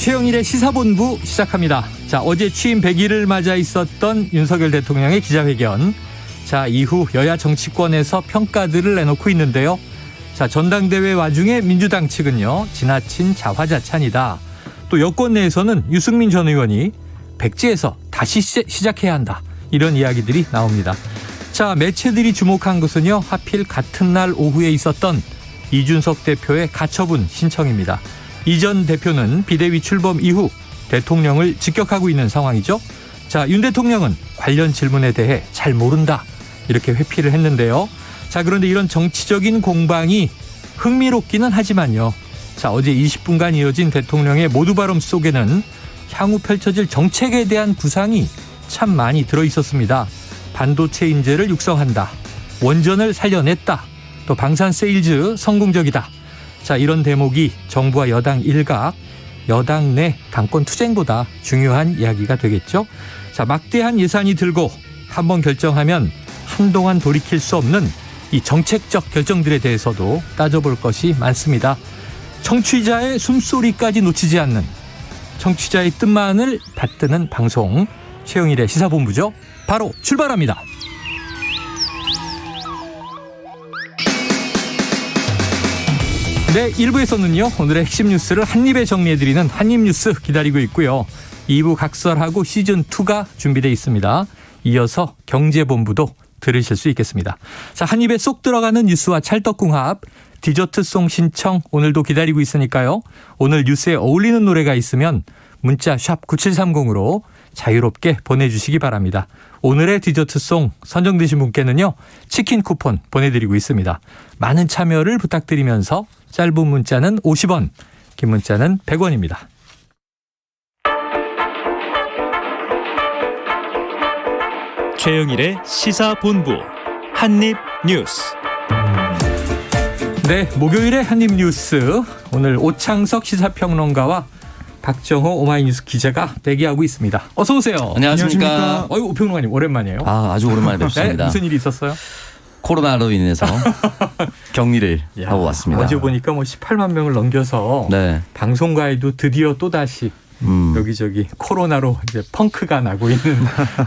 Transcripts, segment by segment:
최영일의 시사본부 시작합니다. 자, 어제 취임 100일을 맞아 있었던 윤석열 대통령의 기자회견. 자, 이후 여야 정치권에서 평가들을 내놓고 있는데요. 자, 전당대회 와중에 민주당 측은요, 지나친 자화자찬이다. 또 여권 내에서는 유승민 전 의원이 백지에서 다시 시작해야 한다. 이런 이야기들이 나옵니다. 자, 매체들이 주목한 것은요, 하필 같은 날 오후에 있었던 이준석 대표의 가처분 신청입니다. 이 전 대표는 비대위 출범 이후 대통령을 직격하고 있는 상황이죠. 자, 윤 대통령은 관련 질문에 대해 잘 모른다. 이렇게 회피를 했는데요. 자, 그런데 이런 정치적인 공방이 흥미롭기는 하지만요. 자, 어제 20분간 이어진 대통령의 모두 발언 속에는 향후 펼쳐질 정책에 대한 구상이 참 많이 들어있었습니다. 반도체 인재를 육성한다. 원전을 살려냈다. 또 방산 세일즈 성공적이다. 자, 이런 대목이 정부와 여당 일각, 여당 내 당권 투쟁보다 중요한 이야기가 되겠죠. 자, 막대한 예산이 들고 한번 결정하면 한동안 돌이킬 수 없는 이 정책적 결정들에 대해서도 따져볼 것이 많습니다. 청취자의 숨소리까지 놓치지 않는, 청취자의 뜻만을 받드는 방송, 최영일의 시사본부죠. 바로 출발합니다. 네, 1부에서는요, 오늘의 핵심 뉴스를 한입에 정리해드리는 한입뉴스 기다리고 있고요. 2부 각설하고 시즌2가 준비되어 있습니다. 이어서 경제본부도 들으실 수 있겠습니다. 자, 한입에 쏙 들어가는 뉴스와 찰떡궁합, 디저트송 신청 오늘도 기다리고 있으니까요. 오늘 뉴스에 어울리는 노래가 있으면 문자 샵 9730으로 자유롭게 보내주시기 바랍니다. 오늘의 디저트송 선정되신 분께는요, 치킨 쿠폰 보내드리고 있습니다. 많은 참여를 부탁드리면서 짧은 문자는 50원, 긴 문자는 100원입니다. 최영일의 시사본부 한입뉴스. 네, 목요일의 한입뉴스. 오늘 오창석 시사평론가와 박정호 오마이뉴스 기자가 대기하고 있습니다. 어서 오세요. 안녕하십니까. 어이구, 평론가님 오랜만이에요. 아주 오랜만에 뵙습니다. 네, 무슨 일이 있었어요? 코로나로 인해서 격리를 하고 왔습니다. 어제 보니까 18만 명을 넘겨서 네. 방송가에도 드디어 또다시 여기저기 코로나로 이제 펑크가 나고 있는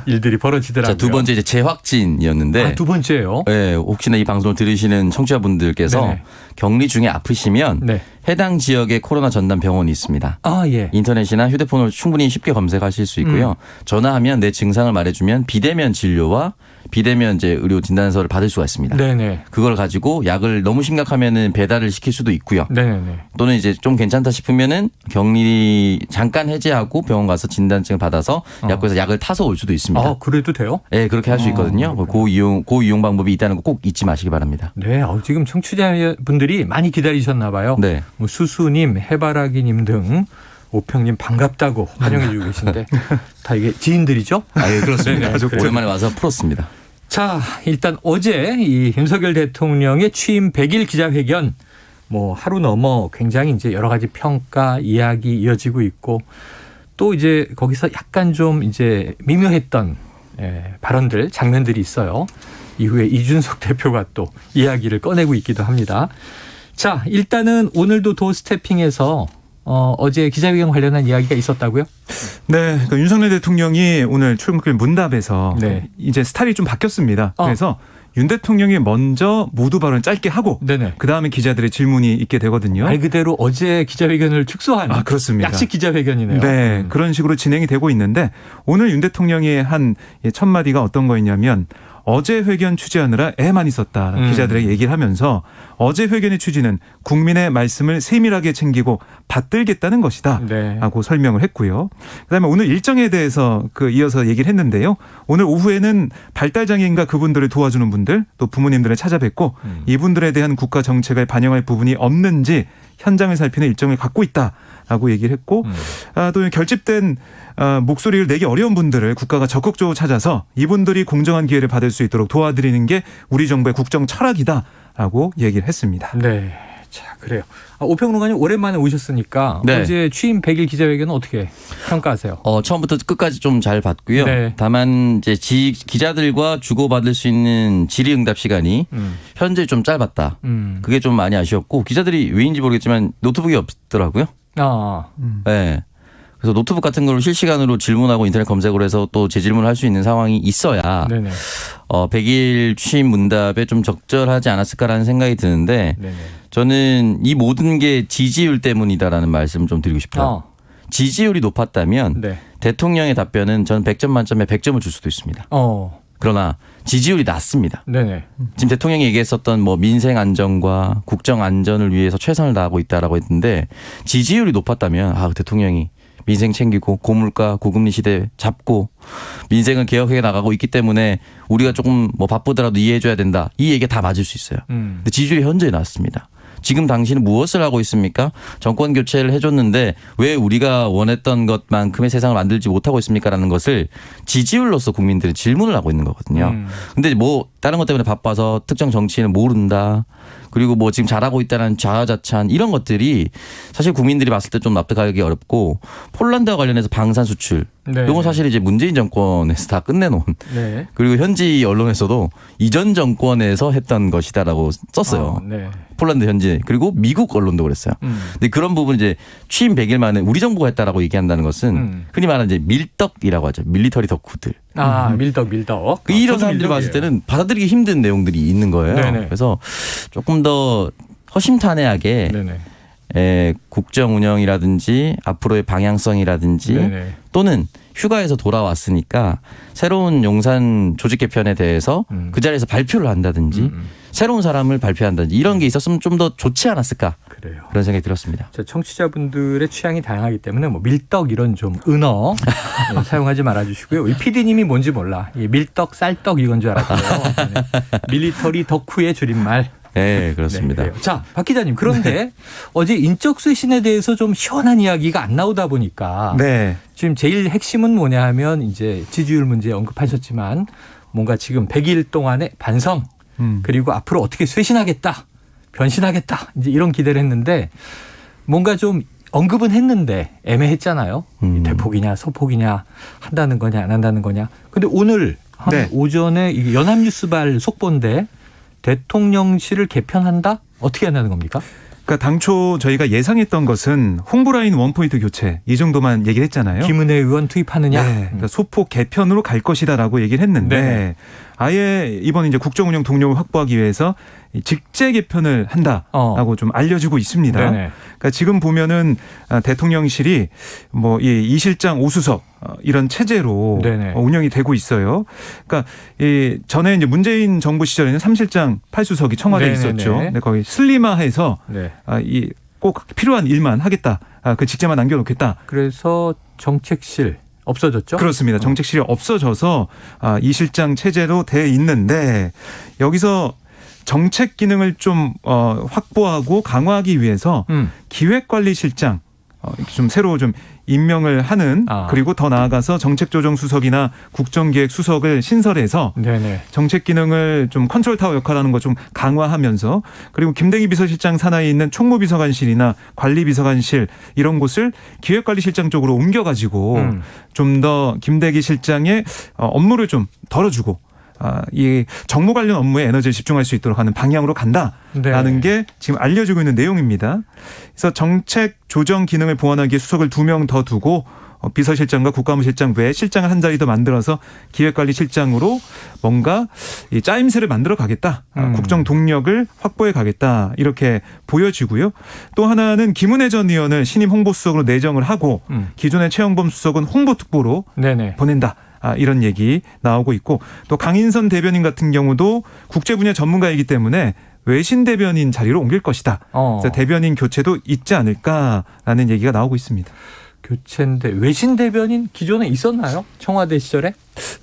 일들이 벌어지더라고요. 자, 두 번째 이제 재확진이었는데. 두 번째예요? 네, 혹시나 이 방송을 들으시는 청취자분들께서 네네. 격리 중에 아프시면 네. 해당 지역에 코로나 전담 병원이 있습니다. 아, 예. 인터넷이나 휴대폰으로 충분히 쉽게 검색하실 수 있고요. 전화하면 내 증상을 말해주면 비대면 진료와 비대면 이제 의료 진단서를 받을 수가 있습니다. 네네. 그걸 가지고 약을 너무 심각하면은 배달을 시킬 수도 있고요. 네네. 또는 이제 좀 괜찮다 싶으면은 격리 잠깐 해제하고 병원 가서 진단증을 받아서 약국에서 약을 타서 올 수도 있습니다. 아, 그래도 돼요? 네, 그렇게 할 수 있거든요. 고이용 방법이 있다는 거 꼭 잊지 마시기 바랍니다. 네, 지금 청취자분들이 많이 기다리셨나 봐요. 네. 뭐 수수님, 해바라기님 등 오평님 반갑다고 환영해주고 계신데 다 이게 지인들이죠? 아, 예, 그렇습니다. 네네. 오랜만에 와서 풀었습니다. 자, 일단 어제 이 윤석열 대통령의 취임 100일 기자회견 뭐 하루 넘어 굉장히 이제 여러 가지 평가, 이야기 이어지고 있고 또 이제 거기서 약간 좀 이제 미묘했던 발언들, 장면들이 있어요. 이후에 이준석 대표가 또 이야기를 꺼내고 있기도 합니다. 자, 일단은 오늘도 도스태핑에서 어제 기자회견 관련한 이야기가 있었다고요? 네, 그러니까 윤석열 대통령이 오늘 출근길 문답에서 네. 이제 스타일이 좀 바뀌었습니다. 어. 그래서 윤 대통령이 먼저 모두 발언 짧게 하고 네네. 그다음에 기자들의 질문이 있게 되거든요. 말 그대로 어제 기자회견을 축소한 그렇습니다. 약식 기자회견이네요. 네, 그런 식으로 진행이 되고 있는데 오늘 윤 대통령이 한 첫 마디가 어떤 거였냐면 어제 회견 취재하느라 애만 있었다. 기자들에게 얘기를 하면서 어제 회견의 취지는 국민의 말씀을 세밀하게 챙기고 받들겠다는 것이다. 네. 라고 설명을 했고요. 그다음에 오늘 일정에 대해서 이어서 얘기를 했는데요. 오늘 오후에는 발달장애인과 그분들을 도와주는 분들 또 부모님들을 찾아뵙고 이분들에 대한 국가 정책을 반영할 부분이 없는지 현장을 살피는 일정을 갖고 있다라고 얘기를 했고 또 결집된 목소리를 내기 어려운 분들을 국가가 적극적으로 찾아서 이분들이 공정한 기회를 받을 수 있도록 도와드리는 게 우리 정부의 국정 철학이다라고 얘기를 했습니다. 네. 자, 그래요. 오평론가님 오랜만에 오셨으니까 네. 어제 취임 100일 기자회견은 어떻게 평가하세요? 처음부터 끝까지 좀 잘 봤고요. 네. 다만 이제 기자들과 주고받을 수 있는 질의응답 시간이 현재 좀 짧았다. 그게 좀 많이 아쉬웠고 기자들이 왜인지 모르겠지만 노트북이 없더라고요. 아, 네. 그래서 노트북 같은 걸로 실시간으로 질문하고 인터넷 검색을 해서 또 재질문을 할 수 있는 상황이 있어야 네네. 100일 취임 문답에 좀 적절하지 않았을까라는 생각이 드는데 네네. 저는 이 모든 게 지지율 때문이다라는 말씀을 좀 드리고 싶어요. 지지율이 높았다면 네. 대통령의 답변은 저는 100점 만점에 100점을 줄 수도 있습니다. 그러나 지지율이 낮습니다. 네네. 지금 대통령이 얘기했었던 뭐 민생 안정과 국정 안전을 위해서 최선을 다하고 있다라고 했는데 지지율이 높았다면 대통령이 민생 챙기고 고물가 고금리 시대 잡고 민생을 개혁해 나가고 있기 때문에 우리가 조금 뭐 바쁘더라도 이해해줘야 된다. 이 얘기가 다 맞을 수 있어요. 근데 지지율이 현저히 낮습니다. 지금 당신은 무엇을 하고 있습니까? 정권 교체를 해줬는데 왜 우리가 원했던 것만큼의 세상을 만들지 못하고 있습니까?라는 것을 지지율로서 국민들이 질문을 하고 있는 거거든요. 근데 뭐 다른 것 때문에 바빠서 특정 정치인을 모른다. 그리고 뭐 지금 잘하고 있다는 자화자찬 이런 것들이 사실 국민들이 봤을 때 좀 납득하기 어렵고 폴란드와 관련해서 방산 수출 네. 이건 사실 이제 문재인 정권에서 다 끝내놓은 네. 그리고 현지 언론에서도 이전 정권에서 했던 것이다라고 썼어요. 네. 폴란드 현지 그리고 미국 언론도 그랬어요. 근데 그런 부분 이제 취임 100일 만에 우리 정부가 했다라고 얘기한다는 것은 흔히 말하는 이제 밀떡이라고 하죠. 밀리터리 덕후들. 밀떡. 이런 저도 사람들이 봤을 밀떡이에요. 때는 받아들이기 힘든 내용들이 있는 거예요. 네네. 그래서 조금 더 허심탄회하게 네네. 국정 운영이라든지 앞으로의 방향성이라든지 네네. 또는 휴가에서 돌아왔으니까 새로운 용산 조직 개편에 대해서 그 자리에서 발표를 한다든지 새로운 사람을 발표한다든지 이런 게 있었으면 좀 더 좋지 않았을까 그래요. 그런 생각이 들었습니다. 자, 청취자분들의 취향이 다양하기 때문에 뭐 밀떡 이런 좀 은어 사용하지 말아주시고요. 이 PD님이 뭔지 몰라. 이 밀떡, 쌀떡 이건 줄 알았어요. 밀리터리 덕후의 줄임말. 네, 그렇습니다. 네, 자, 박 기자님. 그런데 어제 인적 쇄신에 대해서 좀 시원한 이야기가 안 나오다 보니까 네. 지금 제일 핵심은 뭐냐 하면 이제 지지율 문제 언급하셨지만 뭔가 지금 100일 동안의 반성 그리고 앞으로 어떻게 쇄신하겠다, 변신하겠다 이제 이런 기대를 했는데 뭔가 좀 언급은 했는데 애매했잖아요. 대폭이냐 소폭이냐 한다는 거냐 안 한다는 거냐. 근데 오늘 한 네. 오전에 이 연합뉴스발 속보인데 대통령실을 개편한다? 어떻게 한다는 겁니까? 그러니까 당초 저희가 예상했던 것은 홍보라인 원포인트 교체 이 정도만 얘기를 했잖아요. 김은혜 의원 투입하느냐? 네, 그러니까 소폭 개편으로 갈 것이다라고 얘기를 했는데 네네. 아예 이번 이제 국정운영 동력을 확보하기 위해서 직제 개편을 한다라고 좀 알려지고 있습니다. 네네. 그러니까 지금 보면은 대통령실이 뭐 이 실장 5수석 이런 체제로 네네. 운영이 되고 있어요. 그러니까 이 전에 이제 문재인 정부 시절에는 3실장 8수석이 청와대에 네네네. 있었죠. 근데 거기 슬림화해서 네. 이 꼭 필요한 일만 하겠다. 그 직제만 남겨놓겠다. 그래서 정책실 없어졌죠? 그렇습니다. 정책실이 없어져서 이 실장 체제로 돼 있는데 여기서 정책 기능을 좀 확보하고 강화하기 위해서 기획관리실장 좀 새로 좀 임명을 하는 그리고 더 나아가서 정책조정수석이나 국정기획수석을 신설해서 네네. 정책 기능을 좀 컨트롤타워 역할하는 거 좀 강화하면서 그리고 김대기 비서실장 산하에 있는 총무비서관실이나 관리비서관실 이런 곳을 기획관리실장 쪽으로 옮겨가지고 좀 더 김대기 실장의 업무를 좀 덜어주고 이 정무 관련 업무에 에너지를 집중할 수 있도록 하는 방향으로 간다라는 게 지금 알려지고 있는 내용입니다. 그래서 정책 조정 기능을 보완하기 위해 수석을 2명 더 두고 비서실장과 국가무실장 외에 실장을 한 자리 더 만들어서 기획관리실장으로 뭔가 이 짜임새를 만들어 가겠다. 국정 동력을 확보해 가겠다. 이렇게 보여지고요. 또 하나는 김은혜 전 의원을 신임 홍보수석으로 내정을 하고 기존의 최영범 수석은 홍보특보로 네네. 보낸다. 이런 얘기 나오고 있고 또 강인선 대변인 같은 경우도 국제 분야 전문가이기 때문에 외신 대변인 자리로 옮길 것이다. 그래서 대변인 교체도 있지 않을까라는 얘기가 나오고 있습니다. 교체인데 외신 대변인 기존에 있었나요? 청와대 시절에?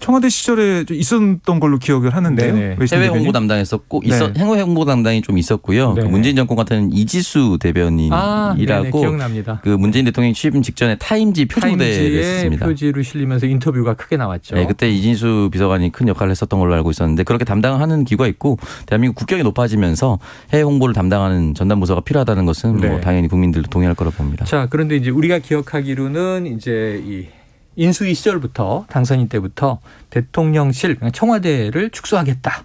청와대 시절에 좀 있었던 걸로 기억을 하는데요. 네네. 외신 해외 대변인? 홍보 담당했었고 네. 해외 홍보 담당이 좀 있었고요. 그 네네. 문재인 정권 같은 이지수 대변인이라고 네네, 기억납니다. 그 문재인 대통령 취임 직전에 타임지 표지무대를 타임지에 했습니다. 표지로 실리면서 인터뷰가 크게 나왔죠. 네, 그때 이진수 비서관이 큰 역할을 했었던 걸로 알고 있었는데 그렇게 담당을 하는 기구가 있고 대한민국 국격이 높아지면서 해외 홍보를 담당하는 전담부서가 필요하다는 것은 네. 뭐 당연히 국민들도 동의할 거라고 봅니다. 자, 그런데 이제 우리가 기억하기로는 이제 이 인수위 시절부터 당선인 때부터 대통령실, 청와대를 축소하겠다.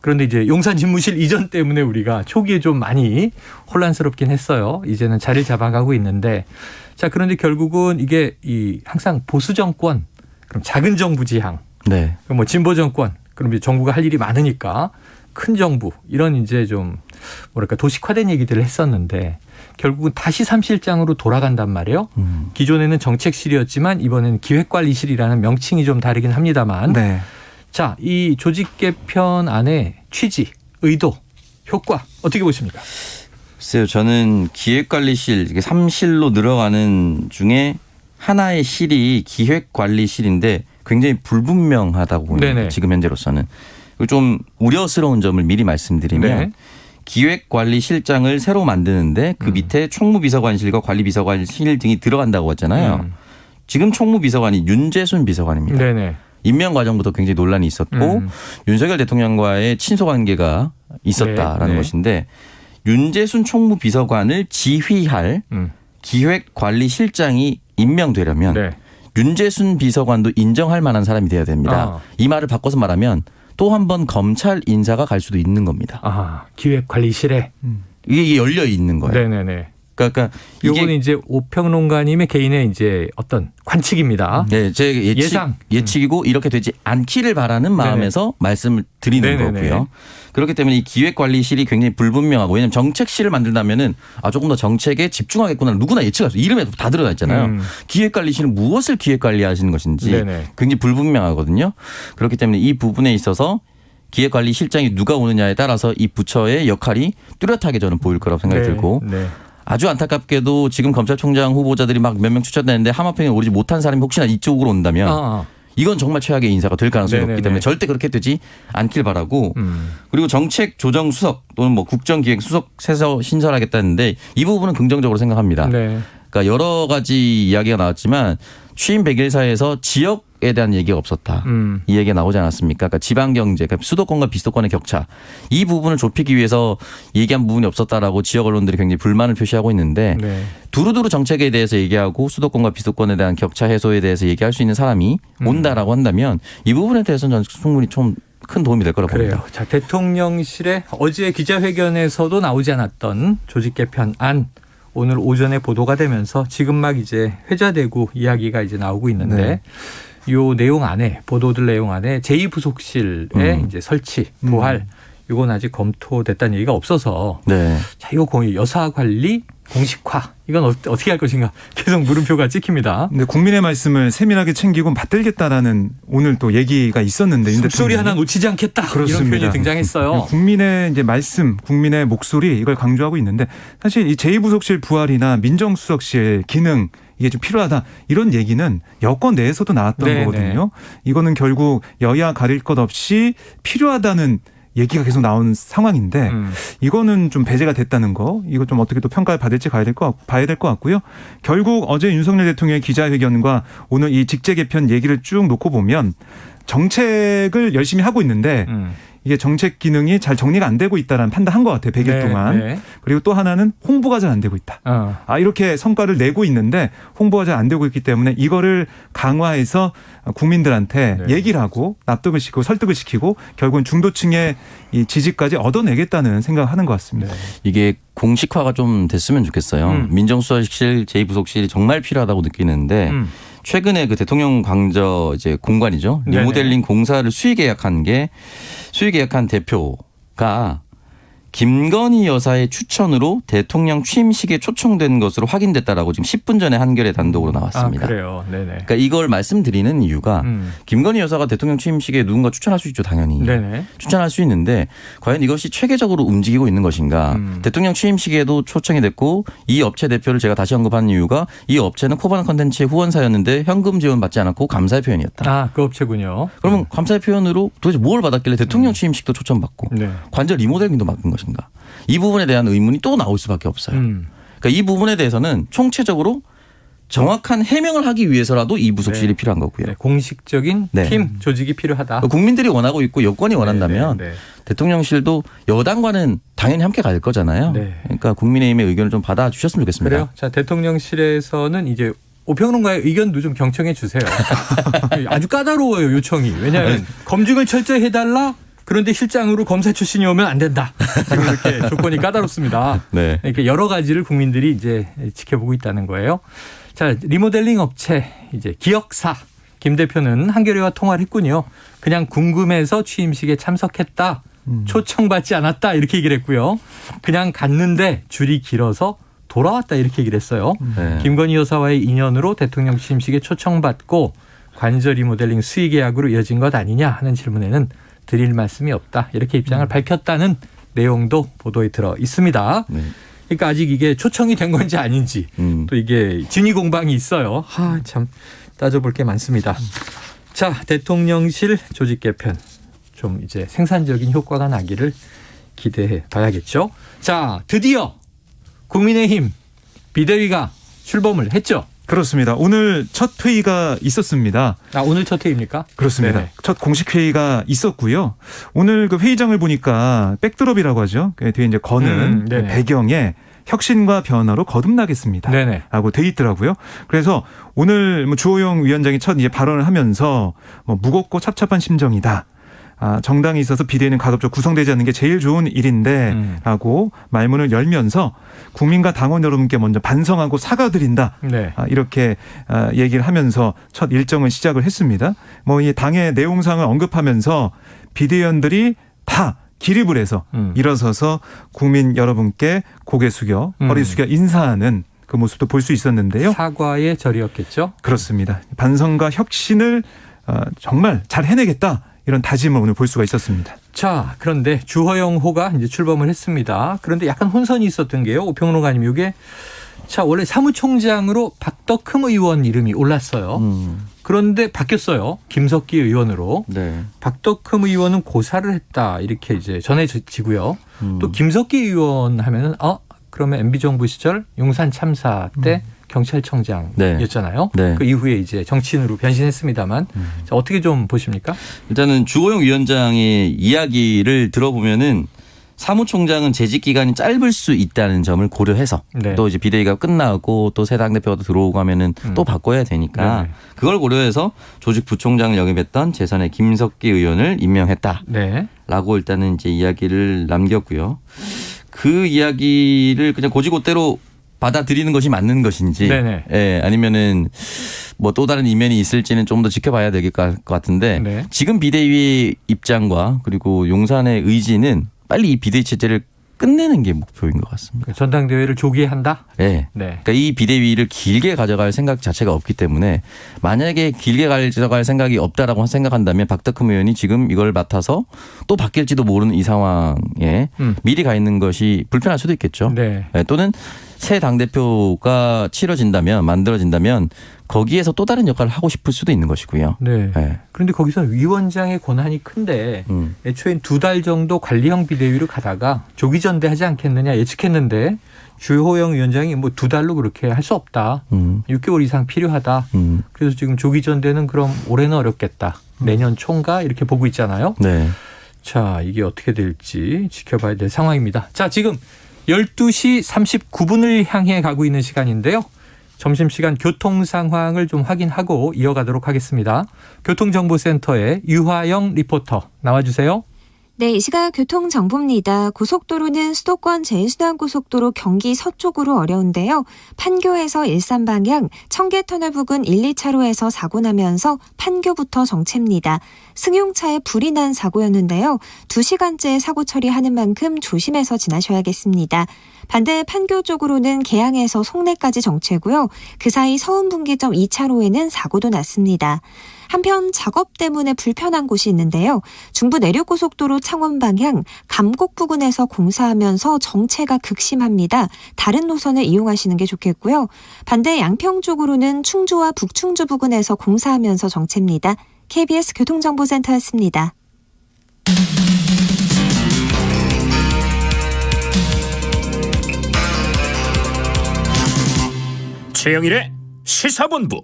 그런데 이제 용산 집무실 이전 때문에 우리가 초기에 좀 많이 혼란스럽긴 했어요. 이제는 자리를 잡아가고 있는데 자, 그런데 결국은 이게 항상 보수 정권, 그럼 작은 정부 지향, 네. 뭐 진보 정권, 그럼 이제 정부가 할 일이 많으니까 큰 정부 이런 이제 좀 뭐랄까 도식화된 얘기들을 했었는데 결국은 다시 3실장으로 돌아간단 말이에요. 기존에는 정책실이었지만 이번에는 기획관리실이라는 명칭이 좀 다르긴 합니다만. 네. 자, 이 조직 개편안의 취지, 의도, 효과 어떻게 보십니까? 글쎄요. 저는 기획관리실, 이게 3실로 늘어가는 중에 하나의 실이 기획관리실인데 굉장히 불분명하다고 봅니다. 네네. 지금 현재로서는. 그리고 좀 우려스러운 점을 미리 말씀드리면 네. 기획관리실장을 새로 만드는데 그 밑에 총무비서관실과 관리비서관실 등이 들어간다고 했잖아요. 지금 총무비서관이 윤재순 비서관입니다. 네네. 임명 과정부터 굉장히 논란이 있었고 윤석열 대통령과의 친소 관계가 있었다라는 네. 것인데 윤재순 총무비서관을 지휘할 기획관리실장이 임명되려면 네. 윤재순 비서관도 인정할 만한 사람이 돼야 됩니다. 이 말을 바꿔서 말하면 또 한 번 검찰 인사가 갈 수도 있는 겁니다. 아, 기획관리실에. 이게 열려 있는 거예요. 네네네. 그러니까 요건 이게 이제 오평론가님의 개인의 이제 어떤 관측입니다. 네, 제 예상. 예측이고 이렇게 되지 않기를 바라는 마음에서 말씀을 드리는 네네네. 거고요. 그렇기 때문에 이 기획관리실이 굉장히 불분명하고 왜냐하면 정책실을 만들다면은 조금 더 정책에 집중하겠구나 누구나 예측할 수 이름에 다 드러나 있잖아요. 기획관리실은 무엇을 기획관리하시는 것인지 네네. 굉장히 불분명하거든요. 그렇기 때문에 이 부분에 있어서 기획관리실장이 누가 오느냐에 따라서 이 부처의 역할이 뚜렷하게 저는 보일 거라고 생각이 들고 네. 아주 안타깝게도 지금 검찰총장 후보자들이 막 몇 명 추천되는데 하마평에 오르지 못한 사람이 혹시나 이쪽으로 온다면 이건 정말 최악의 인사가 될 가능성이 네네네. 없기 때문에 절대 그렇게 되지 않길 바라고 그리고 정책 조정 수석 또는 뭐 국정기획 수석 세서 신설하겠다는데 이 부분은 긍정적으로 생각합니다. 네. 그러니까 여러 가지 이야기가 나왔지만 취임 100일 사이에서 지역에 대한 얘기가 없었다. 이 얘기가 나오지 않았습니까? 그러니까 지방경제, 그러니까 수도권과 비수도권의 격차 이 부분을 좁히기 위해서 얘기한 부분이 없었다라고 지역 언론들이 굉장히 불만을 표시하고 있는데 네. 두루두루 정책에 대해서 얘기하고 수도권과 비수도권에 대한 격차 해소에 대해서 얘기할 수 있는 사람이 온다라고 한다면 이 부분에 대해서는 저는 충분히 좀 큰 도움이 될 거라고 그래요. 봅니다. 자, 대통령실의 어제 기자회견에서도 나오지 않았던 조직 개편안 오늘 오전에 보도가 되면서 지금 막 이제 회자되고 이야기가 이제 나오고 있는데 요 내용 안에 보도들 내용 안에 제2부속실의 이제 설치, 부활 이건 아직 검토됐다는 얘기가 없어서 네. 자, 이거 거의 여사 관리 공식화 이건 어떻게 할 것인가 계속 물음표가 찍힙니다. 근데 국민의 말씀을 세밀하게 챙기고 받들겠다라는 오늘 또 얘기가 있었는데 숨소리 하나 놓치지 않겠다. 이런 표현이 등장했어요. 국민의 이제 말씀, 국민의 목소리 이걸 강조하고 있는데 사실 이 제2부속실 부활이나 민정수석실 기능 이게 좀 필요하다 이런 얘기는 여권 내에서도 나왔던 네네. 거거든요. 이거는 결국 여야 가릴 것 없이 필요하다는 얘기가 계속 나온 상황인데 이거는 좀 배제가 됐다는 거 이거 좀 어떻게 또 평가를 받을지 봐야 될 것 같고요. 결국 어제 윤석열 대통령의 기자회견과 오늘 이 직제 개편 얘기를 쭉 놓고 보면 정책을 열심히 하고 있는데 이게 정책 기능이 잘 정리가 안 되고 있다라는 판단한 것 같아요. 100일 동안. 네. 그리고 또 하나는 홍보가 잘 안 되고 있다. 이렇게 성과를 내고 있는데 홍보가 잘 안 되고 있기 때문에 이거를 강화해서 국민들한테 얘기를 하고 납득을 시키고 설득을 시키고 결국은 중도층의 이 지지까지 얻어내겠다는 생각을 하는 것 같습니다. 이게 공식화가 좀 됐으면 좋겠어요. 민정수석실, 제2부속실이 정말 필요하다고 느끼는데 최근에 그 대통령 광저 이제 공관이죠. 리모델링 공사를 수의 계약한 대표가 김건희 여사의 추천으로 대통령 취임식에 초청된 것으로 확인됐다라고 지금 10분 전에 한겨레 단독으로 나왔습니다. 그래요. 네네. 그러니까 이걸 말씀드리는 이유가 김건희 여사가 대통령 취임식에 누군가 추천할 수 있죠, 당연히. 네네. 추천할 수 있는데 과연 이것이 체계적으로 움직이고 있는 것인가. 대통령 취임식에도 초청이 됐고 이 업체 대표를 제가 다시 언급한 이유가 이 업체는 코바나 컨텐츠의 후원사였는데 현금 지원 받지 않았고 감사의 표현이었다. 그 업체군요. 그러면 감사의 표현으로 도대체 뭘 받았길래 대통령 취임식도 초청받고 네. 관저 리모델링도 맡은 것인가. 이 부분에 대한 의문이 또 나올 수밖에 없어요. 그러니까 이 부분에 대해서는 총체적으로 정확한 해명을 하기 위해서라도 이 부속실이 필요한 거고요. 네, 공식적인 네. 팀 조직이 필요하다. 국민들이 원하고 있고 여권이 원한다면 대통령실도 여당과는 당연히 함께 갈 거잖아요. 네. 그러니까 국민의힘의 의견을 좀 받아주셨으면 좋겠습니다. 그래요. 자, 대통령실에서는 이제 오평론가의 의견도 좀 경청해 주세요. 아주 까다로워요, 요청이. 왜냐하면 검증을 철저히 해달라. 그런데 실장으로 검사 출신이 오면 안 된다. 지금 이렇게 조건이 까다롭습니다. 네. 이렇게 여러 가지를 국민들이 이제 지켜보고 있다는 거예요. 자, 자, 리모델링 업체 이제 기억사 김 대표는 한겨레와 통화를 했군요. 그냥 궁금해서 취임식에 참석했다. 초청받지 않았다 이렇게 얘기를 했고요. 그냥 갔는데 줄이 길어서 돌아왔다 이렇게 얘기를 했어요. 네. 김건희 여사와의 인연으로 대통령 취임식에 초청받고 관저 리모델링 수의 계약으로 이어진 것 아니냐 하는 질문에는 드릴 말씀이 없다. 이렇게 입장을 밝혔다는 내용도 보도에 들어 있습니다. 네. 그러니까 아직 이게 초청이 된 건지 아닌지 또 이게 진위 공방이 있어요. 참 따져볼 게 많습니다. 자, 대통령실 조직 개편 좀 이제 생산적인 효과가 나기를 기대해 봐야겠죠. 자, 드디어 국민의힘 비대위가 출범을 했죠. 그렇습니다. 오늘 첫 회의가 있었습니다. 오늘 첫 회의입니까? 그렇습니다. 네네. 첫 공식 회의가 있었고요. 오늘 그 회의장을 보니까 백드롭이라고 하죠. 그 뒤에 이제 거는 네네. 배경에 혁신과 변화로 거듭나겠습니다. 네네. 라고 돼 있더라고요. 그래서 오늘 주호영 위원장이 첫 이제 발언을 하면서 무겁고 찹찹한 심정이다. 정당이 있어서 비대위는 가급적 구성되지 않는 게 제일 좋은 일인데 라고 말문을 열면서 국민과 당원 여러분께 먼저 반성하고 사과드린다. 네. 이렇게 얘기를 하면서 첫 일정을 시작을 했습니다. 이 당의 내용상을 언급하면서 비대위원들이 다 기립을 해서 일어서서 국민 여러분께 고개 숙여 허리 숙여 인사하는 그 모습도 볼 수 있었는데요. 사과의 절이었겠죠. 그렇습니다. 반성과 혁신을 정말 잘 해내겠다. 이런 다짐을 오늘 볼 수가 있었습니다. 자, 그런데 주허영호가 이제 출범을 했습니다. 그런데 약간 혼선이 있었던 게요. 오평론가님 이게 자, 원래 사무총장으로 박덕흠 의원 이름이 올랐어요. 그런데 바뀌었어요. 김석기 의원으로. 네. 박덕흠 의원은 고사를 했다. 이렇게 이제 전해지고요. 또 김석기 의원 하면은 그러면 MB정부 시절 용산 참사 때 경찰청장이었잖아요. 네. 그 이후에 이제 정치인으로 변신했습니다만 자, 어떻게 좀 보십니까? 일단은 주호영 위원장의 이야기를 들어보면은 사무총장은 재직 기간이 짧을 수 있다는 점을 고려해서 네. 또 이제 비대위가 끝나고 또 새 당대표가 들어오고 하면은 또 바꿔야 되니까 네. 그걸 고려해서 조직 부총장을 역임했던 재선의 김석기 의원을 임명했다라고 네. 일단은 이제 이야기를 남겼고요. 그 이야기를 그냥 고지고대로 받아들이는 것이 맞는 것인지, 네네. 예, 아니면은 뭐 또 다른 이면이 있을지는 좀 더 지켜봐야 될 것 같은데 네. 지금 비대위의 입장과 그리고 용산의 의지는 빨리 이 비대위 체제를 끝내는 게 목표인 것 같습니다. 전당대회를 조기한다. 네. 네. 그러니까 이 비대위를 길게 가져갈 생각 자체가 없기 때문에 만약에 길게 가져갈 생각이 없다라고 생각한다면 박덕흠 의원이 지금 이걸 맡아서 또 바뀔지도 모르는 이 상황에 미리 가 있는 것이 불편할 수도 있겠죠. 네. 네, 또는 새 당대표가 만들어진다면 거기에서 또 다른 역할을 하고 싶을 수도 있는 것이고요. 네. 네. 그런데 거기서 위원장의 권한이 큰데 애초엔 2달 정도 관리형 비대위로 가다가 조기 전대하지 않겠느냐 예측했는데 주호영 위원장이 뭐 2달로 그렇게 할 수 없다. 6개월 이상 필요하다. 그래서 지금 조기 전대는 그럼 올해는 어렵겠다. 내년 총가 이렇게 보고 있잖아요. 네. 자, 이게 어떻게 될지 지켜봐야 될 상황입니다. 자, 지금 12시 39분을 향해 가고 있는 시간인데요. 점심시간 교통 상황을 좀 확인하고 이어가도록 하겠습니다. 교통정보센터의 유화영 리포터 나와주세요. 네, 이 시각 교통정보입니다. 고속도로는 수도권 제1순환고속도로 경기 서쪽으로 어려운데요. 판교에서 일산 방향, 청계터널 부근 1, 2차로에서 사고 나면서 판교부터 정체입니다. 승용차에 불이 난 사고였는데요. 2시간째 사고 처리하는 만큼 조심해서 지나셔야겠습니다. 반대 판교 쪽으로는 계양에서 송내까지 정체고요. 그 사이 서운분기점 2차로에는 사고도 났습니다. 한편 작업 때문에 불편한 곳이 있는데요. 중부 내륙고속도로 창원 방향 감곡 부근에서 공사하면서 정체가 극심합니다. 다른 노선을 이용하시는 게 좋겠고요. 반대 양평 쪽으로는 충주와 북충주 부근에서 공사하면서 정체입니다. KBS 교통정보센터였습니다. 최영일의 시사본부.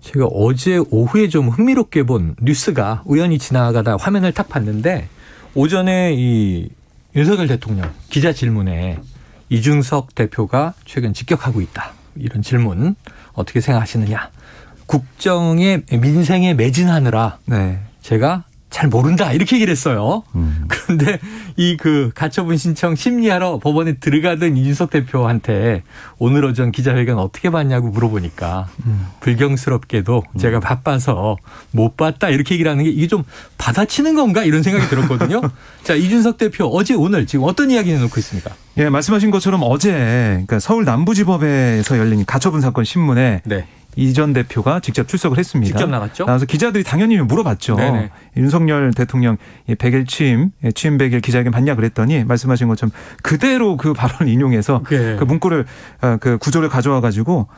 제가 어제 오후에 좀 흥미롭게 본 뉴스가 우연히 지나가다 화면을 딱 봤는데 오전에 이 윤석열 대통령 기자 질문에 이준석 대표가 최근 직격하고 있다. 이런 질문 어떻게 생각하시느냐. 국정에 민생에 매진하느라 네. 제가 잘 모른다 이렇게 얘기를 했어요. 그런데 이 그 가처분 신청 심리하러 법원에 들어가던 이준석 대표한테 오늘 오전 기자회견 어떻게 봤냐고 물어보니까 불경스럽게도 제가 바빠서 못 봤다 이렇게 얘기를 하는 게 이게 좀 받아치는 건가 이런 생각이 들었거든요. 자, 이준석 대표 어제 오늘 지금 어떤 이야기 내놓고 있습니까? 예, 말씀하신 것처럼 어제 그러니까 서울 남부지법에서 열린 가처분 사건 신문에 네. 이 전 대표가 직접 출석을 했습니다. 직접 나갔죠? 나와서 기자들이 당연히 물어봤죠. 네네. 윤석열 대통령 100일 취임 100일 기자회견 봤냐 그랬더니 말씀하신 것처럼 그대로 그 발언을 인용해서 네. 그 문구를 그 구조를 가져와 가지고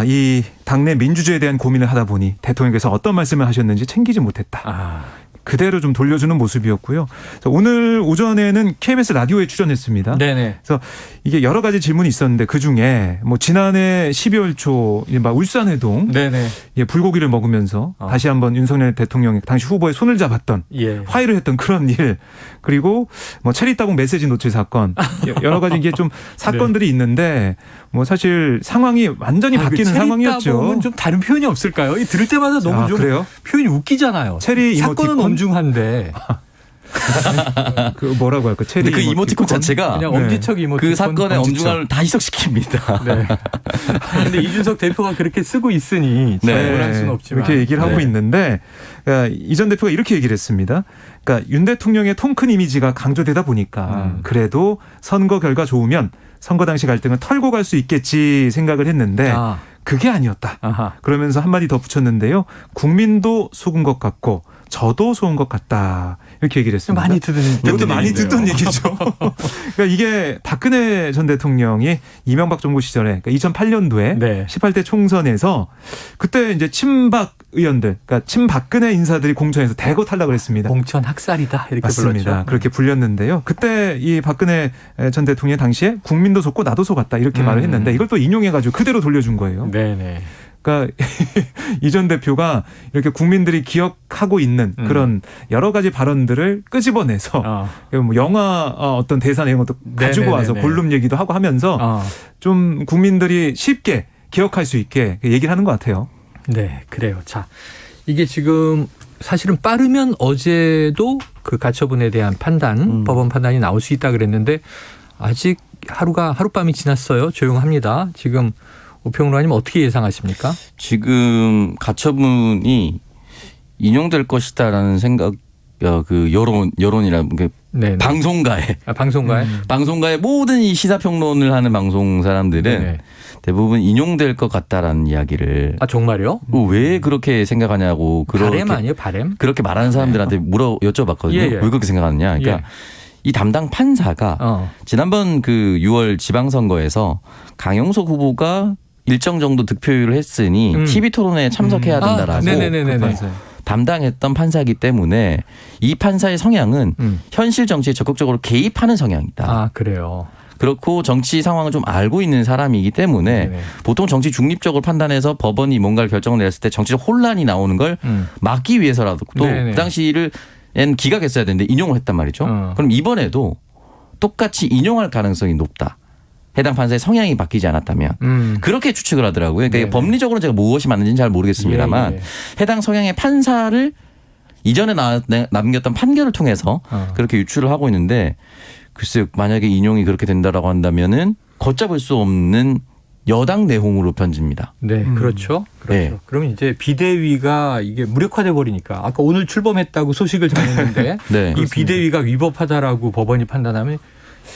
이 당내 민주주의에 대한 고민을 하다 보니 대통령께서 어떤 말씀을 하셨는지 챙기지 못했다. 아. 그대로 좀 돌려주는 모습이었고요. 그래서 오늘 오전에는 KBS 라디오에 출연했습니다. 네네. 그래서 이게 여러 가지 질문이 있었는데 그 중에 뭐 지난해 12월 초 막 울산회동 네네. 불고기를 먹으면서 다시 한번 윤석열 대통령 당시 후보의 손을 잡았던 예. 화해를 했던 그런 일 그리고 뭐 체리 따봉 메시지 노출 사건 여러 가지 이게 좀 사건들이 있는데 뭐 사실 상황이 완전히 바뀌는 상황이었죠. 보면 좀 다른 표현이 없을까요? 이 들을 때마다 너무 좀 그래요? 표현이 웃기잖아요. 체리 사건은 이모티콘? 엄중한데 그 뭐라고 할까? 체리 근데 그 이모티콘 자체가 그냥 네. 엄지척 이모티콘. 그 사건의 엄지척. 엄중함을 다 희석시킵니다. 네. 그런데 이준석 대표가 그렇게 쓰고 있으니 네. 잘못할 수는 없지만 이렇게 얘기를 하고 네. 있는데 그러니까 이 전 대표가 이렇게 얘기를 했습니다. 그러니까 윤 대통령의 통큰 이미지가 강조되다 보니까 그래도 선거 결과 좋으면 선거 당시 갈등은 털고 갈 수 있겠지 생각을 했는데 아. 그게 아니었다. 아하. 그러면서 한마디 더 붙였는데요. 국민도 속은 것 같고 저도 속은 것 같다. 이렇게 얘기를 했습니다. 많이 듣는 이것도 많이 얘기인데요. 듣던 얘기죠. 그러니까 이게 박근혜 전 대통령이 이명박 정부 시절에 그러니까 2008년도에 네. 18대 총선에서 그때 이제 친박 의원들, 그러니까 친박근혜 인사들이 공천에서 대거 탈락을 했습니다. 공천 학살이다 이렇게 맞습니다. 불렀죠. 그렇게 불렸는데요. 그때 이 박근혜 전 대통령 당시에 국민도 속고 나도 속았다 이렇게 말을 했는데 이걸 또 인용해가지고 그대로 돌려준 거예요. 네네. 그러니까 이 전 대표가 이렇게 국민들이 기억하고 있는 그런 여러 가지 발언들을 끄집어내서 뭐 영화 어떤 대사 내용 것도 가지고 와서 네네네네. 볼륨 얘기도 하고 하면서 좀 국민들이 쉽게 기억할 수 있게 얘기를 하는 것 같아요. 네, 그래요. 자, 이게 지금 사실은 빠르면 어제도 그 가처분에 대한 판단, 법원 판단이 나올 수 있다 그랬는데 아직 하룻밤이 지났어요. 조용합니다. 지금 오평로님 어떻게 예상하십니까? 지금 가처분이 인용될 것이다라는 생각, 그 여론이라 그 네, 방송가에 방송가에 모든 이 시사평론을 하는 방송 사람들은 네네. 대부분 인용될 것 같다라는 이야기를 아 정말요? 왜 그렇게 생각하냐고 바램 아니에요, 바램? 그렇게 말하는 사람들한테 여쭤봤거든요. 예, 예. 왜 그렇게 생각하느냐? 그러니까 예. 이 담당 판사가 지난번 그 6월 지방선거에서 강용석 후보가 일정 정도 득표율을 했으니 TV 토론회에 참석해야 된다라고 네네네네. 담당했던 판사이기 때문에 이 판사의 성향은 현실 정치에 적극적으로 개입하는 성향이다. 아 그래요. 그렇고 정치 상황을 좀 알고 있는 사람이기 때문에 네네. 보통 정치 중립적으로 판단해서 법원이 뭔가를 결정을 내렸을 때 정치적 혼란이 나오는 걸 막기 위해서라도 또 네네. 그 당시를 기각했어야 되는데 인용을 했단 말이죠. 그럼 이번에도 똑같이 인용할 가능성이 높다. 해당 판사의 성향이 바뀌지 않았다면 그렇게 추측을 하더라고요. 그러니까 네네. 법리적으로 제가 무엇이 맞는지는 잘 모르겠습니다만 예, 예. 해당 성향의 판사를 이전에 남겼던 판결을 통해서 그렇게 유추를 하고 있는데 글쎄요. 만약에 인용이 그렇게 된다라고 한다면은 걷잡을 수 없는 여당 내홍으로 변집니다. 네, 그렇죠. 네. 그러면 이제 비대위가 이게 무력화돼 버리니까 아까 오늘 출범했다고 소식을 전했는데 네. 이 비대위가 위법하다라고 법원이 판단하면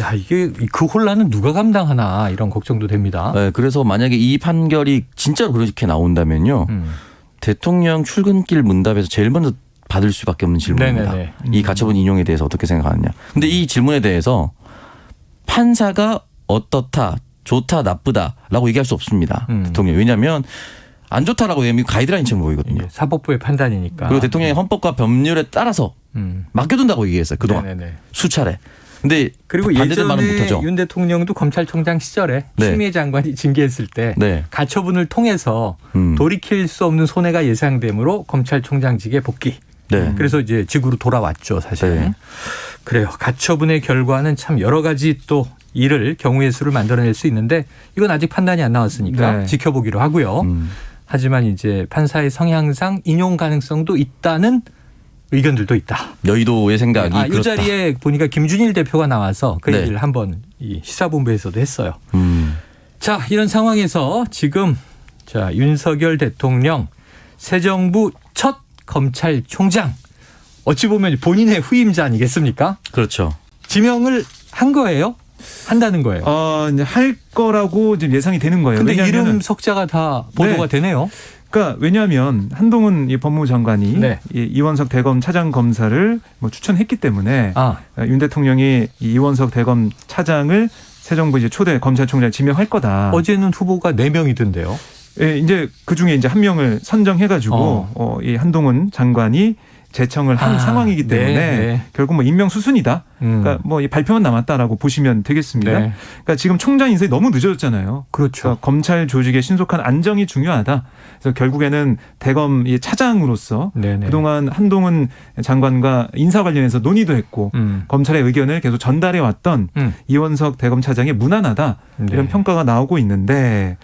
야 이게 그 혼란은 누가 감당하나 이런 걱정도 됩니다. 네, 그래서 만약에 이 판결이 진짜로 그렇게 나온다면요. 대통령 출근길 문답에서 제일 먼저 받을 수밖에 없는 질문입니다. 네네네. 이 가처분 인용에 대해서 어떻게 생각하느냐. 근데 이 질문에 대해서 판사가 어떻다, 좋다, 나쁘다라고 얘기할 수 없습니다. 대통령. 왜냐하면 안 좋다라고 얘기하면 가이드라인처럼 보이거든요. 사법부의 판단이니까. 그리고 대통령의 헌법과 법률에 따라서 맡겨둔다고 얘기했어요. 그동안 네네네. 수차례. 근데 그리고 반대된 말은 예전에 못하죠. 윤 대통령도 검찰총장 시절에 네. 추미애 장관이 징계했을 때 네. 가처분을 통해서 돌이킬 수 없는 손해가 예상되므로 검찰총장직에 복귀. 네. 그래서 이제 직으로 돌아왔죠, 사실. 네. 그래요. 가처분의 결과는 참 여러 가지 또 일을 경우의 수를 만들어낼 수 있는데 이건 아직 판단이 안 나왔으니까 네. 지켜보기로 하고요. 하지만 이제 판사의 성향상 인용 가능성도 있다는 의견들도 있다. 여의도의 생각이 이 그렇다. 자리에 보니까 김준일 대표가 나와서 그 네. 얘기를 한번 이 시사본부에서도 했어요. 음. 자, 이런 상황에서 지금 자, 윤석열 대통령 새 정부 첫 검찰총장 어찌 보면 본인의 후임자 아니겠습니까? 그렇죠. 지명을 한 거예요? 한다는 거예요. 이제 할 거라고 지금 예상이 되는 거예요. 근데 왜냐하면 이름 석자가 다 보도가 되네요. 그러니까 왜냐하면 한동훈 이 법무부 장관이 네. 이 이원석 대검 차장 검사를 뭐 추천했기 때문에 윤 대통령이 이 이원석 대검 차장을 새 정부 이제 초대 검찰총장 지명할 거다. 어제는 후보가 4명이던데요. 예, 이제 그 중에 이제 한 명을 선정해가지고 이 한동훈 장관이 제청을 한 상황이기 때문에 네. 결국 뭐 임명 수순이다. 그러니까 뭐 이 발표만 남았다라고 보시면 되겠습니다. 네. 그러니까 지금 총장 인선이 너무 늦어졌잖아요. 그렇죠. 그러니까 검찰 조직의 신속한 안정이 중요하다. 그래서 결국에는 대검 이 차장으로서 네네. 그동안 한동훈 장관과 인사 관련해서 논의도 했고 검찰의 의견을 계속 전달해 왔던 이원석 대검 차장이 무난하다 이런 네. 평가가 나오고 있는데,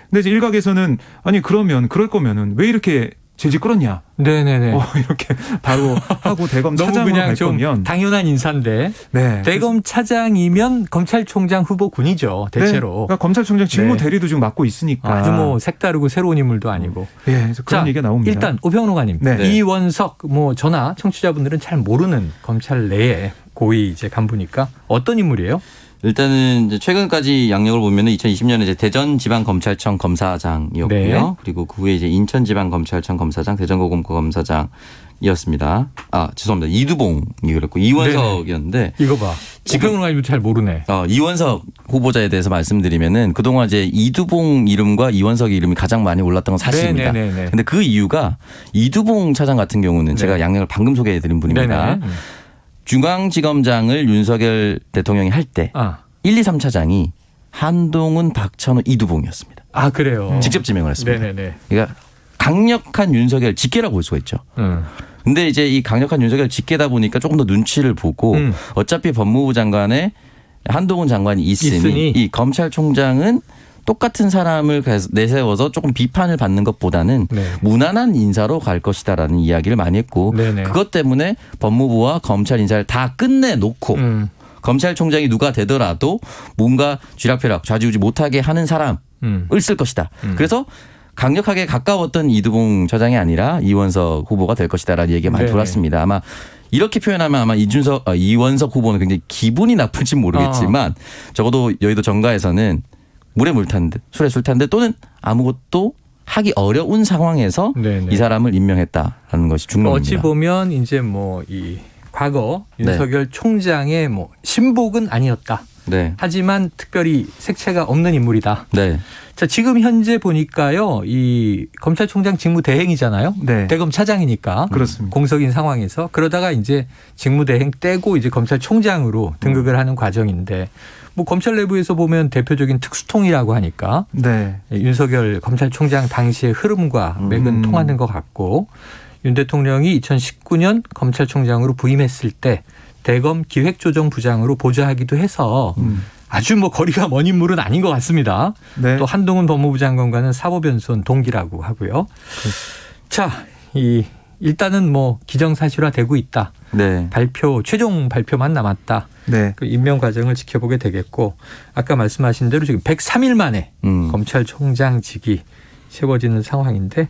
근데 이제 일각에서는 아니 그러면 그럴 거면은 왜 이렇게 질질 끌었냐? 네네네. 이렇게 바로 하고 대검 너무 차장으로 그냥 갈 좀 거면 당연한 인사인데 네. 대검 차장이면 검찰총장 후보군이죠. 대체로. 네. 그러니까 검찰총장 직무 네. 대리도 지금 맡고 있으니까 아주 뭐 색다르고 새로운 인물도 아니고. 예, 그래서 그런 자, 얘기가 나옵니다. 일단 오평론가님, 네. 이원석 뭐 저나 청취자분들은 잘 모르는 검찰 내에 고위 이제 간부니까 어떤 인물이에요? 일단은 이제 최근까지 양력을 보면은 2020년에 이제 대전지방검찰청 검사장이었고요. 네. 그리고 그 후에 이제 인천지방검찰청 검사장, 대전고검고검사장이었습니다. 죄송합니다. 이두봉이 그랬고 이원석이었는데 이거 봐. 오평론가님도 잘 모르네. 이원석 후보자에 대해서 말씀드리면은 그동안 이제 이두봉 이름과 이원석 이름이 가장 많이 올랐던 건 사실입니다. 네네네. 근데 그 이유가 이두봉 차장 같은 경우는 제가 양력을 방금 소개해드린 분입니다. 네네. 중앙지검장을 윤석열 대통령이 할 때 1, 2, 3차장이 한동훈, 박찬호, 이두봉이었습니다. 그래요. 직접 지명을 했습니다. 네네네. 그러니까 강력한 윤석열 직계라고 볼 수가 있죠. 근데 이제 이 강력한 윤석열 직계다 보니까 조금 더 눈치를 보고 어차피 법무부 장관에 한동훈 장관이 있으니 이 검찰총장은 똑같은 사람을 내세워서 조금 비판을 받는 것보다는 네. 무난한 인사로 갈 것이다라는 이야기를 많이 했고 네네. 그것 때문에 법무부와 검찰 인사를 다 끝내놓고 검찰총장이 누가 되더라도 뭔가 쥐락펴락 좌지우지 못하게 하는 사람을 쓸 것이다. 그래서 강력하게 가까웠던 이두봉 차장이 아니라 이원석 후보가 될 것이다라는 얘기가 많이 네네. 돌았습니다. 아마 이렇게 표현하면 아마 이원석 후보는 굉장히 기분이 나쁠지 모르겠지만 적어도 여의도 정가에서는 물에 물 탄 듯, 술에 술 탄 듯 또는 아무것도 하기 어려운 상황에서 네네. 이 사람을 임명했다라는 것이 중론입니다. 어찌 보면 이제 뭐 이 과거 윤석열 총장의 뭐 신복은 아니었다. 네. 하지만 특별히 색채가 없는 인물이다. 네. 자, 지금 현재 보니까요, 이 검찰총장 직무 대행이잖아요. 네. 대검 차장이니까. 그렇습니다. 공석인 상황에서 그러다가 이제 직무 대행 떼고 이제 검찰총장으로 등극을 하는 과정인데 뭐 검찰 내부에서 보면 대표적인 특수통이라고 하니까 네. 윤석열 검찰총장 당시의 흐름과 맥은 통하는 것 같고 윤 대통령이 2019년 검찰총장으로 부임했을 때 대검 기획조정부장으로 보좌하기도 해서 아주 뭐 거리가 먼 인물은 아닌 것 같습니다. 네. 또 한동훈 법무부 장관과는 사법연수원 동기라고 하고요. 자, 일단은 뭐 기정사실화되고 있다. 네. 최종 발표만 남았다. 네. 그 임명 과정을 지켜보게 되겠고 아까 말씀하신 대로 지금 103일 만에 검찰총장직이 세워지는 상황인데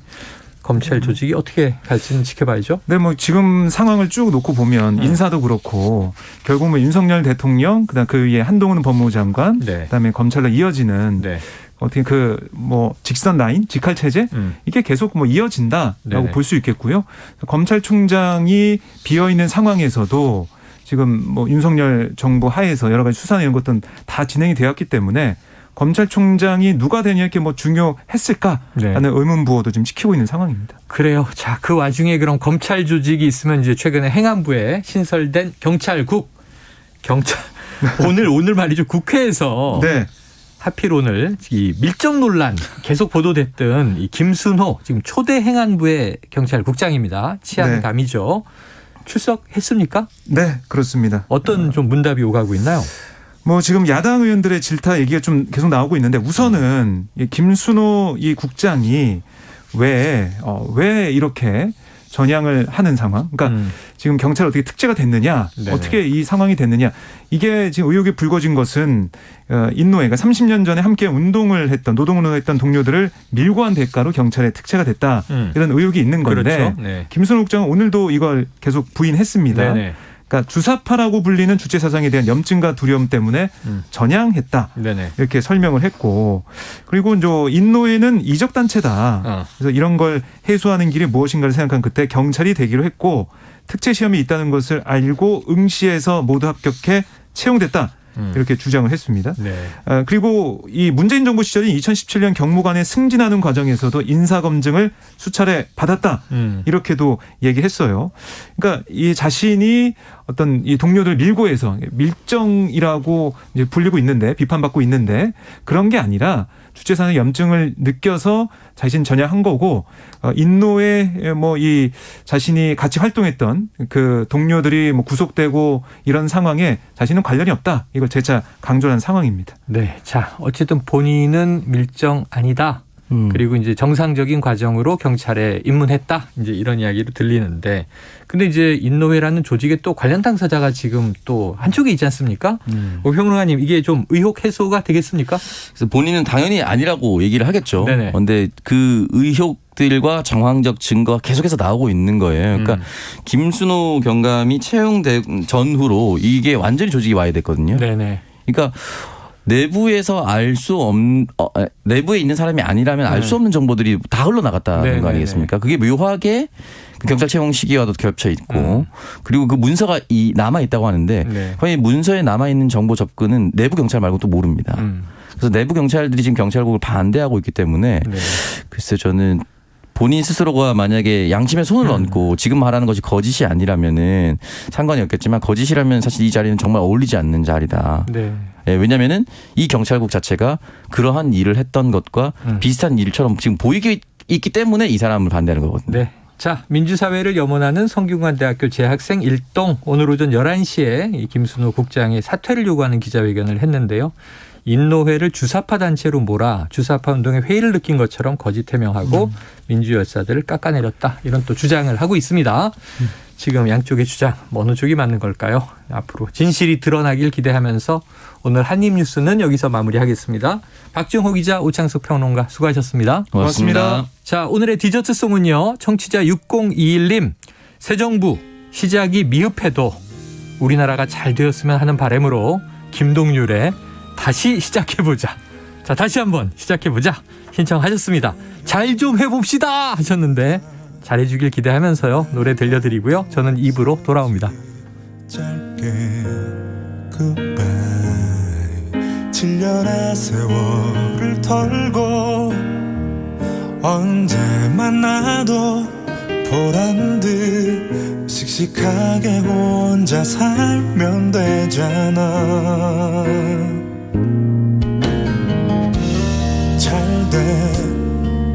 검찰 조직이 어떻게 갈지는 지켜봐야죠. 네, 뭐 지금 상황을 쭉 놓고 보면 인사도 그렇고 결국 뭐 윤석열 대통령, 그다음 그 위에 한동훈 법무부 장관, 네. 그다음에 검찰로 이어지는 네. 어떻게 그 뭐 직선 라인, 직할 체제 이게 계속 뭐 이어진다라고 네네. 볼 수 있겠고요. 검찰총장이 비어 있는 상황에서도 지금 뭐 윤석열 정부 하에서 여러 가지 수사나 이런 것들은 다 진행이 되었기 때문에 검찰총장이 누가 되냐 이렇게 뭐 중요했을까라는 네. 의문 부호도 지금 지키고 있는 상황입니다. 그래요. 자, 그 와중에 그럼 검찰 조직이 있으면 이제 최근에 행안부에 신설된 경찰국 오늘 말이죠. 국회에서 네. 하필 오늘 이 밀정 논란 계속 보도됐던 이 김순호 지금 초대 행안부의 경찰국장입니다. 치안감이죠. 출석했습니까? 네, 그렇습니다. 어떤 좀 문답이 오가고 있나요? 뭐 지금 야당 의원들의 질타 얘기가 좀 계속 나오고 있는데 우선은 이 김순호 이 국장이 왜 이렇게 전향을 하는 상황. 그러니까 지금 경찰 어떻게 특제가 됐느냐, 네네. 어떻게 이 상황이 됐느냐. 이게 지금 의혹이 불거진 것은 인노회가 30년 전에 함께 운동을 했던 노동운동을 했던 동료들을 밀고 한 대가로 경찰에 특채가 됐다. 이런 의혹이 있는 건데 그렇죠. 네. 김순호 국장은 오늘도 이걸 계속 부인했습니다. 네네. 그러니까 주사파라고 불리는 주체 사상에 대한 염증과 두려움 때문에 전향했다. 네네. 이렇게 설명을 했고, 그리고 이제 인노회는 이적 단체다. 그래서 이런 걸 해소하는 길이 무엇인가를 생각한 그때 경찰이 되기로 했고, 특채 시험이 있다는 것을 알고 응시해서 모두 합격해 채용됐다. 이렇게 주장을 했습니다. 네. 그리고 이 문재인 정부 시절인 2017년 경무관에 승진하는 과정에서도 인사검증을 수차례 받았다. 이렇게도 얘기했어요. 그러니까 이 자신이 어떤 이 동료들 밀고 해서 밀정이라고 이제 불리고 있는데 비판받고 있는데 그런 게 아니라 주체사상 염증을 느껴서 자신 전향한 거고 인노에 뭐 이 자신이 같이 활동했던 그 동료들이 뭐 구속되고 이런 상황에 자신은 관련이 없다. 이걸 재차 강조한 상황입니다. 네. 자, 어쨌든 본인은 밀정 아니다. 그리고 이제 정상적인 과정으로 경찰에 입문했다. 이제 이런 이야기로 들리는데, 근데 이제 인노회라는 조직에 또 관련 당사자가 지금 또 한쪽에 있지 않습니까? 오평론가님, 이게 좀 의혹 해소가 되겠습니까? 그래서 본인은 당연히 아니라고 얘기를 하겠죠. 네네. 그런데 그 의혹들과 정황적 증거가 계속해서 나오고 있는 거예요. 그러니까 김순호 경감이 채용된 전후로 이게 완전히 조직이 와야 됐거든요. 네네. 그러니까 내부에서 알 수 없는 내부에 있는 사람이 아니라면 알 수 없는 정보들이 다 흘러나갔다는 네네네. 거 아니겠습니까? 그게 묘하게 그 경찰 채용 시기와도 겹쳐 있고 그리고 그 문서가 남아 있다고 하는데 네. 과연 문서에 남아 있는 정보 접근은 내부 경찰 말고 또 모릅니다. 그래서 내부 경찰들이 지금 경찰국을 반대하고 있기 때문에 네. 글쎄 저는 본인 스스로가 만약에 양심에 손을 얹고 지금 말하는 것이 거짓이 아니라면은 상관이 없겠지만 거짓이라면 사실 이 자리는 정말 어울리지 않는 자리다. 네. 예, 왜냐하면은 이 경찰국 자체가 그러한 일을 했던 것과 비슷한 일처럼 지금 보이기 있기 때문에 이 사람을 반대하는 거거든요. 네. 자, 민주사회를 염원하는 성균관대학교 재학생 일동 오늘 오전 11시에 이 김순호 국장의 사퇴를 요구하는 기자회견을 했는데요. 인노회를 주사파 단체로 몰아 주사파 운동에 회의를 느낀 것처럼 거짓 해명하고 민주열사들을 깎아내렸다. 이런 또 주장을 하고 있습니다. 지금 양쪽의 주장 어느 쪽이 맞는 걸까요? 앞으로 진실이 드러나길 기대하면서 오늘 한입뉴스는 여기서 마무리하겠습니다. 박정호 기자, 오창석 평론가 수고하셨습니다. 고맙습니다. 자, 오늘의 디저트송은요. 청취자 6021님. 새 정부 시작이 미흡해도 우리나라가 잘 되었으면 하는 바람으로 김동률의 다시 시작해보자. 자, 다시 한번 시작해보자 신청하셨습니다. 잘 좀 해봅시다 하셨는데 잘해주길 기대하면서요. 노래 들려드리고요. 저는 2부로 돌아옵니다. 짧게 goodbye 7년의 세월을 털고 언제 만나도 보란 듯 씩씩하게 혼자 살면 되잖아 잘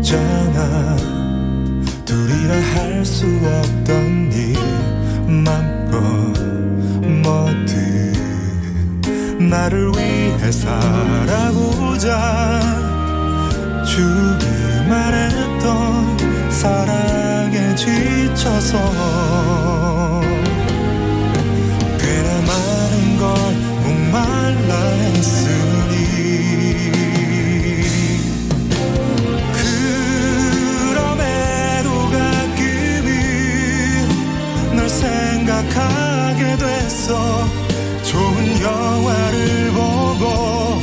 됐잖아 둘이라 할 수 없던 일 맘껏 뭐든 나를 위해 살아보자 주기만 했던 사랑에 지쳐서 꽤나 많은 걸 목말라 했으니 그럼에도 가끔은 널 생각하게 됐어 좋은 영화를 보고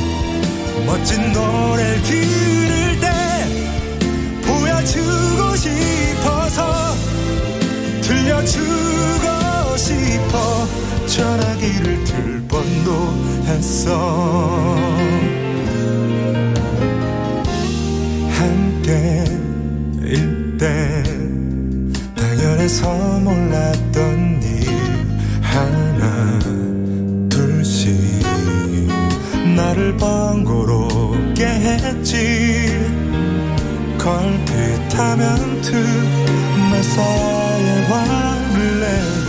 멋진 노래를 들을 때 보여주고 싶어서 들려주고 싶어 전화기를 들 뻔도 했어 함께일 때 당연해서 몰랐던 일 하나 둘씩 나를 번거롭게 했지 걸핏하면 틈 사이에 화를 내고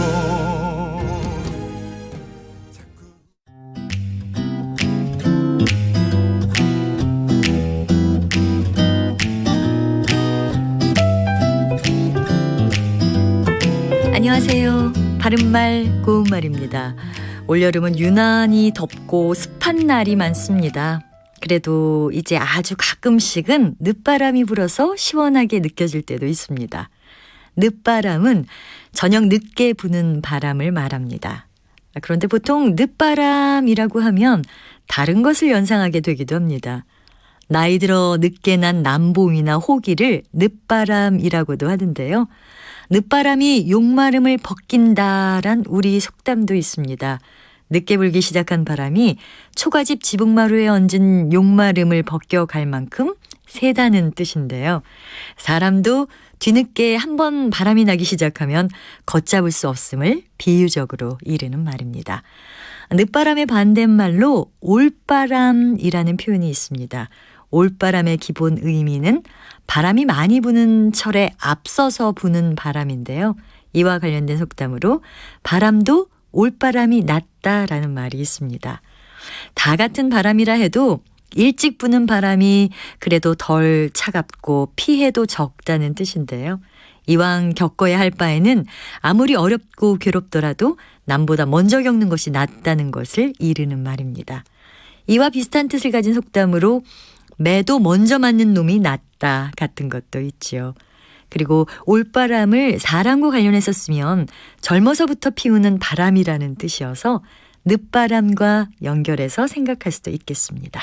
안녕하세요. 바른말 고운말입니다. 올여름은 유난히 덥고 습한 날이 많습니다. 그래도 이제 아주 가끔씩은 늦바람이 불어서 시원하게 느껴질 때도 있습니다. 늦바람은 저녁 늦게 부는 바람을 말합니다. 그런데 보통 늦바람이라고 하면 다른 것을 연상하게 되기도 합니다. 나이 들어 늦게 난 남봉이나 호기를 늦바람이라고도 하는데요. 늦바람이 욕마름을 벗긴다란 우리 속담도 있습니다. 늦게 불기 시작한 바람이 초가집 지붕마루에 얹은 욕마름을 벗겨갈 만큼 세다는 뜻인데요. 사람도 뒤늦게 한번 바람이 나기 시작하면 걷잡을 수 없음을 비유적으로 이르는 말입니다. 늦바람의 반대말로 올바람이라는 표현이 있습니다. 올바람의 기본 의미는 바람이 많이 부는 철에 앞서서 부는 바람인데요. 이와 관련된 속담으로 바람도 올바람이 낫다라는 말이 있습니다. 다 같은 바람이라 해도 일찍 부는 바람이 그래도 덜 차갑고 피해도 적다는 뜻인데요. 이왕 겪어야 할 바에는 아무리 어렵고 괴롭더라도 남보다 먼저 겪는 것이 낫다는 것을 이르는 말입니다. 이와 비슷한 뜻을 가진 속담으로 매도 먼저 맞는 놈이 낫다 같은 것도 있지요. 그리고 올바람을 사람과 관련해서 쓰면 젊어서부터 피우는 바람이라는 뜻이어서 늦바람과 연결해서 생각할 수도 있겠습니다.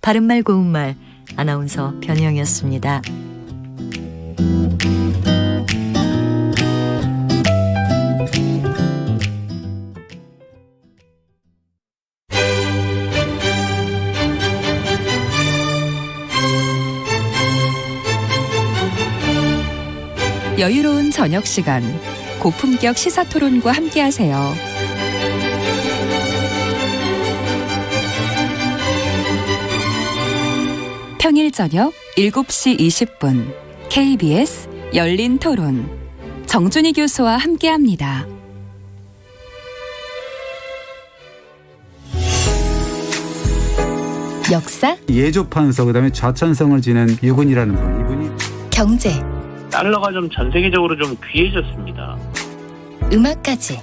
바른말 고운말 아나운서 변희영이었습니다. 여유로운 저녁 시간, 고품격 시사토론과 함께하세요. 평일 저녁 7시 20분 KBS 열린 토론 정준희 교수와 함께합니다. 역사, 예조판서 그다음에 좌천성을 지낸 유근이라는 분, 이분이 경제, 달러가 좀 전 세계적으로 좀 귀해졌습니다. 음악까지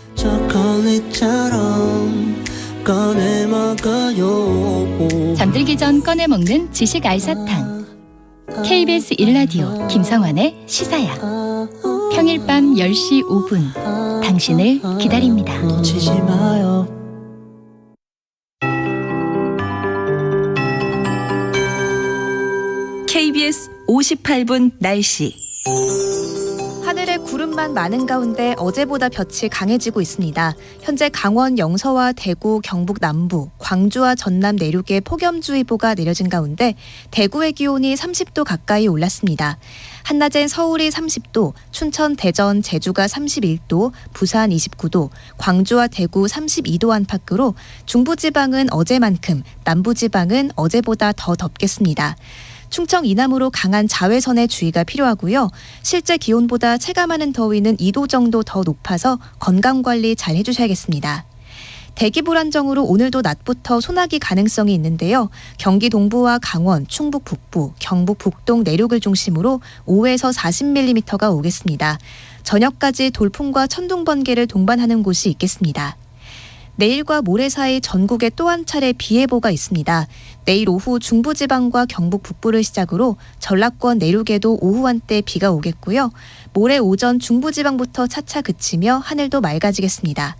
잠들기 전 꺼내 먹는 지식 알사탕. KBS 1라디오 김성환의 시사야. 평일 밤 10시 5분 당신을 기다립니다. 놓치지 마요. KBS 58분 날씨. 하늘에 구름만 많은 가운데 어제보다 볕이 강해지고 있습니다. 현재 강원 영서와 대구, 경북 남부, 광주와 전남 내륙에 폭염주의보가 내려진 가운데 대구의 기온이 30도 가까이 올랐습니다. 한낮엔 서울이 30도, 춘천, 대전, 제주가 31도, 부산 29도, 광주와 대구 32도 안팎으로 중부지방은 어제만큼, 남부지방은 어제보다 더 덥겠습니다. 충청 이남으로 강한 자외선에 주의가 필요하고요. 실제 기온보다 체감하는 더위는 2도 정도 더 높아서 건강관리 잘 해주셔야겠습니다. 대기 불안정으로 오늘도 낮부터 소나기 가능성이 있는데요. 경기 동부와 강원, 충북 북부, 경북 북동 내륙을 중심으로 5에서 40mm가 오겠습니다. 저녁까지 돌풍과 천둥 번개를 동반하는 곳이 있겠습니다. 내일과 모레 사이 전국에 또 한 차례 비 예보가 있습니다. 내일 오후 중부지방과 경북 북부를 시작으로 전라권 내륙에도 오후 한때 비가 오겠고요. 모레 오전 중부지방부터 차차 그치며 하늘도 맑아지겠습니다.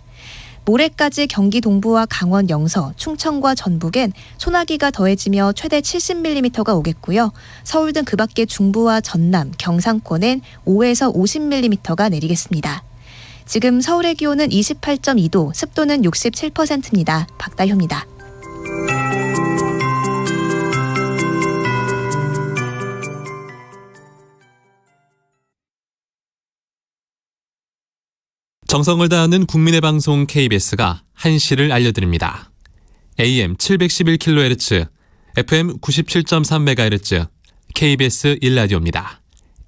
모레까지 경기 동부와 강원 영서, 충청과 전북엔 소나기가 더해지며 최대 70mm가 오겠고요. 서울 등 그 밖의 중부와 전남, 경상권엔 5에서 50mm가 내리겠습니다. 지금 서울의 기온은 28.2도, 습도는 67%입니다. 박다효입니다. 정성을 다하는 국민의 방송 KBS가 한시를 알려드립니다. AM 711kHz, FM 97.3MHz, KBS 1라디오입니다.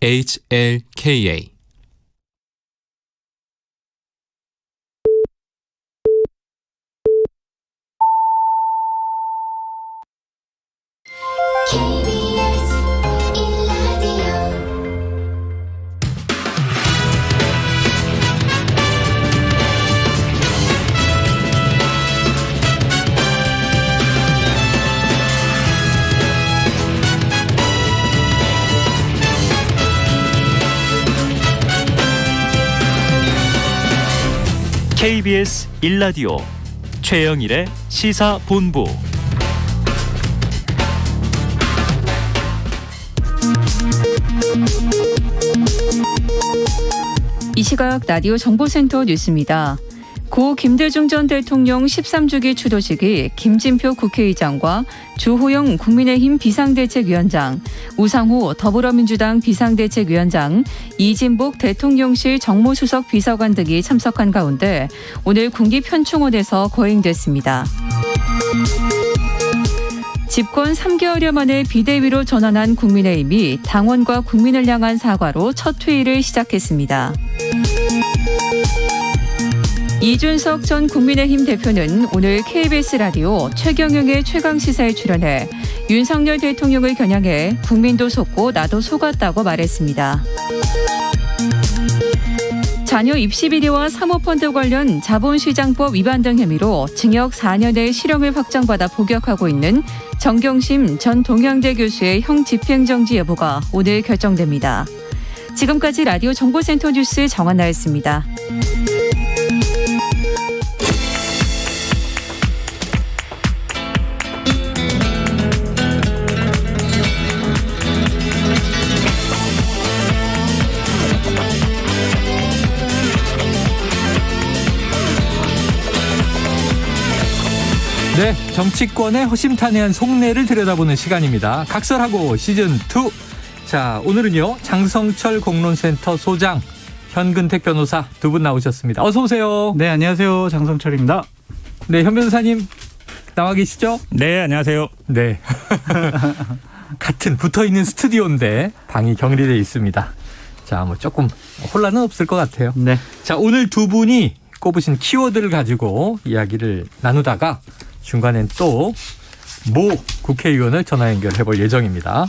HLKA. KBS 1라디오 최영일의 시사본부. 이 시각 라디오 정보센터 뉴스입니다. 고 김대중 전 대통령 13주기 추도식이 김진표 국회의장과 주호영 국민의힘 비상대책위원장, 우상호 더불어민주당 비상대책위원장, 이진복 대통령실 정무수석 비서관 등이 참석한 가운데 오늘 군기편충원에서 거행됐습니다. 집권 3개월여 만에 비대위로 전환한 국민의힘이 당원과 국민을 향한 사과로 첫 회의를 시작했습니다. 이준석 전 국민의힘 대표는 오늘 KBS 라디오 최경영의 최강시사에 출연해 윤석열 대통령을 겨냥해 국민도 속고 나도 속았다고 말했습니다. 자녀 입시 비리와 사모펀드 관련 자본시장법 위반 등 혐의로 징역 4년의 실형을 확정받아 복역하고 있는 정경심 전 동양대 교수의 형 집행정지 여부가 오늘 결정됩니다. 지금까지 라디오 정보센터 뉴스 정한나였습니다. 네, 정치권의 허심탄회한 속내를 들여다보는 시간입니다. 각설하고 시즌2. 자, 오늘은요, 장성철 공론센터 소장, 현근택 변호사 두 분 나오셨습니다. 어서 오세요. 네, 안녕하세요. 장성철입니다. 네, 현 변호사님 나와 계시죠? 네, 안녕하세요. 네. 같은 붙어있는 스튜디오인데 방이 격리되어 있습니다. 자, 뭐 조금 혼란은 없을 것 같아요. 네. 자, 오늘 두 분이 꼽으신 키워드를 가지고 이야기를 나누다가 중간엔 또 모 국회의원을 전화 연결해 볼 예정입니다.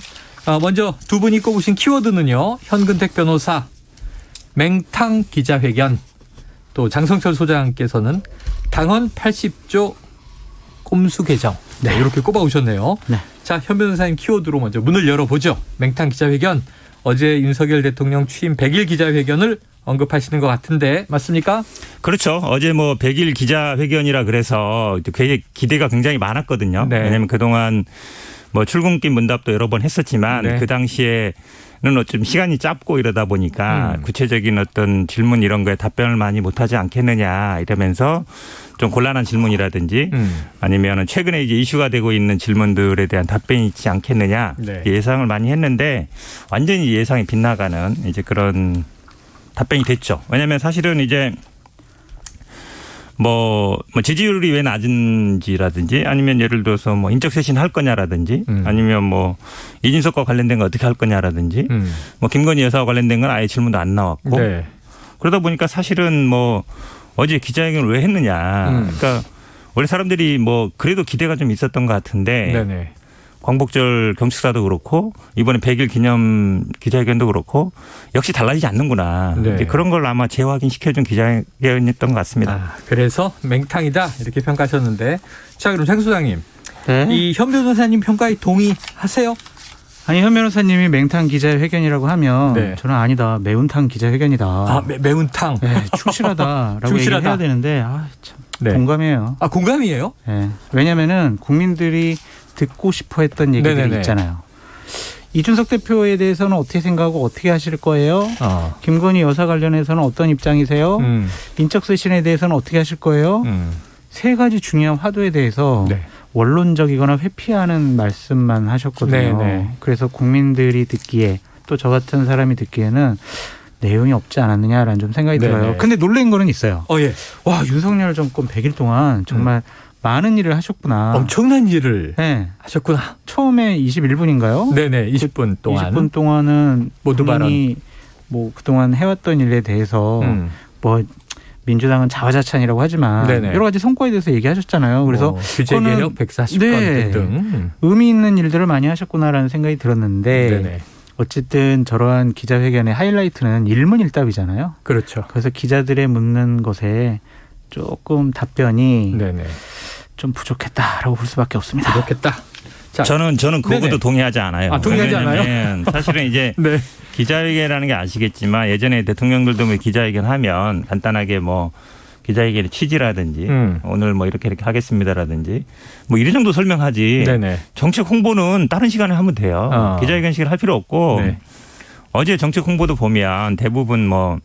먼저 두 분이 꼽으신 키워드는요. 현근택 변호사 맹탕 기자회견, 또 장성철 소장께서는 당헌 80조 꼼수 개정. 네, 이렇게 꼽아오셨네요. 네. 자, 현 변호사님 키워드로 먼저 문을 열어보죠. 맹탕 기자회견. 어제 윤석열 대통령 취임 100일 기자회견을 언급하시는 것 같은데 맞습니까? 그렇죠. 어제 뭐 100일 기자회견이라 그래서 기대가 굉장히 많았거든요. 네. 왜냐하면 그동안 뭐 출근길 문답도 여러 번 했었지만 네. 그 당시에는 좀 시간이 짧고 이러다 보니까 구체적인 어떤 질문 이런 거에 답변을 많이 못하지 않겠느냐 이러면서 좀 곤란한 질문이라든지 아니면 최근에 이제 이슈가 되고 있는 질문들에 대한 답변이 있지 않겠느냐 네. 예상을 많이 했는데 완전히 예상이 빗나가는 이제 그런 답변이 됐죠. 왜냐하면 사실은 이제 뭐 지지율이 왜 낮은지라든지 아니면 예를 들어서 뭐 인적 쇄신 할 거냐라든지 아니면 뭐 이준석과 관련된 거 어떻게 할 거냐라든지 뭐 김건희 여사와 관련된 건 아예 질문도 안 나왔고 네. 그러다 보니까 사실은 뭐 어제 기자회견을 왜 했느냐. 그러니까 원래 사람들이 뭐 그래도 기대가 좀 있었던 것 같은데 네네. 광복절 경축사도 그렇고 이번에 100일 기념 기자회견도 그렇고 역시 달라지지 않는구나. 네. 그런 걸 아마 재확인시켜준 기자회견이었던 것 같습니다. 그래서 맹탕이다 이렇게 평가하셨는데 자 그럼 장 소장님 네. 이 현 변호사님 평가에 동의하세요? 아니, 현 변호사님이 맹탕 기자회견이라고 하면 네. 저는 아니다. 매운탕 기자회견이다. 아 매운탕. 네, 충실하다라고 충실하다. 얘기를 해야 되는데 참 네. 공감해요. 아 공감이에요? 네. 왜냐하면은 국민들이 듣고 싶어 했던 얘기들이 네네네. 있잖아요. 이준석 대표에 대해서는 어떻게 생각하고 어떻게 하실 거예요? 김건희 여사 관련해서는 어떤 입장이세요? 인적 쇄신에 대해서는 어떻게 하실 거예요? 세 가지 중요한 화두에 대해서 네. 원론적이거나 회피하는 말씀만 하셨거든요. 네네. 그래서 국민들이 듣기에 또 저 같은 사람이 듣기에는 내용이 없지 않았느냐라는 좀 생각이 네네. 들어요. 근데 놀란 거는 있어요. 예. 와, 윤석열 정권 100일 동안 정말 많은 일을 하셨구나. 엄청난 일을 네. 하셨구나. 처음에 21분인가요? 네네. 20분 동안. 20분 동안은 모두 본인이 뭐 그동안 해왔던 일에 대해서 뭐 민주당은 자화자찬이라고 하지만 네네. 여러 가지 성과에 대해서 얘기하셨잖아요. 그래서 규제개혁 140건 네, 등. 의미 있는 일들을 많이 하셨구나라는 생각이 들었는데 네네. 어쨌든 저러한 기자회견의 하이라이트는 일문일답이잖아요. 그렇죠. 그래서 기자들의 묻는 것에 조금 답변이 네네. 좀 부족했다라고 볼 수밖에 없습니다. 부족했다. 자, 저는 그거도 네네. 동의하지 않아요. 아, 동의하지 왜냐하면 사실은 이제 네. 기자회견이라는 게 아시겠지만 예전에 대통령들도 뭐 기자회견 하면 간단하게 뭐 기자회견의 취지라든지 오늘 뭐 이렇게 하겠습니다라든지 뭐 이런 정도 설명하지. 네네. 정책 홍보는 다른 시간에 하면 돼요. 기자회견식을 할 필요 없고 네. 어제 정책 홍보도 보면 대부분 뭐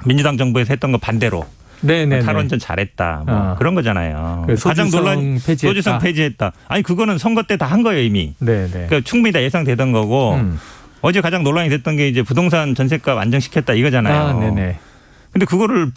민주당 정부에서 했던 거 반대로 네네. 탈원전 잘했다. 뭐 그런 거잖아요. 가장 논란 소주성 폐지했다. 아니 그거는 선거 때 다 한 거예요 이미. 네네. 그러니까 충분히 다 예상되던 거고 어제 가장 논란이 됐던 게 이제 부동산 전세값 안정시켰다 이거잖아요. 네네. 근데 그거를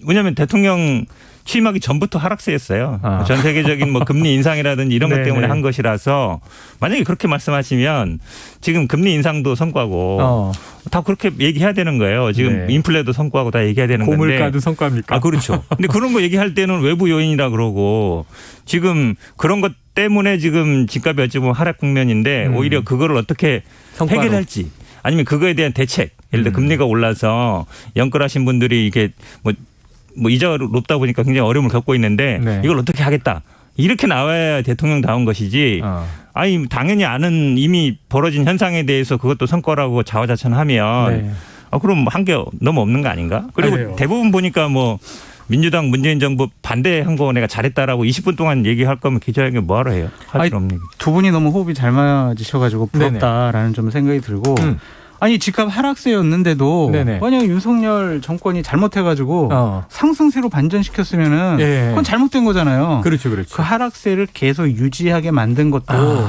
왜냐하면 대통령 취임하기 전부터 하락세였어요. 전 세계적인 뭐 금리 인상이라든지 이런 것 때문에 한 것이라서 만약에 그렇게 말씀하시면 지금 금리 인상도 성과고 다 그렇게 얘기해야 되는 거예요. 지금 인플레도 성과고 다 얘기해야 되는 건데. 고물가도 성과입니까? 아 그렇죠. 근데 그런 거 얘기할 때는 외부 요인이라 그러고 지금 그런 것 때문에 지금 집값이 어찌 보면 하락 국면인데 오히려 그거를 어떻게 성과로. 해결할지 아니면 그거에 대한 대책. 예를 들어 금리가 올라서 연끌하신 분들이 이게 뭐 이자가 높다 보니까 굉장히 어려움을 겪고 있는데 이걸 어떻게 하겠다. 이렇게 나와야 대통령다운 것이지. 아니 당연히 아는 이미 벌어진 현상에 대해서 그것도 성과라고 자화자찬하면 그럼 한계 너무 없는 거 아닌가? 그리고 대부분 보니까 뭐 민주당 문재인 정부 반대한 거 내가 잘했다라고 20분 동안 얘기할 거면 기자회견 뭐하러 해요? 할 필요 없는. 두 분이 너무 호흡이 잘 맞으셔가지고 부럽다라는 좀 생각이 들고 아니 집값 하락세였는데도 만약 윤석열 정권이 잘못해가지고 상승세로 반전시켰으면은 그건 잘못된 거잖아요. 그렇죠. 그 하락세를 계속 유지하게 만든 것도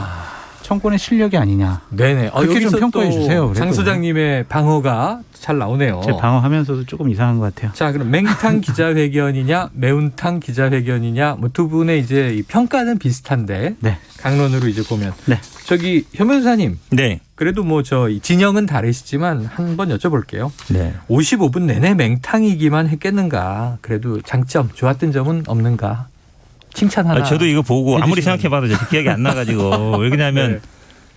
정권의 실력이 아니냐. 네네. 그렇게 좀 평가해 주세요. 장 소장님의 방어가 잘 나오네요. 제 방어하면서도 조금 이상한 것 같아요. 자, 그럼 맹탕 기자회견이냐 매운탕 기자회견이냐 뭐 두 분의 이제 이 평가는 비슷한데 강론으로 이제 보면 저기 현 변호사님. 그래도 뭐 저 진영은 다르시지만 한번 여쭤볼게요. 55분 내내 맹탕이기만 했겠는가? 그래도 장점 좋았던 점은 없는가? 칭찬 하나. 저도 이거 보고 아무리 생각해봐도 기억이 안 나가지고 왜 그러냐면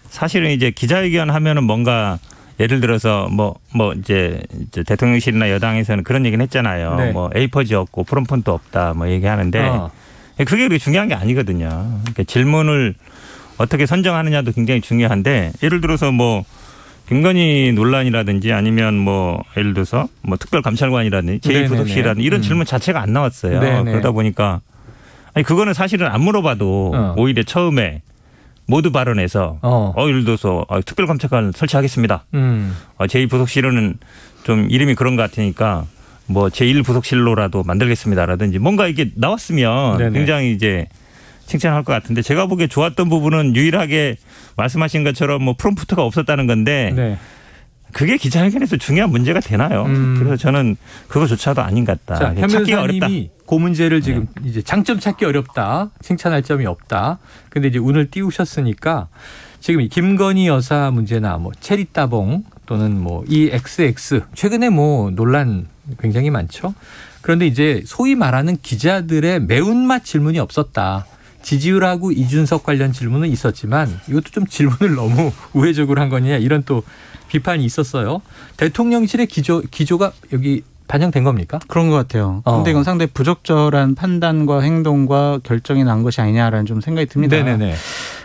사실은 이제 기자회견 하면은 뭔가 예를 들어서 뭐 이제 대통령실이나 여당에서는 그런 얘기는 했잖아요. 뭐 A4지 없고 프롬폰트 없다 뭐 얘기하는데 그게 그렇게 중요한 게 아니거든요. 그러니까 질문을 어떻게 선정하느냐도 굉장히 중요한데 예를 들어서 뭐 김건희 논란이라든지 아니면 뭐 예를 들어서 뭐 특별감찰관이라든지 제1부속실이라든지 이런 질문 자체가 안 나왔어요. 그러다 보니까 아니 그거는 사실은 안 물어봐도 오히려 처음에 모두 발언해서 예를 들어서 특별감찰관 설치하겠습니다. 제2부속실은 좀 이름이 그런 것 같으니까 뭐 제1부속실로라도 만들겠습니다라든지 뭔가 이게 나왔으면 굉장히 이제 칭찬할 것 같은데 제가 보기에 좋았던 부분은 유일하게 말씀하신 것처럼 뭐 프롬프트가 없었다는 건데 그게 기자회견에서 중요한 문제가 되나요? 그래서 저는 그거조차도 아닌 것 같다. 자, 현 변호사님이 그 문제를 지금 이제 장점 찾기 어렵다. 칭찬할 점이 없다. 근데 이제 운을 띄우셨으니까 지금 이 김건희 여사 문제나 뭐 체리따봉 또는 뭐 EXX 최근에 뭐 논란 굉장히 많죠. 그런데 이제 소위 말하는 기자들의 매운맛 질문이 없었다. 지지율하고 이준석 관련 질문은 있었지만 이것도 좀 질문을 너무 우회적으로 한 거냐 이런 또 비판이 있었어요. 대통령실의 기조가 여기 반영된 겁니까? 그런 것 같아요. 그런데 이건 상당히 부적절한 판단과 행동과 결정이 난 것이 아니냐라는 좀 생각이 듭니다.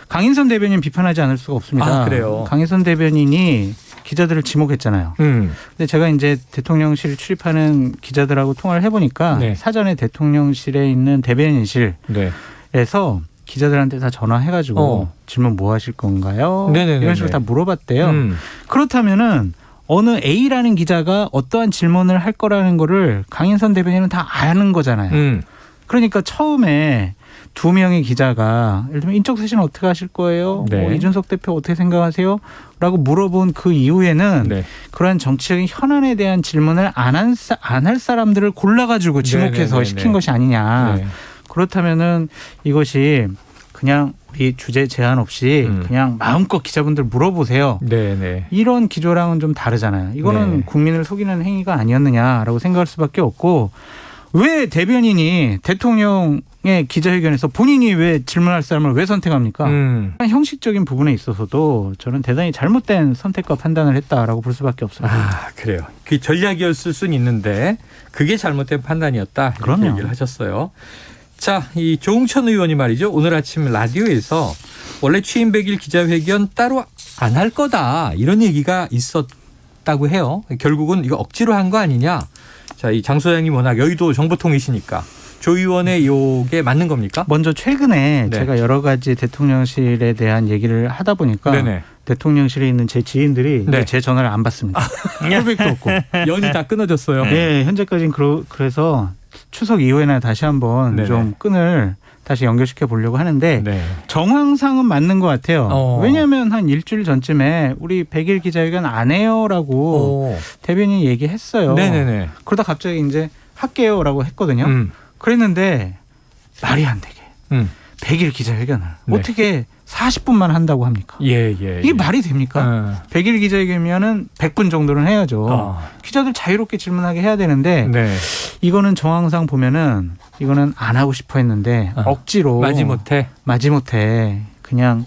강인선 대변인 비판하지 않을 수가 없습니다. 그래요? 강인선 대변인이 기자들을 지목했잖아요. 근데 제가 이제 대통령실 출입하는 기자들하고 통화를 해보니까 사전에 대통령실에 있는 대변인실에서 기자들한테 다 전화해가지고 질문 뭐 하실 건가요? 이런 식으로 다 물어봤대요. 그렇다면은 어느 A라는 기자가 어떠한 질문을 할 거라는 거를 강인선 대변인은 다 아는 거잖아요. 그러니까 처음에 두 명의 기자가 예를 들면 인적 쇄신은 어떻게 하실 거예요? 뭐 이준석 대표 어떻게 생각하세요? 라고 물어본 그 이후에는 그러한 정치적인 현안에 대한 질문을 안 할 사람들을 골라가지고 지목해서 시킨 것이 아니냐. 그렇다면은 이것이 그냥 우리 주제 제한 없이 그냥 마음껏 기자분들 물어보세요. 이런 기조랑은 좀 다르잖아요. 이거는 국민을 속이는 행위가 아니었느냐라고 생각할 수밖에 없고 왜 대변인이 대통령의 기자회견에서 본인이 왜 질문할 사람을 왜 선택합니까? 형식적인 부분에 있어서도 저는 대단히 잘못된 선택과 판단을 했다라고 볼 수밖에 없습니다. 그래요. 그 전략이었을 수는 있는데 그게 잘못된 판단이었다. 이렇게 얘기를 하셨어요. 자, 이 조홍천 의원이 말이죠. 오늘 아침 라디오에서 원래 취임 100일 기자회견 따로 안 할 거다. 이런 얘기가 있었다고 해요. 결국은 이거 억지로 한 거 아니냐. 자, 이 장 소장님 워낙 여의도 정보통이시니까 조 의원의 요게 맞는 겁니까? 먼저 최근에 네. 제가 여러 가지 대통령실에 대한 얘기를 하다 보니까 네네. 대통령실에 있는 제 지인들이 네. 이제 제 전화를 안 받습니다. 콜백도 없고. 연이 다 끊어졌어요. 네, 현재까지는 그래서 추석 이후에나 다시 한번 네네. 좀 끈을 다시 연결시켜 보려고 하는데 네. 정황상은 맞는 것 같아요. 왜냐하면 한 일주일 전쯤에 우리 100일 기자회견 안 해요라고 대변인이 얘기했어요. 네네네. 그러다 갑자기 이제 할게요라고 했거든요. 그랬는데 말이 안 되게 100일 기자회견을 네. 어떻게 40분만 한다고 합니까? 예. 이게 말이 됩니까? 100일 기자회견이면 100분 정도는 해야죠. 기자들 자유롭게 질문하게 해야 되는데 네. 이거는 정황상 보면은 이거는 안 하고 싶어 했는데 억지로 마지못해 그냥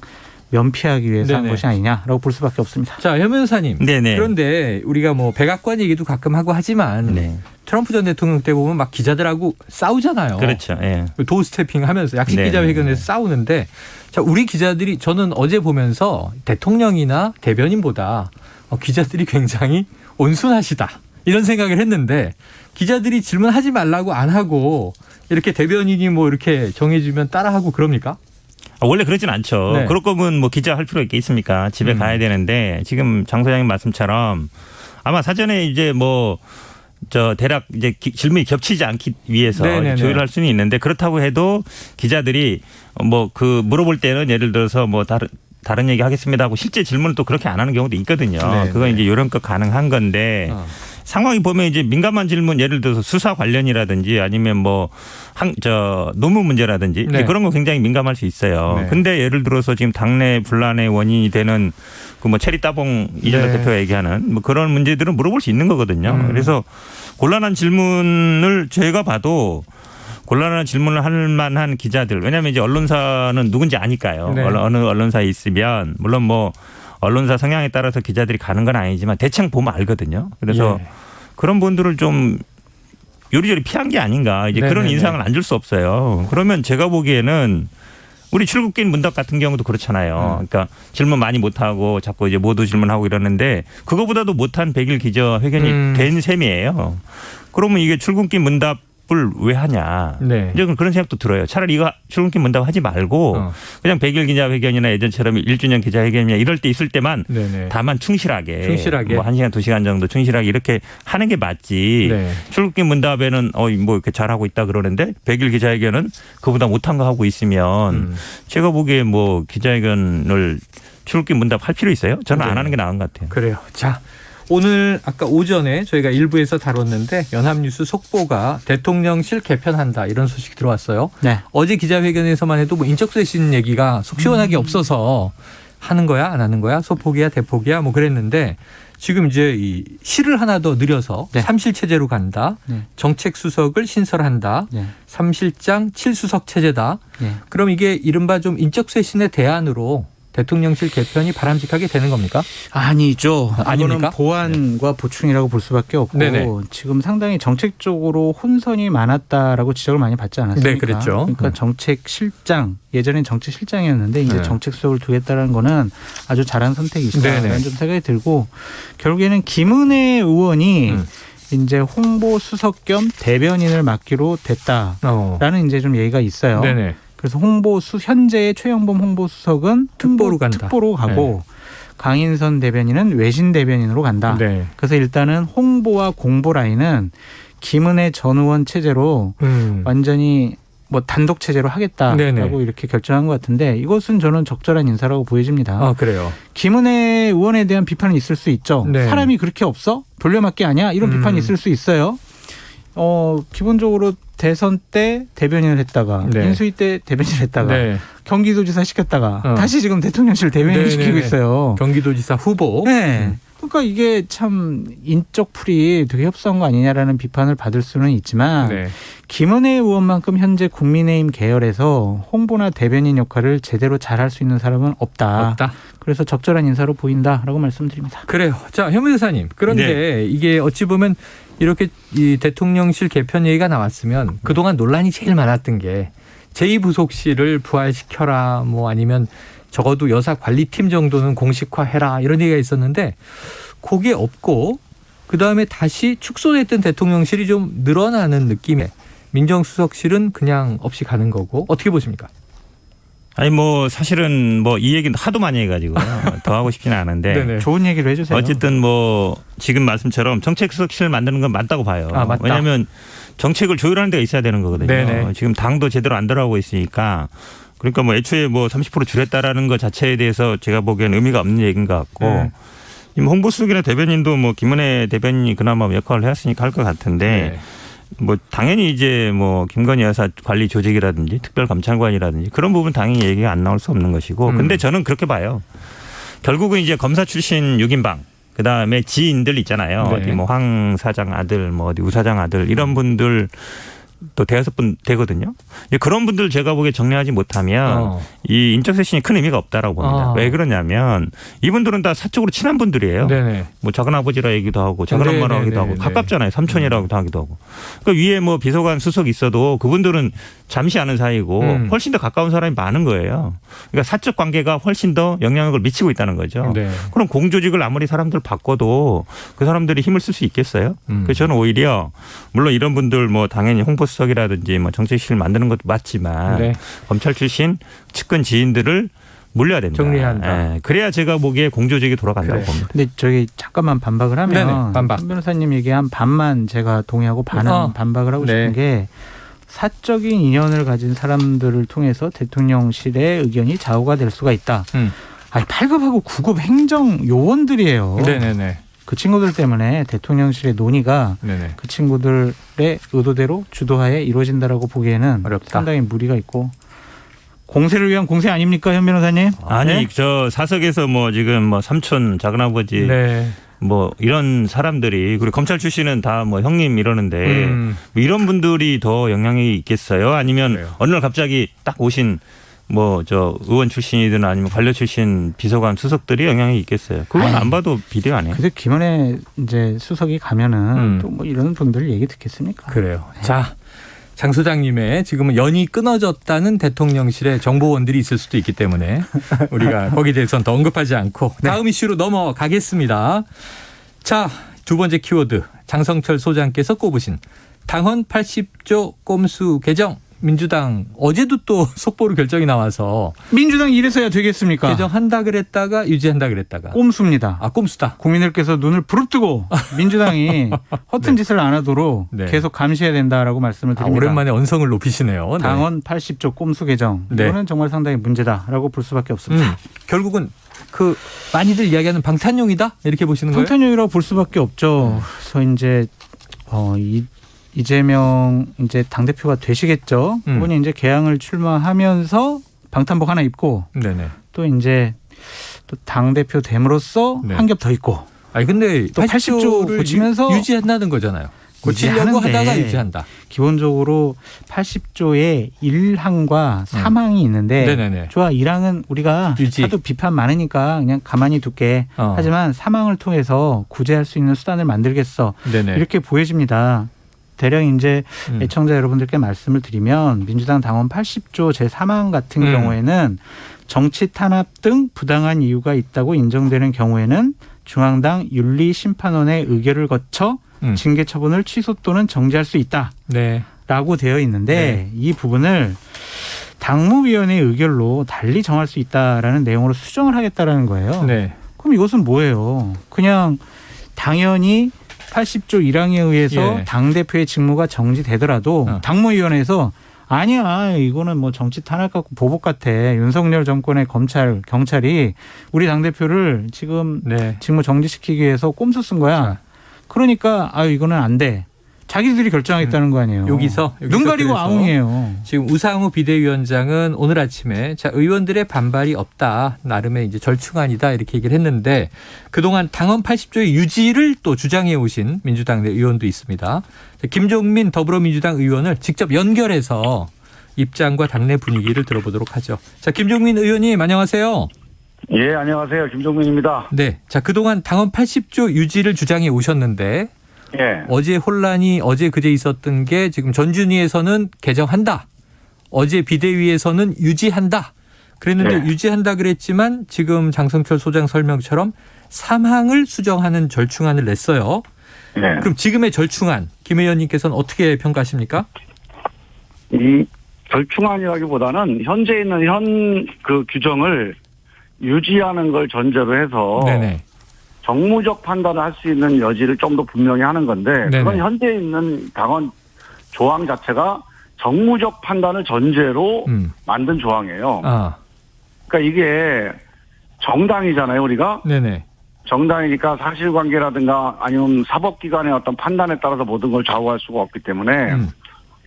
면피하기 위해서 한 네네. 것이 아니냐라고 볼 수밖에 없습니다. 자, 현 변호사님. 네네. 그런데 우리가 뭐 백악관 얘기도 가끔 하고 하지만 네. 트럼프 전 대통령 때 보면 막 기자들하고 싸우잖아요. 그렇죠. 예. 도스태핑 하면서 약식 네. 기자회견에서 싸우는데 자, 우리 기자들이 저는 어제 보면서 대통령이나 대변인보다 기자들이 굉장히 온순하시다. 이런 생각을 했는데 기자들이 질문하지 말라고 안 하고 이렇게 대변인이 뭐 이렇게 정해주면 따라하고 그럽니까? 원래 그러진 않죠. 네. 그럴 거면 뭐 기자 할 필요가 있겠습니까? 집에 가야 되는데 지금 장 소장님 말씀처럼 아마 사전에 이제 뭐 대략 이제 질문이 겹치지 않기 위해서 네네네. 조율할 수는 있는데 그렇다고 해도 기자들이 뭐 물어볼 때는 예를 들어서 뭐 다른 얘기 하겠습니다 하고 실제 질문을 또 그렇게 안 하는 경우도 있거든요. 네네. 그건 이제 요령껏 가능한 건데 상황이 보면 이제 민감한 질문 예를 들어서 수사 관련이라든지 아니면 뭐 노무 문제라든지 네. 그런 거 굉장히 민감할 수 있어요. 네. 근데 예를 들어서 지금 당내 분란의 원인이 되는 그 뭐 체리 따봉 이재명 네. 대표가 얘기하는 뭐 그런 문제들은 물어볼 수 있는 거거든요. 그래서 곤란한 질문을 제가 봐도 곤란한 질문을 할 만한 기자들 왜냐하면 이제 언론사는 누군지 아니까요. 네. 어느 언론사에 있으면 물론 뭐 언론사 성향에 따라서 기자들이 가는 건 아니지만 대충 보면 알거든요. 그래서 예. 그런 분들을 좀 요리조리 피한 게 아닌가. 이제 그런 네네네. 인상을 안 줄 수 없어요. 그러면 제가 보기에는 우리 출국긴 문답 같은 경우도 그렇잖아요. 그러니까 질문 많이 못하고 자꾸 이제 모두 질문하고 이러는데 그거보다도 못한 100일 기자회견이 된 셈이에요. 그러면 이게 출국긴 문답 왜 하냐. 네. 이제 그런 생각도 들어요. 차라리 이거 출근길 문답 하지 말고 그냥 100일 기자회견이나 예전처럼 1주년 기자회견이나 이럴 때 있을 때만 네네. 다만 충실하게 뭐 1시간 2시간 정도 충실하게 이렇게 하는 게 맞지. 네. 출국길 문답에는 뭐 이렇게 잘하고 있다 그러는데 100일 기자회견은 그보다 못한 거 하고 있으면 제가 보기에 뭐 기자회견을 출국길 문답 할 필요 있어요? 저는 안 하는 게 나은 것 같아요. 그래요. 자, 오늘 아까 오전에 저희가 일부에서 다뤘는데 연합뉴스 속보가 대통령실 개편한다 이런 소식이 들어왔어요. 네. 어제 기자회견에서만 해도 뭐 인적쇄신 얘기가 속 시원하게 없어서 하는 거야 안 하는 거야 소폭이야 대폭이야 뭐 그랬는데 지금 이제 이 실을 하나 더 늘려서 네. 3실 체제로 간다. 네. 정책수석을 신설한다. 네. 3실장 7수석 체제다. 네. 그럼 이게 이른바 좀 인적쇄신의 대안으로 대통령실 개편이 바람직하게 되는 겁니까? 아니죠. 아닙니까? 이거는 보완과 보충이라고 볼 수밖에 없고 네네. 지금 상당히 정책적으로 혼선이 많았다라고 지적을 많이 받지 않았습니까? 네, 그랬죠. 그러니까 정책실장 예전엔 정책실장이었는데 이제 네. 정책수석을 두겠다는 거는 아주 잘한 선택이시다라는 네네. 좀 생각이 들고 결국에는 김은혜 의원이 이제 홍보수석 겸 대변인을 맡기로 됐다라는 이제 좀 얘기가 있어요. 네네. 그래서 현재의 최영범 홍보수석은 특보로 간다. 특보로 가고 강인선 대변인은 외신 대변인으로 간다. 네. 그래서 일단은 홍보와 공보 라인은 김은혜 전 의원 체제로 완전히 뭐 단독 체제로 하겠다라고 네네. 이렇게 결정한 것 같은데 이것은 저는 적절한 인사라고 보여집니다. 아, 그래요. 김은혜 의원에 대한 비판은 있을 수 있죠. 네. 사람이 그렇게 없어? 돌려막기 아니야? 이런 비판이 있을 수 있어요. 기본적으로 대선 때 대변인을 했다가 네. 인수위 때 대변인을 했다가 네. 경기도지사 시켰다가 다시 지금 대통령실 대변인 네네네. 시키고 있어요. 경기도지사 후보. 네. 그러니까 이게 참 인적 풀이 되게 협소한 거 아니냐라는 비판을 받을 수는 있지만 네. 김은혜 의원만큼 현재 국민의힘 계열에서 홍보나 대변인 역할을 제대로 잘할 수 있는 사람은 없다. 그래서 적절한 인사로 보인다라고 말씀드립니다. 그래요. 자, 현 변호사님. 그런데 이게 어찌 보면 이렇게 이 대통령실 개편 얘기가 나왔으면 그동안 논란이 제일 많았던 게 제2부속실을 부활시켜라 뭐 아니면 적어도 여사 관리팀 정도는 공식화해라 이런 얘기가 있었는데 그게 없고 그다음에 다시 축소됐던 대통령실이 좀 늘어나는 느낌에 민정수석실은 그냥 없이 가는 거고 어떻게 보십니까? 아니 뭐 사실은 뭐 이 얘기는 하도 많이 해가지고요. 더 하고 싶지는 않은데 네네. 좋은 얘기를 해주세요. 어쨌든 뭐 지금 말씀처럼 정책수석실 만드는 건 맞다고 봐요. 맞다. 왜냐하면 정책을 조율하는 데가 있어야 되는 거거든요. 네네. 지금 당도 제대로 안 들어가고 있으니까 그러니까 뭐 애초에 뭐 30% 줄였다라는 것 자체에 대해서 제가 보기에는 의미가 없는 얘기인 것 같고 홍보수석이나 대변인도 뭐 김은혜 대변인이 그나마 역할을 했으니까 할 것 같은데 뭐 당연히 이제 뭐 김건희 여사 관리 조직이라든지 특별감찰관이라든지 그런 부분 당연히 얘기가 안 나올 수 없는 것이고 근데 저는 그렇게 봐요. 결국은 이제 검사 출신 6인방 그다음에 지인들 있잖아요. 네. 어디 뭐 황 사장 아들 뭐 어디 우 사장 아들 이런 분들 또 대여섯 분 되거든요. 그런 분들 제가 보기에 정리하지 못하면 이 인적 쇄신이 큰 의미가 없다라고 봅니다. 왜 그러냐면 이분들은 다 사적으로 친한 분들이에요. 네네. 뭐 작은 아버지라 얘기도 하고 작은 엄마라 하기도 하고 가깝잖아요. 삼촌이라고도 하기도 하고. 그러니까 위에 뭐 비서관 수석 있어도 그분들은 잠시 아는 사이고 훨씬 더 가까운 사람이 많은 거예요. 그러니까 사적 관계가 훨씬 더 영향력을 미치고 있다는 거죠. 네. 그럼 공조직을 아무리 사람들 바꿔도 그 사람들이 힘을 쓸 수 있겠어요? 그래서 저는 오히려 물론 이런 분들 뭐 당연히 홍보수석이라든지 뭐 정책실 만드는 것도 맞지만 검찰 출신 측근 지인들을 물려야 된다. 정리한다. 그래야 제가 보기에 공조직이 돌아간다고 봅니다. 근데 저기 잠깐만 반박을 하면 한 변호사님 얘기한 반만 제가 동의하고 반은 반박을 하고 싶은 게 사적인 인연을 가진 사람들을 통해서 대통령실의 의견이 좌우가 될 수가 있다. 아니 8급하고 9급 행정 요원들이에요. 네네네. 그 친구들 때문에 대통령실의 논의가 그 친구들의 의도대로 주도하에 이루어진다라고 보기에는 상당히 무리가 있고 공세를 위한 공세 아닙니까, 현 변호사님? 아니 네? 저 사석에서 뭐 지금 뭐 삼촌 작은아버지 뭐 이런 사람들이 그리고 검찰 출신은 다 뭐 형님 이러는데 뭐 이런 분들이 더 영향이 있겠어요? 아니면 어느 날 갑자기 딱 오신 뭐 저 의원 출신이든 아니면 관료 출신 비서관 수석들이 영향이 있겠어요? 그건 안 봐도 비례 아니에요. 근데 김은혜 이제 수석이 가면은 또 뭐 이런 분들 얘기 듣겠습니까? 그래요. 자, 장 소장님의 지금은 연이 끊어졌다는 대통령실의 정보원들이 있을 수도 있기 때문에 우리가 거기에 대해서는 더 언급하지 않고 다음 이슈로 넘어가겠습니다. 자, 두 번째 키워드 장성철 소장께서 꼽으신 당헌 80조 꼼수 개정. 민주당 어제도 또 속보로 결정이 나와서 민주당 이래서야 되겠습니까? 개정한다 그랬다가 유지한다 그랬다가 꼼수입니다. 꼼수다. 국민들께서 눈을 부릅뜨고 민주당이 허튼 짓을 안 하도록 계속 감시해야 된다라고 말씀을 드립니다. 오랜만에 언성을 높이시네요. 당헌 80조 꼼수 개정. 이거는 정말 상당히 문제다라고 볼 수밖에 없습니다. 결국은 그 많이들 이야기하는 방탄용이다 이렇게 보시는 거예요? 방탄용이라고 볼 수밖에 없죠. 그래서 이제 이재명 이제 당대표가 되시겠죠. 그분이 이제 개항을 출마하면서 방탄복 하나 입고 또 이제 또 당대표 됨으로써 한 겹 더 입고. 아니 근데 또 80조를 고치면서 유지한다는 거잖아요. 고치려고 하다가 유지한다. 기본적으로 80조의 1항과 3항이 있는데 좋아 1항은 우리가 하도 비판 많으니까 그냥 가만히 둘게. 하지만 3항을 통해서 구제할 수 있는 수단을 만들겠어. 이렇게 보여집니다. 대략 이제 애청자 여러분들께 말씀을 드리면 민주당 당원 80조 제3항 같은 경우에는 정치 탄압 등 부당한 이유가 있다고 인정되는 경우에는 중앙당 윤리심판원의 의결을 거쳐 징계 처분을 취소 또는 정지할 수 있다라고 되어 있는데 이 부분을 당무위원회의 의결로 달리 정할 수 있다라는 내용으로 수정을 하겠다라는 거예요. 그럼 이것은 뭐예요? 그냥 당연히 80조 1항에 의해서 당대표의 직무가 정지되더라도 당무위원회에서 아니야 이거는 뭐 정치 탄압 같고 보복 같아. 윤석열 정권의 경찰이 우리 당대표를 지금 직무 정지시키기 위해서 꼼수 쓴 거야. 그러니까 이거는 안 돼. 자기들이 결정하겠다는 거 아니에요. 여기서 눈 가리고 아웅이에요. 지금 우상호 비대위원장은 오늘 아침에 의원들의 반발이 없다. 나름의 이제 절충안이다 이렇게 얘기를 했는데 그동안 당헌 80조의 유지를 또 주장해 오신 민주당 내 의원도 있습니다. 김종민 더불어민주당 의원을 직접 연결해서 입장과 당내 분위기를 들어보도록 하죠. 자, 김종민 의원님 안녕하세요. 예, 안녕하세요. 김종민입니다. 네. 자, 그동안 당헌 80조 유지를 주장해 오셨는데 어제 혼란이 어제 그제 있었던 게 지금 전준위에서는 개정한다. 어제 비대위에서는 유지한다. 그랬는데 유지한다 그랬지만 지금 장성철 소장 설명처럼 3항을 수정하는 절충안을 냈어요. 네. 그럼 지금의 절충안 김 의원님께서는 어떻게 평가하십니까? 이 절충안이라기보다는 현재 있는 그 규정을 유지하는 걸 전제로 해서 네네. 정무적 판단을 할 수 있는 여지를 좀 더 분명히 하는 건데 네네. 그건 현재 있는 당원 조항 자체가 정무적 판단을 전제로 만든 조항이에요. 아. 그러니까 이게 정당이잖아요, 우리가. 네네. 정당이니까 사실관계라든가 아니면 사법기관의 어떤 판단에 따라서 모든 걸 좌우할 수가 없기 때문에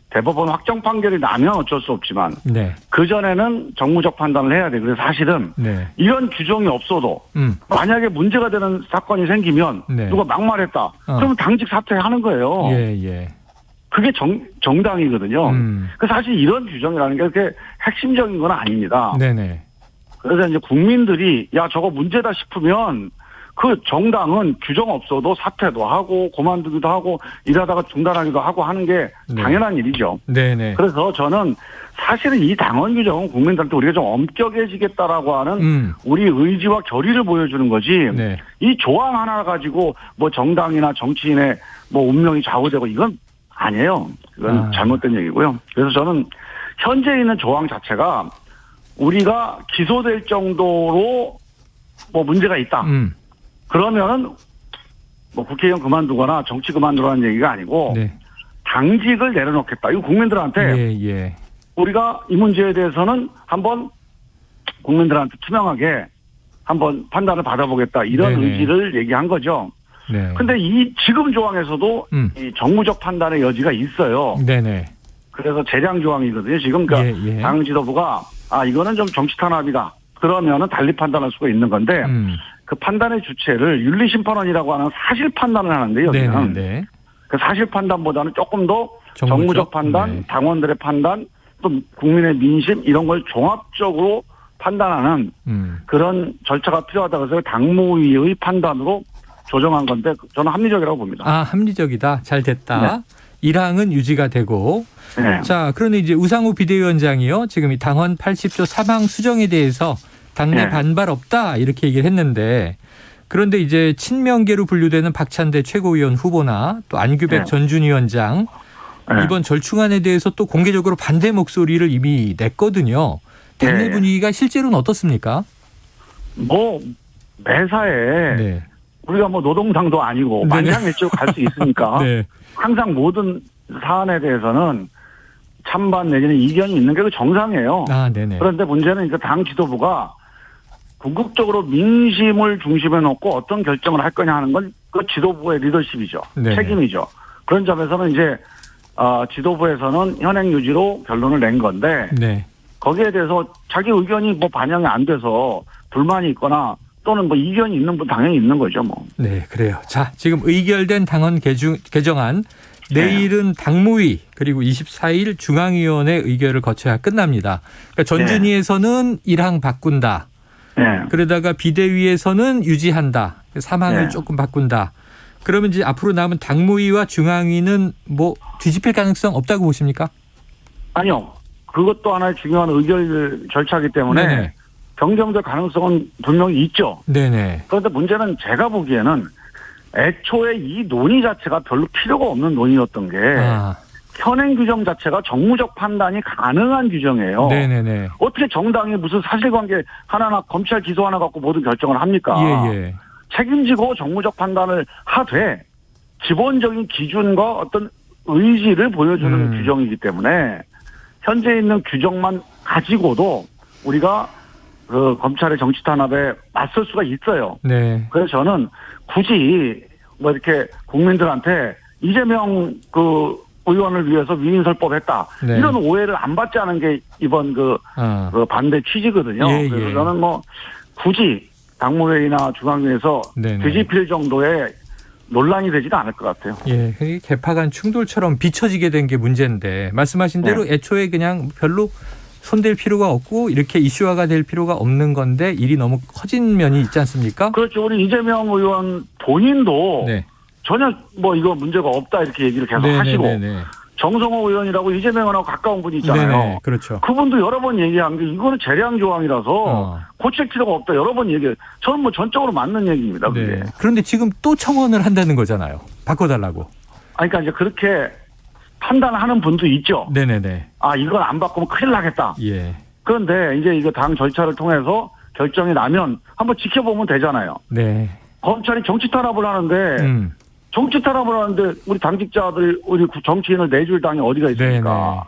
대법원 확정 판결이 나면 어쩔 수 없지만 네. 그전에는 정무적 판단을 해야 돼. 그래서 사실은 네. 이런 규정이 없어도 만약에 문제가 되는 사건이 생기면 네. 누가 막말했다. 그러면 당직 사퇴하는 거예요. 예. 그게 정당이거든요. 그 사실 이런 규정이라는 게 그렇게 핵심적인 건 아닙니다. 네네. 그래서 이제 국민들이 야 저거 문제다 싶으면 그 정당은 규정 없어도 사퇴도 하고 그만두기도 하고 일하다가 중단하기도 하고 하는 게 당연한 일이죠. 네네. 그래서 저는 사실은 이 당원 규정은 국민들한테 우리가 좀 엄격해지겠다라고 하는 우리 의지와 결의를 보여주는 거지. 네. 이 조항 하나 가지고 뭐 정당이나 정치인의 뭐 운명이 좌우되고 이건 아니에요. 이건 잘못된 얘기고요. 그래서 저는 현재 있는 조항 자체가 우리가 기소될 정도로 뭐 문제가 있다. 그러면은 뭐 국회의원 그만두거나 정치 그만두라는 얘기가 아니고 네. 당직을 내려놓겠다. 이거 국민들한테 예. 우리가 이 문제에 대해서는 한번 국민들한테 투명하게 한번 판단을 받아보겠다. 이런 네네. 의지를 얘기한 거죠. 네. 근데 이 지금 조항에서도 이 정무적 판단의 여지가 있어요. 네네. 그래서 재량 조항이거든요. 지금 그러니까 당 지도부가 이거는 좀 정치 탄압이다. 그러면은 달리 판단할 수가 있는 건데 그 판단의 주체를 윤리심판원이라고 하는 사실 판단을 하는데요. 여기는 네네. 그 사실 판단보다는 조금 더 정무적 판단, 네. 당원들의 판단, 또 국민의 민심 이런 걸 종합적으로 판단하는 그런 절차가 필요하다고 해서 당무위의 판단으로 조정한 건데 저는 합리적이라고 봅니다. 합리적이다. 잘 됐다. 네. 1항은 유지가 되고. 네. 자, 그런데 이제 우상호 비대위원장이요. 지금 이 당헌 80조 사망 수정에 대해서 당내 반발 없다 이렇게 얘기를 했는데 그런데 이제 친명계로 분류되는 박찬대 최고위원 후보나 또 안규백 전 준위원장 이번 절충안에 대해서 또 공개적으로 반대 목소리를 이미 냈거든요. 당내 분위기가 실제로는 어떻습니까? 뭐 매사에 우리가 뭐 노동당도 아니고 만장일치로 갈 수 있으니까 항상 모든 사안에 대해서는 찬반 내지는 이견이 있는 게 그 정상이에요. 그런데 문제는 이제 당 지도부가 궁극적으로 민심을 중심에 놓고 어떤 결정을 할 거냐 하는 건 그 지도부의 리더십이죠. 책임이죠. 그런 점에서는 이제 지도부에서는 현행 유지로 결론을 낸 건데 거기에 대해서 자기 의견이 뭐 반영이 안 돼서 불만이 있거나 또는 뭐 이견이 있는 분 당연히 있는 거죠. 뭐. 네, 그래요. 자, 지금 의결된 당헌 개정안 내일은 당무위 그리고 24일 중앙위원회 의결을 거쳐야 끝납니다. 그러니까 전준위에서는 1항 바꾼다. 그러다가 비대위에서는 유지한다. 3항을 조금 바꾼다. 그러면 이제 앞으로 남은 당무위와 중앙위는 뭐 뒤집힐 가능성 없다고 보십니까? 아니요. 그것도 하나의 중요한 의결 절차이기 때문에 변경될 가능성은 분명히 있죠. 그런데 문제는 제가 보기에는 애초에 이 논의 자체가 별로 필요가 없는 논의였던 게 현행 규정 자체가 정무적 판단이 가능한 규정이에요. 어떻게 정당이 무슨 사실관계 하나나 검찰 기소 하나 갖고 모든 결정을 합니까? 책임지고 정무적 판단을 하되 기본적인 기준과 어떤 의지를 보여주는 규정이기 때문에 현재 있는 규정만 가지고도 우리가 그 검찰의 정치 탄압에 맞설 수가 있어요. 그래서 저는 굳이 뭐 이렇게 국민들한테 이재명 그 의원을 위해서 위인설법 했다. 이런 오해를 안 받지 않은 게 이번 그 반대 취지거든요. 그래서 저는 뭐 굳이 당무회의나 중앙위에서 뒤집힐 정도의 논란이 되지도 않을 것 같아요. 그게 개파 간 충돌처럼 비춰지게 된 게 문제인데 말씀하신 대로 애초에 그냥 별로 손댈 필요가 없고 이렇게 이슈화가 될 필요가 없는 건데 일이 너무 커진 면이 있지 않습니까? 그렇죠. 우리 이재명 의원 본인도 전혀 뭐 이거 문제가 없다 이렇게 얘기를 계속 하시고 정성호 의원이라고 이재명 의원하고 가까운 분이 있잖아요. 네네, 그렇죠. 그분도 여러 번 얘기한 게 이거는 재량 조항이라서 고칠 필요가 없다. 여러 번 얘기해요. 저는 뭐 전적으로 맞는 얘기입니다. 그게. 네. 그런데 지금 또 청원을 한다는 거잖아요. 바꿔달라고. 그러니까 이제 그렇게 판단하는 분도 있죠. 네네네. 아, 이건 안 바꾸면 큰일 나겠다. 예. 그런데 이제 이거 당 절차를 통해서 결정이 나면 한번 지켜보면 되잖아요. 네. 검찰이 정치 탄압을 하는데 정치 탄압을 하는데 우리 당직자들, 우리 정치인을 내줄 당이 어디가 있습니까?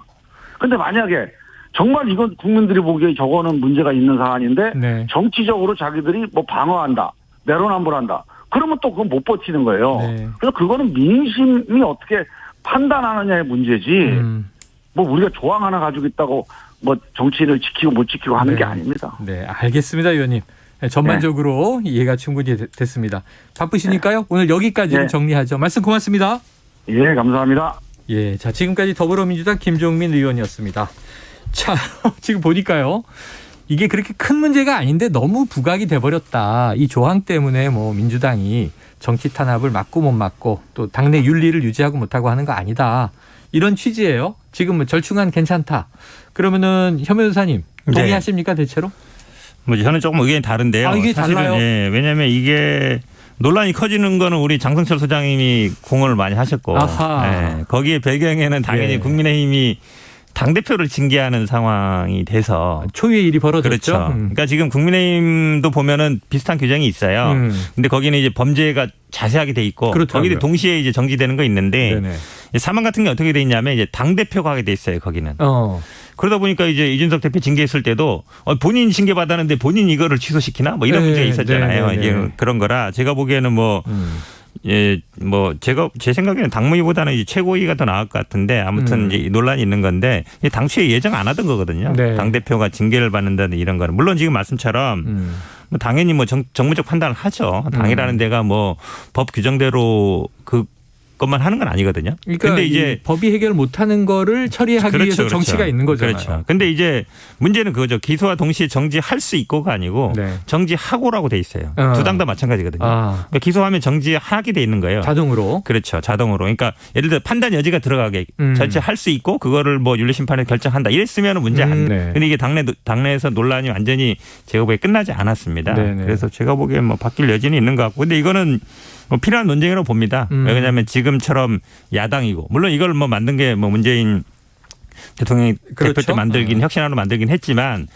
근데 만약에 정말 이건 국민들이 보기에 저거는 문제가 있는 사안인데 네. 정치적으로 자기들이 뭐 방어한다, 내로남불한다. 그러면 또 그건 못 버티는 거예요. 네. 그래서 그거는 민심이 어떻게 판단하느냐의 문제지. 뭐 우리가 조항 하나 가지고 있다고 뭐 정치를 지키고 못 지키고 하는 게 아닙니다. 네, 알겠습니다, 의원님. 네, 전반적으로 이해가 충분히 됐습니다. 바쁘시니까요. 오늘 여기까지 정리하죠. 말씀 고맙습니다. 예, 감사합니다. 예, 자 지금까지 더불어민주당 김종민 의원이었습니다. 자, 지금 보니까요. 이게 그렇게 큰 문제가 아닌데 너무 부각이 돼버렸다. 이 조항 때문에 뭐 민주당이 정치 탄압을 막고 못 막고 또 당내 윤리를 유지하고 못하고 하는 거 아니다. 이런 취지예요. 지금 뭐 절충안 괜찮다. 그러면은 현 변호사님 동의하십니까 대체로? 뭐 저는 조금 의견이 다른데요. 아, 이게 사실은 달라요? 예, 왜냐하면 이게 논란이 커지는 거는 우리 장성철 소장님이 공헌을 많이 하셨고 예, 거기에 배경에는 당연히 국민의힘이 당대표를 징계하는 상황이 돼서 초유의 일이 벌어졌죠. 그렇죠. 그러니까 지금 국민의힘도 보면은 비슷한 규정이 있어요. 근데 거기는 이제 범죄가 자세하게 돼 있고 거기도 동시에 이제 정지되는 거 있는데 사망 같은 게 어떻게 돼 있냐면 이제 당대표가 하게 돼 있어요. 거기는. 그러다 보니까 이제 이준석 대표 징계했을 때도 본인 징계 받았는데 본인 이거를 취소시키나 뭐 이런 문제가 있었잖아요. 이제 그런 거라 제가 보기에는 뭐 예, 뭐 제 생각에는 당무위보다는 이제 최고위가 더 나을 것 같은데 아무튼 이제 논란이 있는 건데 당초에 예정 안 하던 거거든요. 당 대표가 징계를 받는다는 이런 거는 물론 지금 말씀처럼 뭐 당연히 뭐 정무적 판단을 하죠. 당이라는 데가 뭐 법 규정대로 것만 하는 건 아니거든요. 그러니까 근데 이제 법이 해결 못하는 거를 처리하기 위해서 정치가 있는 거잖아요. 그렇죠. 근데 이제 문제는 그거죠. 기소와 동시에 정지할 수 있고가 아니고 정지하고라고 돼 있어요. 두 당 다 마찬가지거든요. 그러니까 기소하면 정지하게 돼 있는 거예요. 자동으로. 그렇죠. 자동으로. 그러니까 예를 들어 판단 여지가 들어가게 절차할 수 있고 그거를 뭐 윤리심판에서 결정한다. 이랬으면 문제 안 돼. 근데 이게 당내에서 논란이 완전히 제가 보기에 끝나지 않았습니다. 그래서 제가 보기에 뭐 바뀔 여지는 있는 것 같고. 근데 이거는 뭐 필요한 논쟁이라고 봅니다. 왜냐하면 지금처럼 야당이고 물론 이걸 뭐 만든 게 뭐 문재인 대통령이 대표 때 만들긴 혁신안으로 만들긴 했지만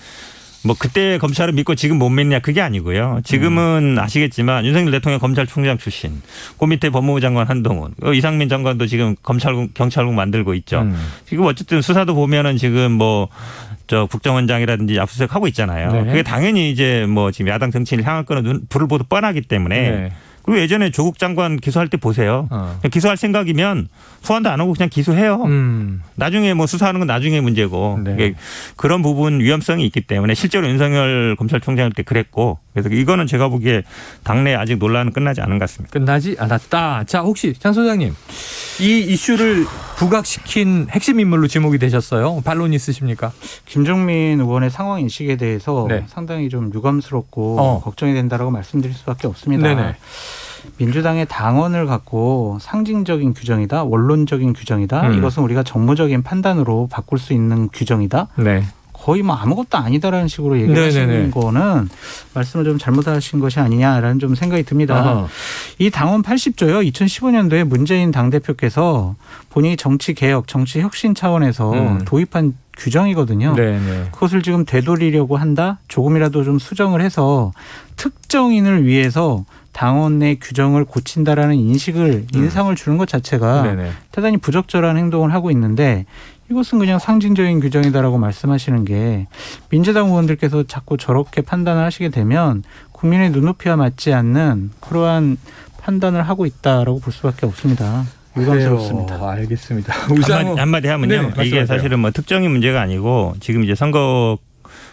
뭐 그때 검찰을 믿고 지금 못 믿냐 그게 아니고요. 지금은 아시겠지만 윤석열 대통령 검찰총장 출신, 그 밑에 법무부 장관 한동훈, 이상민 장관도 지금 경찰국 만들고 있죠. 지금 어쨌든 수사도 보면은 지금 뭐 저 국정원장이라든지 압수수색 하고 있잖아요. 그게 당연히 이제 뭐 지금 야당 정치인을 향할 거는 불을 보도 뻔하기 때문에. 그리고 예전에 조국 장관 기소할 때 보세요. 기소할 생각이면 소환도 안 하고 그냥 기소해요. 나중에 뭐 수사하는 건 나중에 문제고 그런 부분 위험성이 있기 때문에 실제로 윤석열 검찰총장 때 그랬고 그래서 이거는 제가 보기에 당내 아직 논란은 끝나지 않은 것 같습니다. 끝나지 않았다. 자, 혹시 장 소장님 이 이슈를 부각시킨 핵심 인물로 지목이 되셨어요. 반론 있으십니까? 김종민 의원의 상황 인식에 대해서 상당히 좀 유감스럽고 걱정이 된다라고 말씀드릴 수밖에 없습니다. 민주당의 당원을 갖고 상징적인 규정이다, 원론적인 규정이다. 이것은 우리가 정무적인 판단으로 바꿀 수 있는 규정이다. 거의 뭐 아무것도 아니다라는 식으로 얘기하시는 거는 말씀을 좀 잘못하신 것이 아니냐라는 좀 생각이 듭니다. 이 당원 80조요. 2015년도에 문재인 당대표께서 본인이 정치개혁, 정치혁신 차원에서 도입한 규정이거든요. 그것을 지금 되돌리려고 한다. 조금이라도 좀 수정을 해서 특정인을 위해서 당원 내 규정을 고친다라는 인상을 주는 것 자체가 대단히 부적절한 행동을 하고 있는데 이것은 그냥 상징적인 규정이다라고 말씀하시는 게 민주당 의원들께서 자꾸 저렇게 판단을 하시게 되면 국민의 눈높이와 맞지 않는 그러한 판단을 하고 있다라고 볼 수밖에 없습니다. 유감스럽습니다. 알겠습니다. 한마디 하면요. 이게 사실은 뭐 특정인 문제가 아니고 지금 이제 선거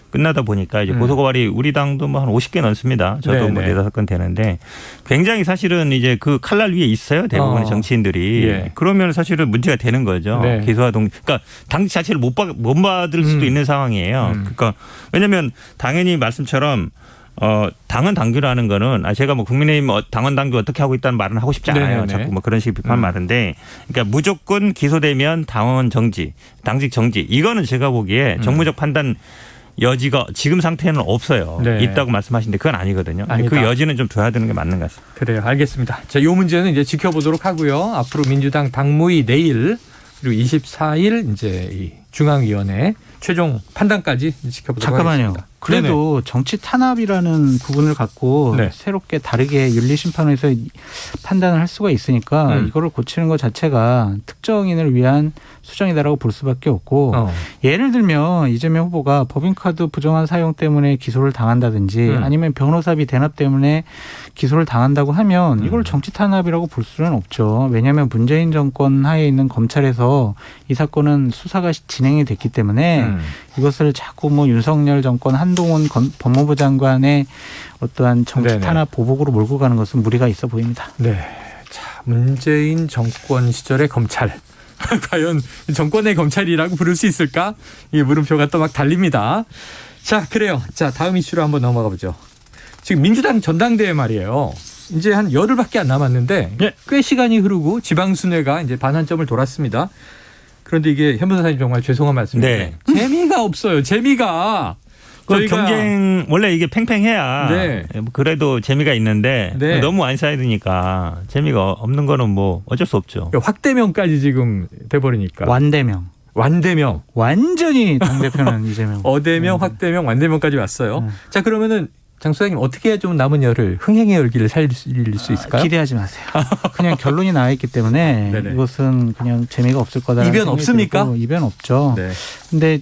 끝나다 보니까 이제 고소고발이 우리 당도 뭐 한 50개 넘습니다. 저도 뭐 4-5건 되는데 굉장히 사실은 이제 그 칼날 위에 있어요. 대부분의 정치인들이. 그러면 사실은 문제가 되는 거죠. 기소와 그러니까 당 자체를 못 받을 수도 있는 상황이에요. 그러니까 왜냐하면 당연히 말씀처럼 당헌 당규라는 거는 제가 뭐 국민의힘 당헌 당규 어떻게 하고 있다는 말은 하고 싶지 않아요. 네네네. 자꾸 뭐 그런 식의 비판 말인데, 그러니까 무조건 기소되면 당원 정지, 당직 정지. 이거는 제가 보기에 정무적 판단 여지가 지금 상태는 없어요. 네. 있다고 말씀하시는데 그건 아니거든요. 아니다. 그 여지는 좀 둬야 되는 게 맞는 것 같습니다. 그래요. 알겠습니다. 자, 이 문제는 이제 지켜보도록 하고요. 앞으로 민주당 당무위 내일 그리고 24일 이제 이 중앙위원회 최종 판단까지 지켜보도록 잠깐만요. 하겠습니다. 그래도 정치 탄압이라는 부분을 갖고 네. 새롭게 다르게 윤리심판에서 판단을 할 수가 있으니까 이거를 고치는 것 자체가 특정인을 위한 수정이다라고 볼 수밖에 없고 예를 들면 이재명 후보가 법인카드 부정한 사용 때문에 기소를 당한다든지 아니면 변호사비 대납 때문에 기소를 당한다고 하면 이걸 정치 탄압이라고 볼 수는 없죠. 왜냐하면 문재인 정권 하에 있는 검찰에서 이 사건은 수사가 진행이 됐기 때문에 이것을 자꾸 뭐 윤석열 정권 한동훈 법무부 장관의 어떠한 정치 탄압 보복으로 몰고 가는 것은 무리가 있어 보입니다. 네. 자, 문재인 정권 시절의 검찰. 과연 정권의 검찰이라고 부를 수 있을까? 이 물음표가 또 막 달립니다. 자, 그래요. 자, 다음 이슈로 한번 넘어가 보죠. 지금 민주당 전당대회 말이에요. 이제 한 열흘밖에 안 남았는데 꽤 시간이 흐르고 지방순회가 이제 반환점을 돌았습니다. 그런데 이게 현 변호사님 정말 죄송한 말씀인데 재미가 없어요. 재미가. 경쟁 원래 이게 팽팽해야 그래도 재미가 있는데 너무 안 쌓이니까 재미가 없는 거는 뭐 어쩔 수 없죠. 확대명까지 지금 돼버리니까. 완대명. 완전히 당대표는 이재명. 어대명, 확대명, 완대명까지 왔어요. 자, 그러면은 장 소장님 어떻게 해야 좀 남은 열을 흥행의 열기를 살릴 수 있을까요? 기대하지 마세요. 그냥 결론이 나와 있기 때문에 이것은 그냥 재미가 없을 거다. 이변 없습니까? 이변 없죠. 네. 근데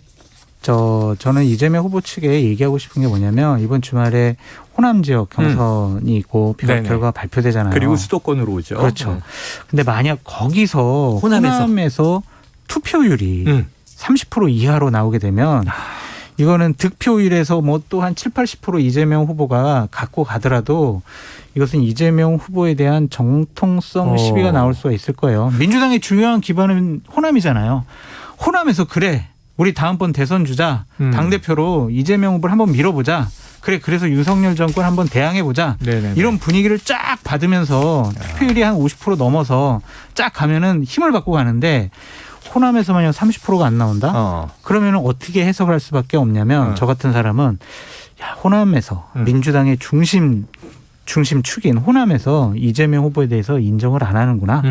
저는 이재명 후보 측에 얘기하고 싶은 게 뭐냐면 이번 주말에 호남 지역 경선이 있고 결과가 발표되잖아요. 그리고 수도권으로 오죠. 그렇죠. 근데 만약 거기서 호남에서 투표율이 30% 이하로 나오게 되면 이거는 득표율에서 뭐 또 한 7, 80% 이재명 후보가 갖고 가더라도 이것은 이재명 후보에 대한 정통성 시비가 나올 수가 있을 거예요. 민주당의 중요한 기반은 호남이잖아요. 호남에서 그래. 우리 다음번 대선 주자. 당대표로 이재명 후보를 한번 밀어보자. 그래서 윤석열 정권 한번 대항해보자. 이런 분위기를 쫙 받으면서 투표율이 한 50% 넘어서 쫙 가면은 힘을 받고 가는데 호남에서만요 30%가 안 나온다? 그러면 어떻게 해석을 할 수밖에 없냐면 저 같은 사람은 호남에서 민주당의 중심축인 호남에서 이재명 후보에 대해서 인정을 안 하는구나.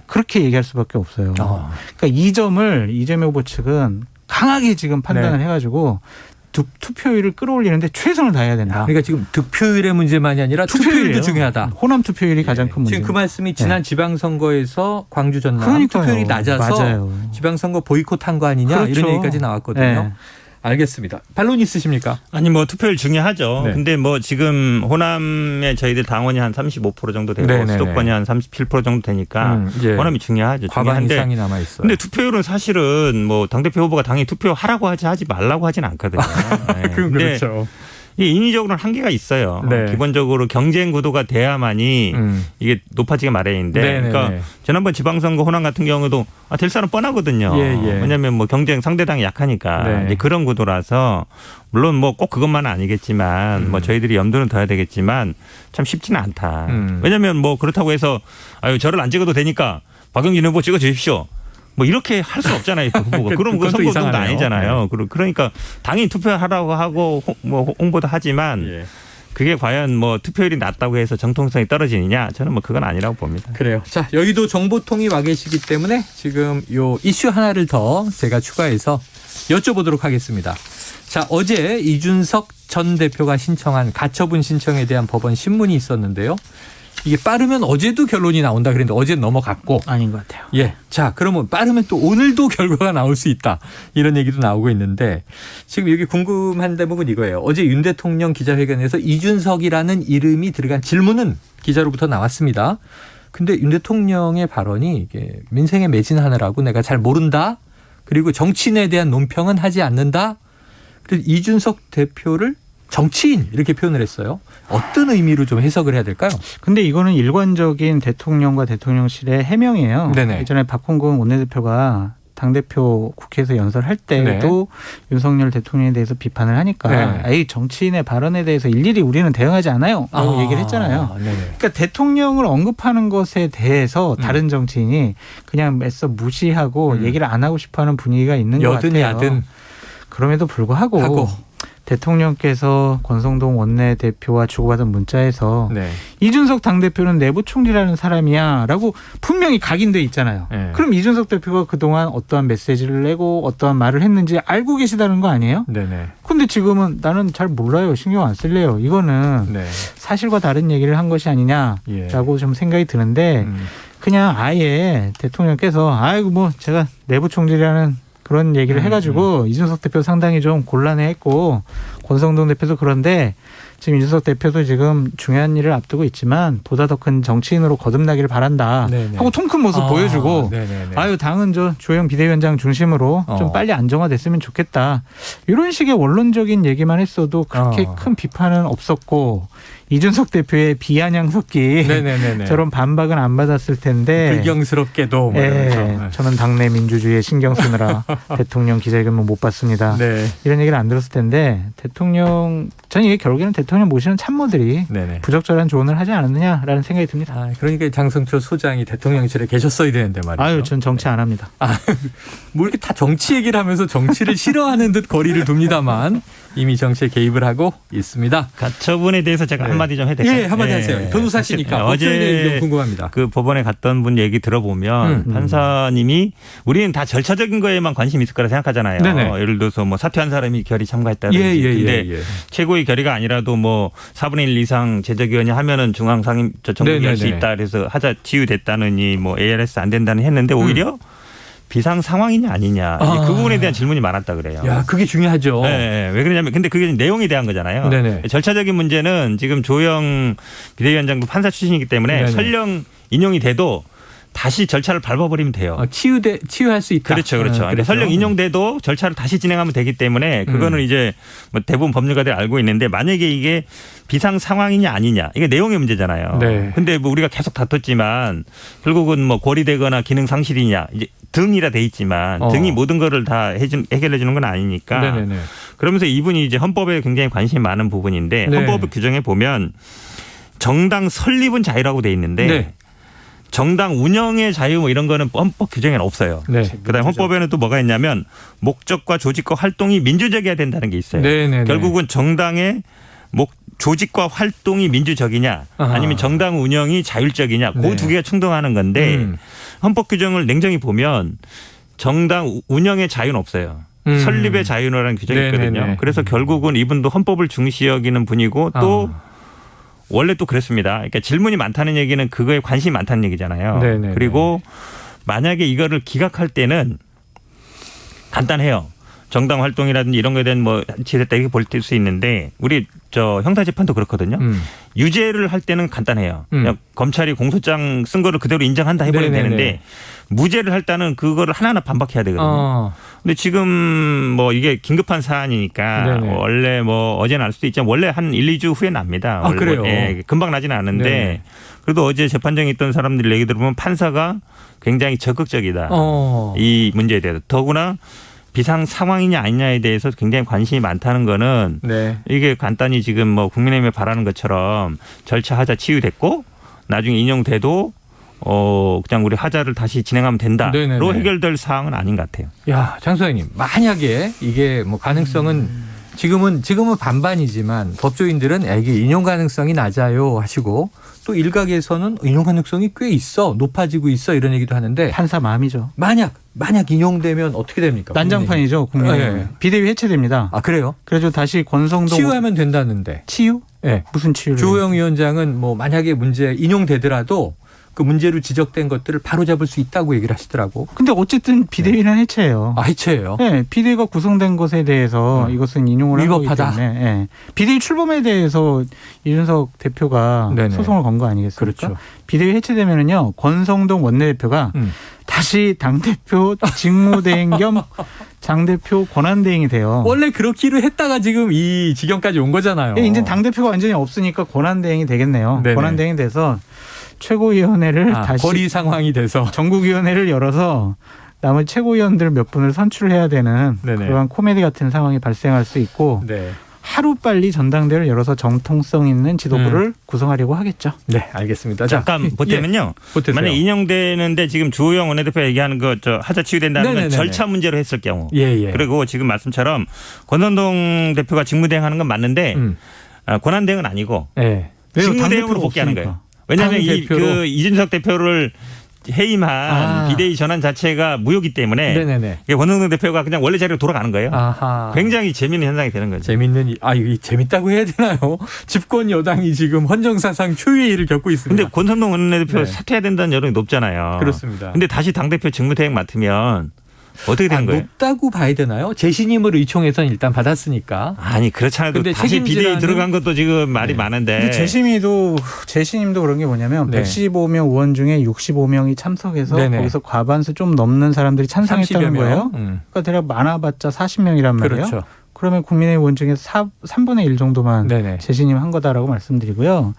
그렇게 얘기할 수밖에 없어요. 그러니까 이 점을 이재명 후보 측은 강하게 지금 판단을 해가지고 투표율을 끌어올리는데 최선을 다해야 된다. 그러니까 지금 득표율의 문제만이 아니라 투표율도 중요하다. 호남 투표율이 가장 큰 문제. 지금 그 말씀이 지난 지방선거에서 광주 전남 투표율이 낮아서 지방선거 보이콧한 거 아니냐 이런 얘기까지 나왔거든요. 알겠습니다. 반론 있으십니까? 아니 뭐 투표율 중요하죠. 근데 뭐 지금 호남에 저희들 당원이 한 35% 정도 되고 수도권이 한 37% 정도 되니까 호남이 중요하죠. 과반 이상이 남아 있어요. 근데 투표율은 사실은 뭐 당대표 후보가 당연히 투표하라고 하지 말라고 하진 않거든요. 그렇죠. 이 인위적으로는 한계가 있어요. 기본적으로 경쟁 구도가 돼야만이 이게 높아지게 마련인데, 그러니까 지난번 지방선거 호남 같은 경우도 될 사람 뻔하거든요. 왜냐하면 뭐 경쟁 상대당이 약하니까 이제 그런 구도라서 물론 뭐 꼭 그것만은 아니겠지만 뭐 저희들이 염두는 둬야 되겠지만 참 쉽지는 않다. 왜냐하면 뭐 그렇다고 해서 저를 안 찍어도 되니까 박영진 후보 찍어 주십시오. 뭐 이렇게 할 수 없잖아요. 후보가. 그럼 그 선거도 아니잖아요. 그러니까 당연히 투표하라고 하고 뭐 홍보도 하지만 그게 과연 뭐 투표율이 낮다고 해서 정통성이 떨어지느냐? 저는 뭐 그건 아니라고 봅니다. 그래요. 자, 여의도 정보통이 와 계시기 때문에 지금 요 이슈 하나를 더 제가 추가해서 여쭤보도록 하겠습니다. 자, 어제 이준석 전 대표가 신청한 가처분 신청에 대한 법원 신문이 있었는데요. 이게 빠르면 어제도 결론이 나온다 그랬는데 어제는 넘어갔고. 아닌 것 같아요. 자, 그러면 빠르면 또 오늘도 결과가 나올 수 있다. 이런 얘기도 나오고 있는데 지금 여기 궁금한 대목은 이거예요. 어제 윤 대통령 기자회견에서 이준석이라는 이름이 들어간 질문은 기자로부터 나왔습니다. 근데 윤 대통령의 발언이 이게 민생에 매진하느라고 내가 잘 모른다. 그리고 정치인에 대한 논평은 하지 않는다. 그래서 이준석 대표를 정치인 이렇게 표현을 했어요. 어떤 의미로 좀 해석을 해야 될까요? 근데 이거는 일관적인 대통령과 대통령실의 해명이에요. 예전에 박홍근 원내대표가 당대표 국회에서 연설할 때도 윤석열 대통령에 대해서 비판을 하니까 에이 정치인의 발언에 대해서 일일이 우리는 대응하지 않아요 라고 얘기를 했잖아요. 그러니까 대통령을 언급하는 것에 대해서 다른 정치인이 그냥 애써 무시하고 얘기를 안 하고 싶어하는 분위기가 있는 것 같아요. 야든. 그럼에도 불구하고 대통령께서 권성동 원내대표와 주고받은 문자에서 이준석 당대표는 내부 총리라는 사람이야 라고 분명히 각인돼 있잖아요. 그럼 이준석 대표가 그동안 어떠한 메시지를 내고 어떠한 말을 했는지 알고 계시다는 거 아니에요? 근데 지금은 나는 잘 몰라요. 신경 안 쓸래요. 이거는 사실과 다른 얘기를 한 것이 아니냐라고 좀 생각이 드는데 그냥 아예 대통령께서 아이고 뭐 제가 내부 총리라는 그런 얘기를 해가지고 이준석 대표 상당히 좀 곤란해했고 권성동 대표도 그런데 지금 이준석 대표도 지금 중요한 일을 앞두고 있지만 보다 더 큰 정치인으로 거듭나기를 바란다 하고 통큰 모습 보여주고 아유 당은 저 조영 비대위원장 중심으로 좀 빨리 안정화됐으면 좋겠다. 이런 식의 원론적인 얘기만 했어도 그렇게 큰 비판은 없었고 이준석 대표의 비아냥 섞기 저런 반박은 안 받았을 텐데 불경스럽게도 저는 당내 민주주의에 신경 쓰느라 대통령 기자회견문 못 봤습니다. 이런 얘기를 안 들었을 텐데 대통령 저는 이게 결국에는 대통령 모시는 참모들이 부적절한 조언을 하지 않았느냐라는 생각이 듭니다. 그러니까 장성철 소장이 대통령실에 계셨어야 되는데 말이죠. 아유, 전 정치 안 합니다. 뭐 이렇게 다 정치 얘기를 하면서 정치를 싫어하는 듯 거리를 둡니다만 이미 정치에 개입을 하고 있습니다. 가처분에 대해서 제가 한마디 좀 해도 될까요? 한마디 하세요. 변호사시니까 어제 궁금합니다. 그 법원에 갔던 분 얘기 들어보면 판사님이 우리는 다 절차적인 거에만 관심이 있을 거라 생각하잖아요. 예를 들어서 뭐 사퇴한 사람이 결의 참가했다든지. 근데 최고의 결의가 아니라도 뭐 4분의 1 이상 제적위원이 하면은 중앙상임 정국이 할 수 있다. 그래서 하자 치유됐다느니 뭐 ARS 안 된다는 했는데 오히려 비상 상황이냐 아니냐 그 부분에 대한 질문이 많았다 그래요. 야, 그게 중요하죠. 왜 그러냐면 근데 그게 내용에 대한 거잖아요. 절차적인 문제는 지금 조영 비대위원장도 판사 출신이기 때문에 설령 인용이 돼도 다시 절차를 밟아버리면 돼요. 치유할 수 있다. 그렇죠. 그러니까 설령 인용돼도 절차를 다시 진행하면 되기 때문에 그거는 이제 뭐 대부분 법률가들이 알고 있는데 만약에 이게 비상 상황이냐 아니냐 이게 내용의 문제잖아요. 근데 뭐 우리가 계속 다퉜지만 결국은 뭐 고리되거나 기능 상실이냐 이제 등이라 돼 있지만 등이 모든 거를 다 해결해 주는 건 아니니까. 그러면서 이분이 이제 헌법에 굉장히 관심이 많은 부분인데 헌법 규정에 보면 정당 설립은 자유라고 돼 있는데 정당 운영의 자유 뭐 이런 거는 헌법 규정에는 없어요. 그다음에 헌법에는 또 뭐가 있냐면 목적과 조직과 활동이 민주적이어야 된다는 게 있어요. 결국은 정당의 조직과 활동이 민주적이냐 아니면 정당 운영이 자율적이냐 그 두 개가 충돌하는 건데 헌법 규정을 냉정히 보면 정당 운영의 자유는 없어요. 설립의 자유라는 규정이 있거든요. 그래서 결국은 이분도 헌법을 중시 여기는 분이고 또 원래 또 그랬습니다. 그러니까 질문이 많다는 얘기는 그거에 관심이 많다는 얘기잖아요. 그리고 만약에 이거를 기각할 때는 간단해요. 정당 활동이라든지 이런 거에 대한 뭐 지됐다 이렇게 볼 수 있는데 우리 저 형사재판도 그렇거든요. 유죄를 할 때는 간단해요. 그냥 검찰이 공소장 쓴 거를 그대로 인정한다 해버리면 되는데 무죄를 할 때는 그거를 하나하나 반박해야 되거든요. 근데 지금 뭐 이게 긴급한 사안이니까 원래 뭐 어제 날 수도 있지만 원래 한 1, 2주 후에 납니다. 그래요? 금방 나지는 않는데 그래도 어제 재판장에 있던 사람들 얘기 들어보면 판사가 굉장히 적극적이다. 이 문제에 대해서. 더구나 비상 상황이냐 아니냐에 대해서 굉장히 관심이 많다는 거는 이게 간단히 지금 뭐 국민의힘에 바라는 것처럼 절차하자 치유됐고 나중에 인용돼도 그냥 우리 하자를 다시 진행하면 된다로 해결될 사항은 아닌 것 같아요. 야, 장 소장님, 만약에 이게 뭐 가능성은 지금은 반반이지만 법조인들은 이게 인용 가능성이 낮아요 하시고 또 일각에서는 인용 가능성이 꽤 있어 높아지고 있어 이런 얘기도 하는데 판사 마음이죠. 만약 인용되면 어떻게 됩니까? 난장판이죠. 국민의힘. 비대위 해체됩니다. 그래요? 그래서 다시 권성동 치유하면 된다는데. 치유? 무슨 치유를? 주호영 위원장은 뭐 만약에 문제 인용되더라도 그 문제로 지적된 것들을 바로잡을 수 있다고 얘기를 하시더라고. 근데 어쨌든 비대위는 해체예요. 해체예요? 네. 비대위가 구성된 것에 대해서 이것은 인용을 한 거기 때문에 비대위 출범에 대해서 이준석 대표가 소송을 건 거 아니겠습니까? 그렇죠. 비대위 해체되면은요. 권성동 원내대표가 다시 당대표 직무대행 겸 당대표 권한대행이 돼요. 원래 그렇기로 했다가 지금 이 지경까지 온 거잖아요. 이제 당대표가 완전히 없으니까 권한대행이 되겠네요. 권한대행이 돼서 최고위원회를 다시 거리 상황이 돼서 전국위원회를 열어서 나머지 최고위원들 몇 분을 선출해야 되는 그러한 코미디 같은 상황이 발생할 수 있고 하루빨리 전당대회를 열어서 정통성 있는 지도부를 구성하려고 하겠죠. 네, 알겠습니다. 잠깐 보태면요. 만약 인용되는데 지금 주호영 원내대표 얘기하는 거 하자 치유된다는 건 절차 문제로 했을 경우. 그리고 지금 말씀처럼 권선동 대표가 직무대행하는 건 맞는데 권한대행은 아니고 직무대행으로 복귀하는 거예요. 왜냐하면 이준석 대표를 해임한 비대위 전환 자체가 무효기 때문에 권성동 대표가 그냥 원래 자리로 돌아가는 거예요. 굉장히 재미있는 현상이 되는 거죠. 이게 재밌다고 해야 되나요? 집권 여당이 지금 헌정사상 초유의 일을 겪고 있습니다. 근데 권성동 원내대표 사퇴해야 된다는 여론이 높잖아요. 그렇습니다. 근데 다시 당대표 직무대행 맡으면 어떻게 되는 거예요? 높다고 봐야 되나요? 재신임을 의총에서는 일단 받았으니까. 아니 그렇잖아요. 근데 다시 비대위 들어간 것도 지금 말이 많은데. 근데 재신임도 그런 게 뭐냐면 115명 의원 중에 65명이 참석해서 거기서 과반수 좀 넘는 사람들이 찬성했다는 거예요. 그러니까 대략 많아봤자 40명이란 말이에요. 그렇죠. 그러면 국민의힘 의원 중에 3분의 1 정도만 재신임한 거다라고 말씀드리고요.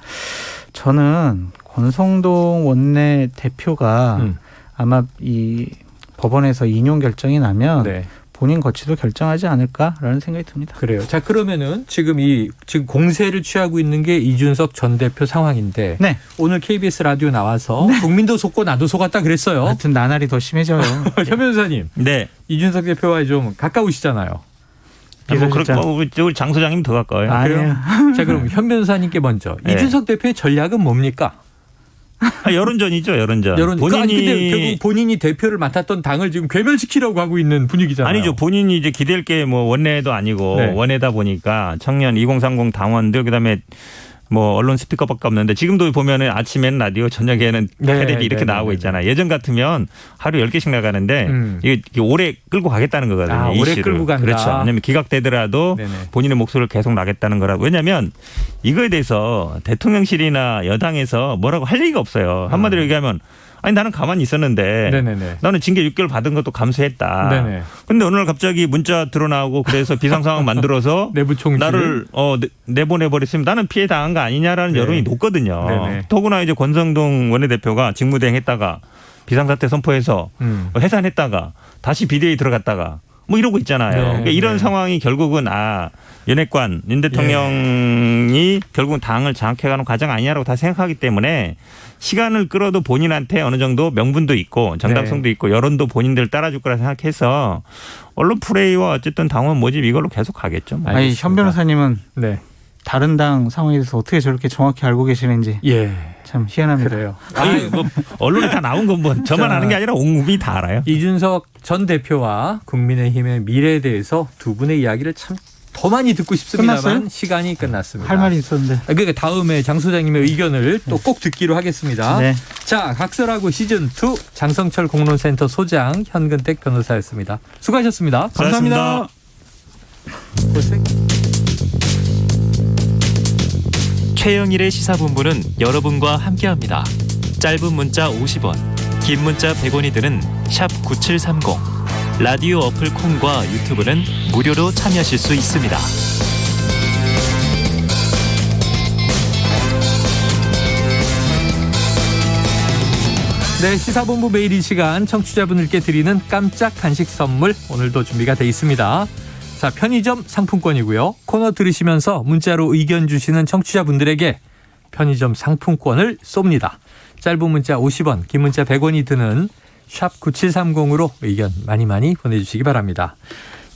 저는 권성동 원내대표가 아마 이 법원에서 인용 결정이 나면 본인 거취도 결정하지 않을까라는 생각이 듭니다. 그래요. 자, 그러면은 지금 공세를 취하고 있는 게 이준석 전 대표 상황인데 오늘 KBS 라디오 나와서 국민도 속고 나도 속았다 그랬어요. 하여튼 나날이 더 심해져요. 현 변호사님. 이준석 대표와 좀 가까우시잖아요. 우리 장 소장님 더 가까워요. 그래요? 자, 그럼 현 변호사님께 먼저 이준석 대표의 전략은 뭡니까? 여론전이죠, 여론전. 근데 결국 본인이 대표를 맡았던 당을 지금 괴멸시키려고 하고 있는 분위기잖아요. 아니죠. 본인이 이제 기댈 게 뭐 원내도 아니고 원내다 보니까 청년 2030 당원들 그다음에 뭐 언론 스피커밖에 없는데 지금도 보면은 아침에는 라디오, 저녁에는 텔레비 이렇게 나오고 있잖아요. 예전 같으면 하루 10개씩 나가는데 이게 오래 끌고 가겠다는 거거든요. 오래 끌고 간다. 그렇죠. 왜냐하면 기각되더라도 본인의 목소리를 계속 나겠다는 거라고. 왜냐하면 이거에 대해서 대통령실이나 여당에서 뭐라고 할 얘기가 없어요. 한마디로 얘기하면 아니 나는 가만히 있었는데 나는 징계 6개월 받은 것도 감수했다. 그런데 어느 날 갑자기 문자 드러나오고 그래서 비상상황 만들어서 나를 내보내버렸으면 나는 피해 당한 거 아니냐라는 여론이 높거든요. 더구나 이제 권성동 원내대표가 직무대행 했다가 비상사태 선포해서 해산했다가 다시 비대위 들어갔다가 뭐 이러고 있잖아요. 그러니까 이런 상황이 결국은 윤핵관, 윤 대통령이 결국은 당을 장악해가는 과정 아니냐라고 다 생각하기 때문에 시간을 끌어도 본인한테 어느 정도 명분도 있고 정당성도 있고 여론도 본인들 따라줄 거라 생각해서 언론 플레이와 어쨌든 당원 모집 이걸로 계속 가겠죠. 뭐. 아니, 현 변호사님은 다른 당 상황에 대해서 어떻게 저렇게 정확히 알고 계시는지 참 희한합니다. 그래요. 뭐 언론에 다 나온 건 뭐 저만 아는 게 아니라 온 국민이 다 알아요. 이준석 전 대표와 국민의힘의 미래에 대해서 두 분의 이야기를 참 더 많이 듣고 싶습니다만 끝났어요? 시간이 끝났습니다. 할 말이 있었는데. 그러니까 다음에 장 소장님의 의견을 또 꼭 듣기로 하겠습니다. 자, 각설하고 시즌2 장성철 공론센터 소장 현근택 변호사였습니다. 수고하셨습니다. 감사합니다. 최영일의 시사본부는 여러분과 함께합니다. 짧은 문자 50원, 긴 문자 100원이 드는 샵 9730. 라디오 어플 콩과 유튜브는 무료로 참여하실 수 있습니다. 네, 시사본부 매일 이 시간 청취자분들께 드리는 깜짝 간식 선물 오늘도 준비가 돼 있습니다. 자, 편의점 상품권이고요. 코너 들으시면서 문자로 의견 주시는 청취자분들에게 편의점 상품권을 쏩니다. 짧은 문자 50원, 긴 문자 100원이 드는 샵 9730으로 의견 많이 보내주시기 바랍니다.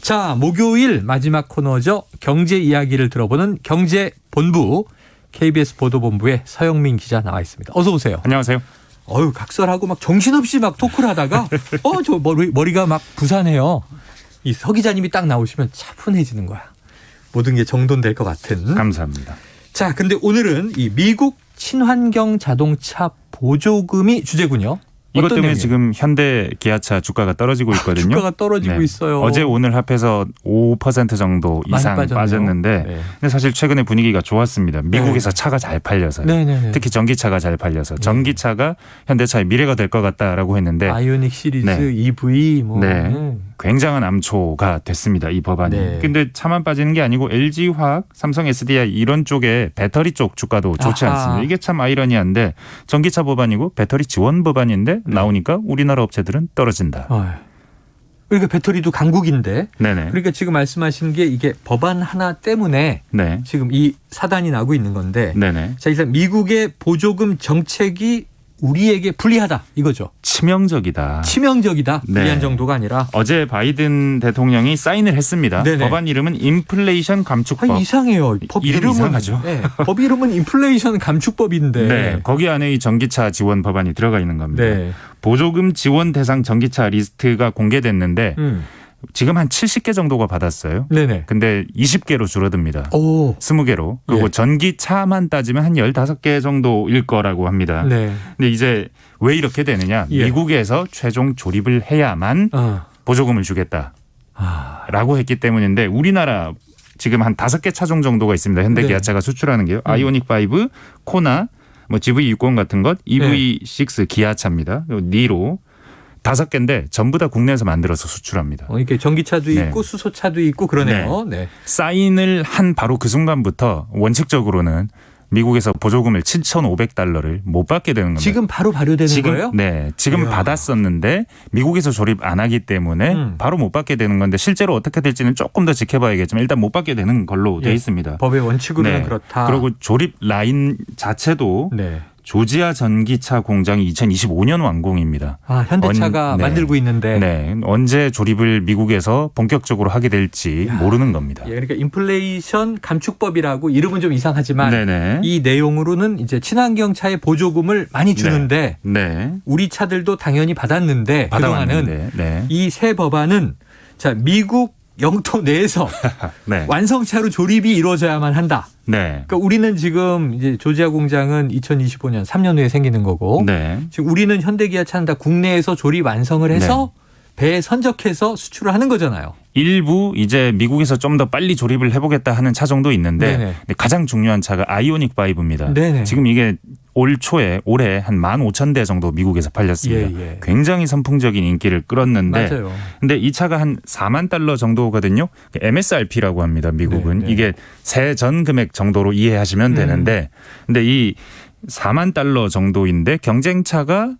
자, 목요일 마지막 코너죠. 경제 이야기를 들어보는 경제본부, KBS 보도본부의 서영민 기자 나와 있습니다. 어서 오세요. 안녕하세요. 각설하고 막 정신없이 막 토크를 하다가 저 머리가 막 부산해요. 이 서 기자님이 딱 나오시면 차분해지는 거야. 모든 게 정돈될 것 같은. 감사합니다. 자, 근데 오늘은 이 미국 친환경 자동차 보조금이 주제군요. 이것 때문에 지금 현대 기아차 주가가 떨어지고 있거든요. 주가가 떨어지고 있어요. 어제 오늘 합해서 5% 정도 이상 빠졌는데 근데 사실 최근에 분위기가 좋았습니다. 미국에서 차가 잘 팔려서요. 특히 전기차가 잘 팔려서 전기차가 현대차의 미래가 될 것 같다라고 했는데 아이오닉 시리즈, EV 굉장한 암초가 됐습니다. 이 법안이. 근데 차만 빠지는 게 아니고 LG화학, 삼성 SDI 이런 쪽에 배터리 쪽 주가도 좋지 않습니다. 이게 참 아이러니한데 전기차 법안이고 배터리 지원 법안인데 나오니까 우리나라 업체들은 떨어진다. 그러니까 배터리도 강국인데. 네네. 그러니까 지금 말씀하신 게 이게 법안 하나 때문에 네. 지금 이 사단이 나고 있는 건데. 네네. 자, 일단 미국의 보조금 정책이 우리에게 불리하다 이거죠. 치명적이다. 치명적이다. 네. 불리한 정도가 아니라. 어제 바이든 대통령이 사인을 했습니다. 네네. 법안 이름은 인플레이션 감축법. 아니, 이상해요. 법 이름이 이상하죠. 네, 법 이름은 인플레이션 감축법인데. 네, 거기 안에 이 전기차 지원 법안이 들어가 있는 겁니다. 네. 보조금 지원 대상 전기차 리스트가 공개됐는데 지금 한 70개 정도가 받았어요. 네네. 근데 20개로 줄어듭니다. 오. 20개로. 그리고 예. 전기차만 따지면 한 15개 정도일 거라고 합니다. 네. 근데 이제 왜 이렇게 되느냐. 예. 미국에서 최종 조립을 해야만 보조금을 주겠다. 라고 했기 때문인데 우리나라 지금 한 5개 차종 정도가 있습니다. 현대기아차가 수출하는 게요. 아이오닉 5, 코나, 뭐 GV60 같은 것, EV6 기아차입니다. 그리고 니로. 5개인데 전부 다 국내에서 만들어서 수출합니다. 이렇게 전기차도 네. 있고 수소차도 있고 그러네요. 네. 사인을 한 바로 그 순간부터 원칙적으로는 미국에서 보조금을 7,500달러를 못 받게 되는 겁니다. 지금 바로 발효되는 거예요? 네. 지금 이야. 받았었는데 미국에서 조립 안 하기 때문에 바로 못 받게 되는 건데 실제로 어떻게 될지는 조금 더 지켜봐야겠지만 일단 못 받게 되는 걸로 돼 있습니다. 법의 원칙으로는 네. 그렇다. 그리고 조립 라인 자체도 네. 조지아 전기차 공장이 2025년 완공입니다. 아, 현대차가 네. 만들고 있는데. 네. 언제 조립을 미국에서 본격적으로 하게 될지 모르는 겁니다. 예, 그러니까 인플레이션 감축법이라고 이름은 좀 이상하지만 네네. 이 내용으로는 이제 친환경차에 보조금을 많이 주는데 네. 우리 차들도 당연히 받았는데 그동안은 네. 이 새 법안은 자, 미국 영토 내에서 네. 완성차로 조립이 이루어져야만 한다. 네. 그러니까 우리는 지금 이제 조지아 공장은 2025년 3년 후에 생기는 거고 네. 지금 우리는 현대기아차는 다 국내에서 조립 완성을 해서 배에 선적해서 수출을 하는 거잖아요. 일부 이제 미국에서 좀 더 빨리 조립을 해보겠다 하는 차종도 있는데 네네. 가장 중요한 차가 아이오닉 5입니다. 네네. 지금 이게 올 초에 올해 한 15,000대 정도 미국에서 팔렸습니다. 예. 굉장히 선풍적인 인기를 끌었는데 맞아요. 근데 이 차가 한 4만 달러 정도거든요. MSRP라고 합니다. 미국은. 네. 이게 세전 금액 정도로 이해하시면 되는데 근데 이 4만 달러 정도인데 경쟁차가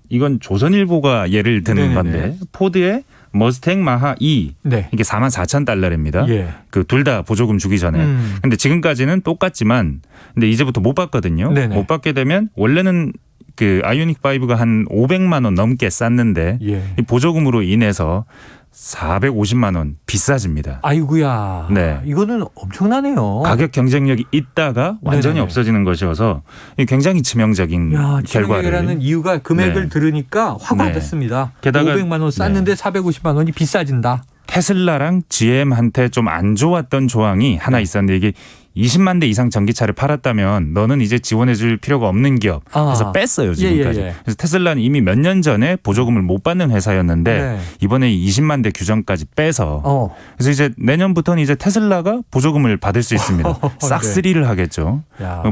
이건 조선일보가 예를 드는 네네네. 건데 포드의 머스탱 마하 2 이게 44,000달러입니다. 예. 그 둘 다 보조금 주기 전에. 근데 지금까지는 똑같지만 근데 이제부터 못 받거든요. 네네. 못 받게 되면 원래는 그 아이오닉 5가 한 500만 원 넘게 쌌는데 예. 이 보조금으로 인해서 450만 원 비싸집니다. 아이고야. 네. 이거는 엄청나네요. 가격 경쟁력이 있다가 완전히 네네네. 없어지는 것이어서 굉장히 치명적인 야, 결과를. 치명적이라는 이유가 금액을 네. 들으니까 확 네. 와닿습니다. 게다가 500만 원 쌌는데 450만 원이 비싸진다. 테슬라랑 GM한테 좀 안 좋았던 조항이 하나 있었는데 이게 20만 대 이상 전기차를 팔았다면 너는 이제 지원해 줄 필요가 없는 기업. 그래서 뺐어요 지금까지. 예. 그래서 테슬라는 이미 몇 년 전에 보조금을 못 받는 회사였는데 네. 이번에 20만 대 규정까지 빼서 그래서 이제 내년부터는 이제 테슬라가 보조금을 받을 수 있습니다. 싹쓸이를 하겠죠. 야.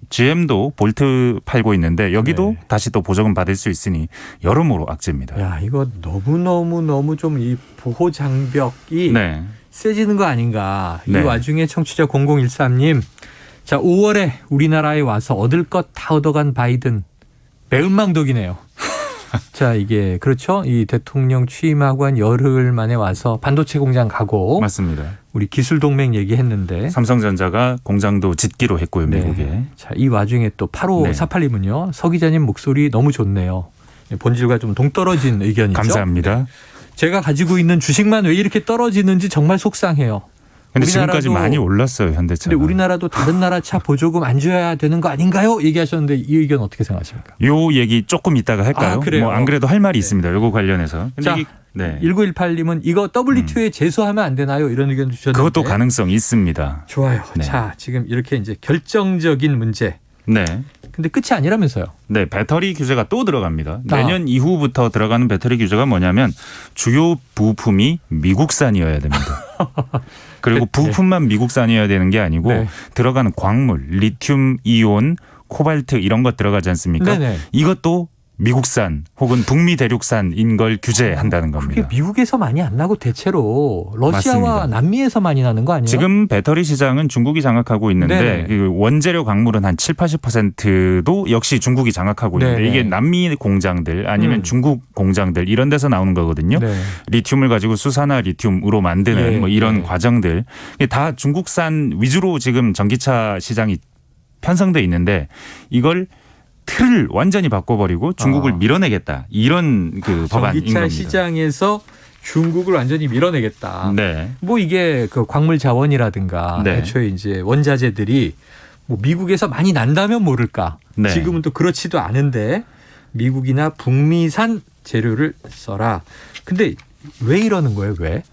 GM도 볼트 팔고 있는데 여기도 다시 또 보조금 받을 수 있으니 여러모로 악재입니다. 야, 이거 너무 좀 이 보호 장벽이 네. 세지는 거 아닌가. 네. 이 와중에 청취자 0013님. 자, 5월에 우리나라에 와서 얻을 것 다 얻어간 바이든. 매운망덕이네요. 자, 이게 그렇죠. 이 대통령 취임하고 한 열흘 만에 와서 반도체 공장 가고. 맞습니다. 우리 기술 동맹 얘기했는데. 삼성전자가 공장도 짓기로 했고요. 미국에. 자, 이 와중에 또 8548님은요. 서 기자님 목소리 너무 좋네요. 본질과 좀 동떨어진 의견이죠. 감사합니다. 제가 가지고 있는 주식만 왜 이렇게 떨어지는지 정말 속상해요. 근데 지금까지 많이 올랐어요, 현대차가. 근데 우리나라도 다른 나라 차 보조금 안 줘야 되는 거 아닌가요? 얘기하셨는데 이 의견 어떻게 생각하십니까? 요 얘기 조금 이따가 할까요? 그래요? 뭐 안 그래도 할 말이 있습니다. 요거 관련해서. 근데 자, 1918님은 이거 WTO에 제소하면 안 되나요? 이런 의견 주셨는데. 그것도 가능성 있습니다. 좋아요. 네. 자, 지금 이렇게 이제 결정적인 문제. 네. 근데 끝이 아니라면서요. 네, 배터리 규제가 또 들어갑니다. 내년 이후부터 들어가는 배터리 규제가 뭐냐면 주요 부품이 미국산이어야 됩니다. 그리고 부품만 미국산이어야 되는 게 아니고 들어가는 광물, 리튬 이온, 코발트 이런 것 들어가지 않습니까? 네네. 이것도 미국산 혹은 북미 대륙산인 걸 규제한다는 겁니다. 그게 미국에서 많이 안 나고 대체로 러시아와 맞습니다. 남미에서 많이 나는 거 아니에요? 지금 배터리 시장은 중국이 장악하고 있는데 그 원재료 광물은 한 7, 80%도 역시 중국이 장악하고 있는데 네네. 이게 남미 공장들 아니면 중국 공장들 이런 데서 나오는 거거든요. 네. 리튬을 가지고 수산화 리튬으로 만드는 예, 뭐 이런 예. 과정들 이게 다 중국산 위주로 지금 전기차 시장이 편성돼 있는데 이걸 틀을 완전히 바꿔버리고 중국을 밀어내겠다 이런 그 법안인 전기차 겁니다. 시장에서 중국을 완전히 밀어내겠다. 네. 뭐 이게 그 광물 자원이라든가 네. 애초에 이제 원자재들이 뭐 미국에서 많이 난다면 모를까. 네. 지금은 또 그렇지도 않은데 미국이나 북미산 재료를 써라. 근데 왜 이러는 거예요? 왜?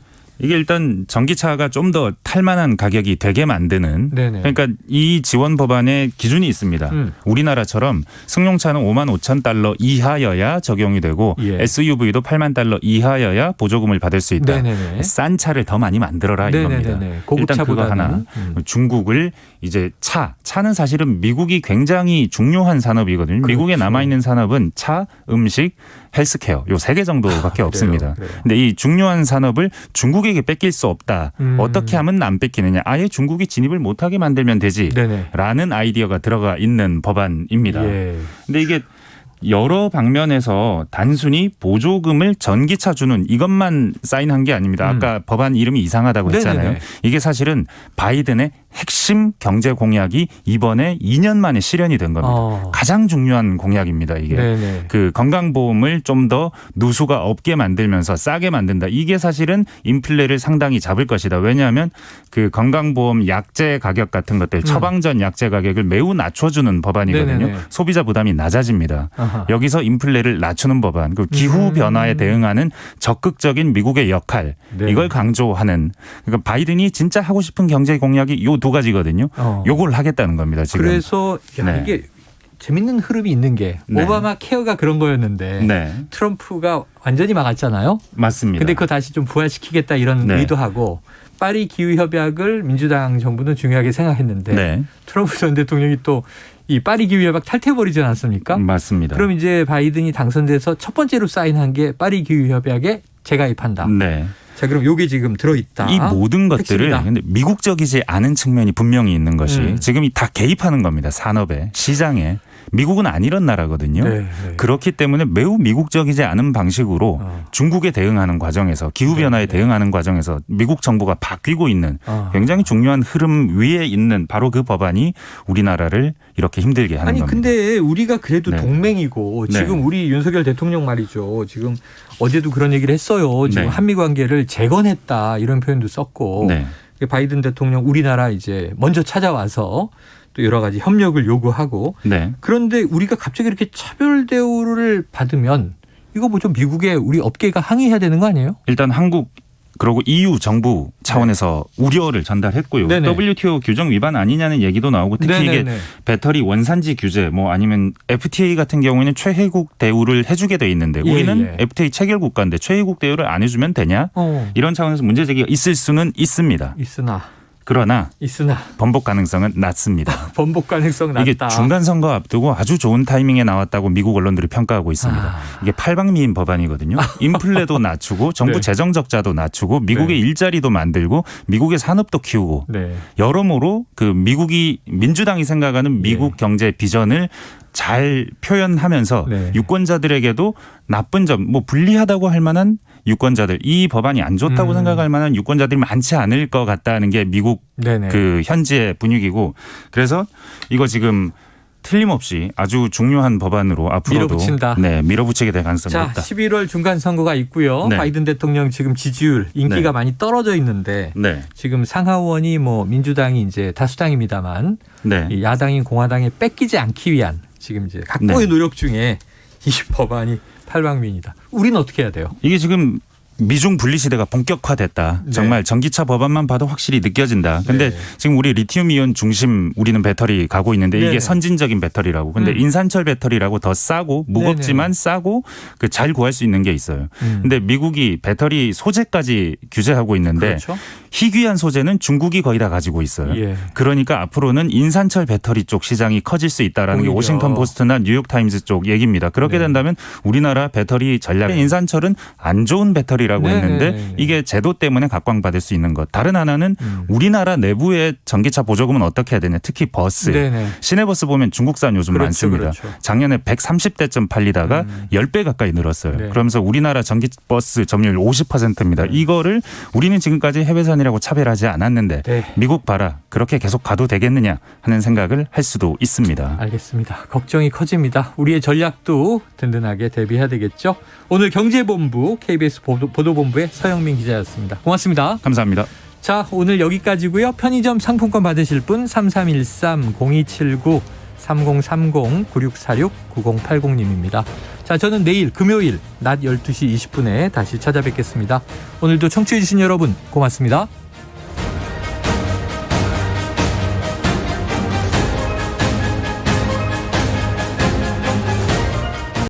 이게 일단 전기차가 좀 더 탈만한 가격이 되게 만드는 네네. 그러니까 이 지원 법안에 기준이 있습니다. 우리나라처럼 승용차는 5만 5천 달러 이하여야 적용이 되고 예. SUV도 8만 달러 이하여야 보조금을 받을 수 있다. 네네네. 싼 차를 더 많이 만들어라 네네네네. 이겁니다. 일단 그거 고급차보다는. 하나. 중국을 이제 차는 사실은 미국이 굉장히 중요한 산업이거든요. 그렇죠. 미국에 남아있는 산업은 차, 음식, 헬스케어 요 3개 정도밖에 없습니다. 그래요. 근데 이 중요한 산업을 중국에게 뺏길 수 없다. 어떻게 하면 안 뺏기느냐. 아예 중국이 진입을 못하게 만들면 되지. 네네. 라는 아이디어가 들어가 있는 법안입니다. 예. 근데 이게 여러 방면에서 단순히 보조금을 전기차 주는 이것만 사인한 게 아닙니다. 아까 법안 이름이 이상하다고 했잖아요. 네네네. 이게 사실은 바이든의 핵심 경제 공약이 이번에 2년 만에 실현이 된 겁니다. 가장 중요한 공약입니다. 이게 네네. 그 건강보험을 좀 더 누수가 없게 만들면서 싸게 만든다. 이게 사실은 인플레를 상당히 잡을 것이다. 왜냐하면 그 건강보험 약제 가격 같은 것들 처방전 약제 가격을 매우 낮춰주는 법안이거든요. 네네네. 소비자 부담이 낮아집니다. 아하. 여기서 인플레를 낮추는 법안, 그 기후 변화에 대응하는 적극적인 미국의 역할 네. 이걸 강조하는 그러니까 바이든이 진짜 하고 싶은 경제 공약이 요 2가지거든요. 요걸 하겠다는 겁니다. 지금. 그래서 야, 네. 이게 재밌는 흐름이 있는 게 네. 오바마 케어가 그런 거였는데 네. 트럼프가 완전히 막았잖아요. 맞습니다. 근데 그거 다시 좀 부활시키겠다 이런 네. 의도하고 파리 기후 협약을 민주당 정부는 중요하게 생각했는데 네. 트럼프 전 대통령이 또 이 파리 기후 협약 탈퇴해버리지 않았습니까? 맞습니다. 그럼 이제 바이든이 당선돼서 첫 번째로 사인한 게 파리 기후 협약에 재가입한다. 네. 자, 그럼 요게 지금 들어있다. 이 모든 것들을 핵심이다. 근데 미국적이지 않은 측면이 분명히 있는 것이 지금 다 개입하는 겁니다. 산업에, 시장에. 미국은 안 이런 나라거든요. 네. 그렇기 때문에 매우 미국적이지 않은 방식으로 중국에 대응하는 과정에서 기후변화에 대응하는 과정에서 미국 정부가 바뀌고 있는 굉장히 중요한 흐름 위에 있는 바로 그 법안이 우리나라를 이렇게 힘들게 하는 아니 겁니다. 근데 우리가 그래도 네. 동맹이고 네. 지금 우리 윤석열 대통령 말이죠. 지금 어제도 그런 얘기를 했어요. 지금 네. 한미 관계를 재건했다 이런 표현도 썼고 네. 바이든 대통령 우리나라 이제 먼저 찾아와서 또 여러 가지 협력을 요구하고 네. 그런데 우리가 갑자기 이렇게 차별 대우를 받으면 이거 뭐 좀 미국에 우리 업계가 항의해야 되는 거 아니에요? 일단 한국 그리고 EU 정부 차원에서 우려를 전달했고요. 네네. WTO 규정 위반 아니냐는 얘기도 나오고 특히 네네네. 이게 배터리 원산지 규제 뭐 아니면 FTA 같은 경우에는 최혜국 대우를 해주게 돼 있는데 우리는 예. FTA 체결 국가인데 최혜국 대우를 안 해주면 되냐? 이런 차원에서 문제 제기가 있을 수는 있습니다. 그러나 번복 가능성은 낮습니다. 번복 가능성 낮다. 이게 중간 선거 앞두고 아주 좋은 타이밍에 나왔다고 미국 언론들이 평가하고 있습니다. 이게 팔방미인 법안이거든요. 인플레도 낮추고 정부 네. 재정 적자도 낮추고 미국의 일자리도 만들고 미국의 산업도 키우고 네. 여러모로 그 미국이 민주당이 생각하는 미국 경제 비전을 잘 표현하면서 유권자들에게도 나쁜 점, 뭐 불리하다고 할 만한 유권자들, 이 법안이 안 좋다고 생각할 만한 유권자들이 많지 않을 것 같다는 게 미국 그 현지의 분위기고 그래서 이거 지금 틀림없이 아주 중요한 법안으로 앞으로도 밀어붙인다. 밀어붙이게 될 가능성이 자, 높다. 11월 중간 선거가 있고요. 네. 바이든 대통령 지금 지지율 인기가 많이 떨어져 있는데 네. 지금 상하원이 뭐 민주당이 이제 다수당입니다만 네. 이 야당인 공화당에 뺏기지 않기 위한 지금 이제 각고의 노력 중에 이 법안이 팔방미인이다. 우리는 어떻게 해야 돼요? 이게 지금 미중 분리 시대가 본격화됐다. 네. 정말 전기차 법안만 봐도 확실히 느껴진다. 근데 지금 우리 리튬 이온 중심 우리는 배터리 가고 있는데 이게 네네. 선진적인 배터리라고. 근데 인산철 배터리라고 더 싸고 무겁지만 싸고 그 잘 구할 수 있는 게 있어요. 근데 미국이 배터리 소재까지 규제하고 있는데 그렇죠. 희귀한 소재는 중국이 거의 다 가지고 있어요. 예. 그러니까 앞으로는 인산철 배터리 쪽 시장이 커질 수 있다라는 게 오히려. 워싱턴 포스트나 뉴욕 타임즈 쪽 얘기입니다. 그렇게 된다면 우리나라 배터리 전략 인산철은 안 좋은 배터리라고 했는데 이게 제도 때문에 각광받을 수 있는 것. 다른 하나는 우리나라 내부의 전기차 보조금은 어떻게 해야 되냐. 특히 버스. 네네. 시내버스 보면 중국산 요즘 그렇죠, 많습니다. 그렇죠. 작년에 130대쯤 팔리다가 10배 가까이 늘었어요. 네. 그러면서 우리나라 전기버스 점유율 50%입니다. 이거를 우리는 지금까지 해외선이라고 차별하지 않았는데 미국 봐라. 그렇게 계속 가도 되겠느냐 하는 생각을 할 수도 있습니다. 알겠습니다. 걱정이 커집니다. 우리의 전략도 든든하게 대비해야 되겠죠. 오늘 경제본부 KBS 보도본부의 서영민 기자였습니다. 고맙습니다. 감사합니다. 자, 오늘 여기까지고요. 편의점 상품권 받으실 분 3313-0270-9640-9080님입니다. 자, 저는 내일 금요일 낮 12시 20분에 다시 찾아뵙겠습니다. 오늘도 청취해 주신 여러분 고맙습니다.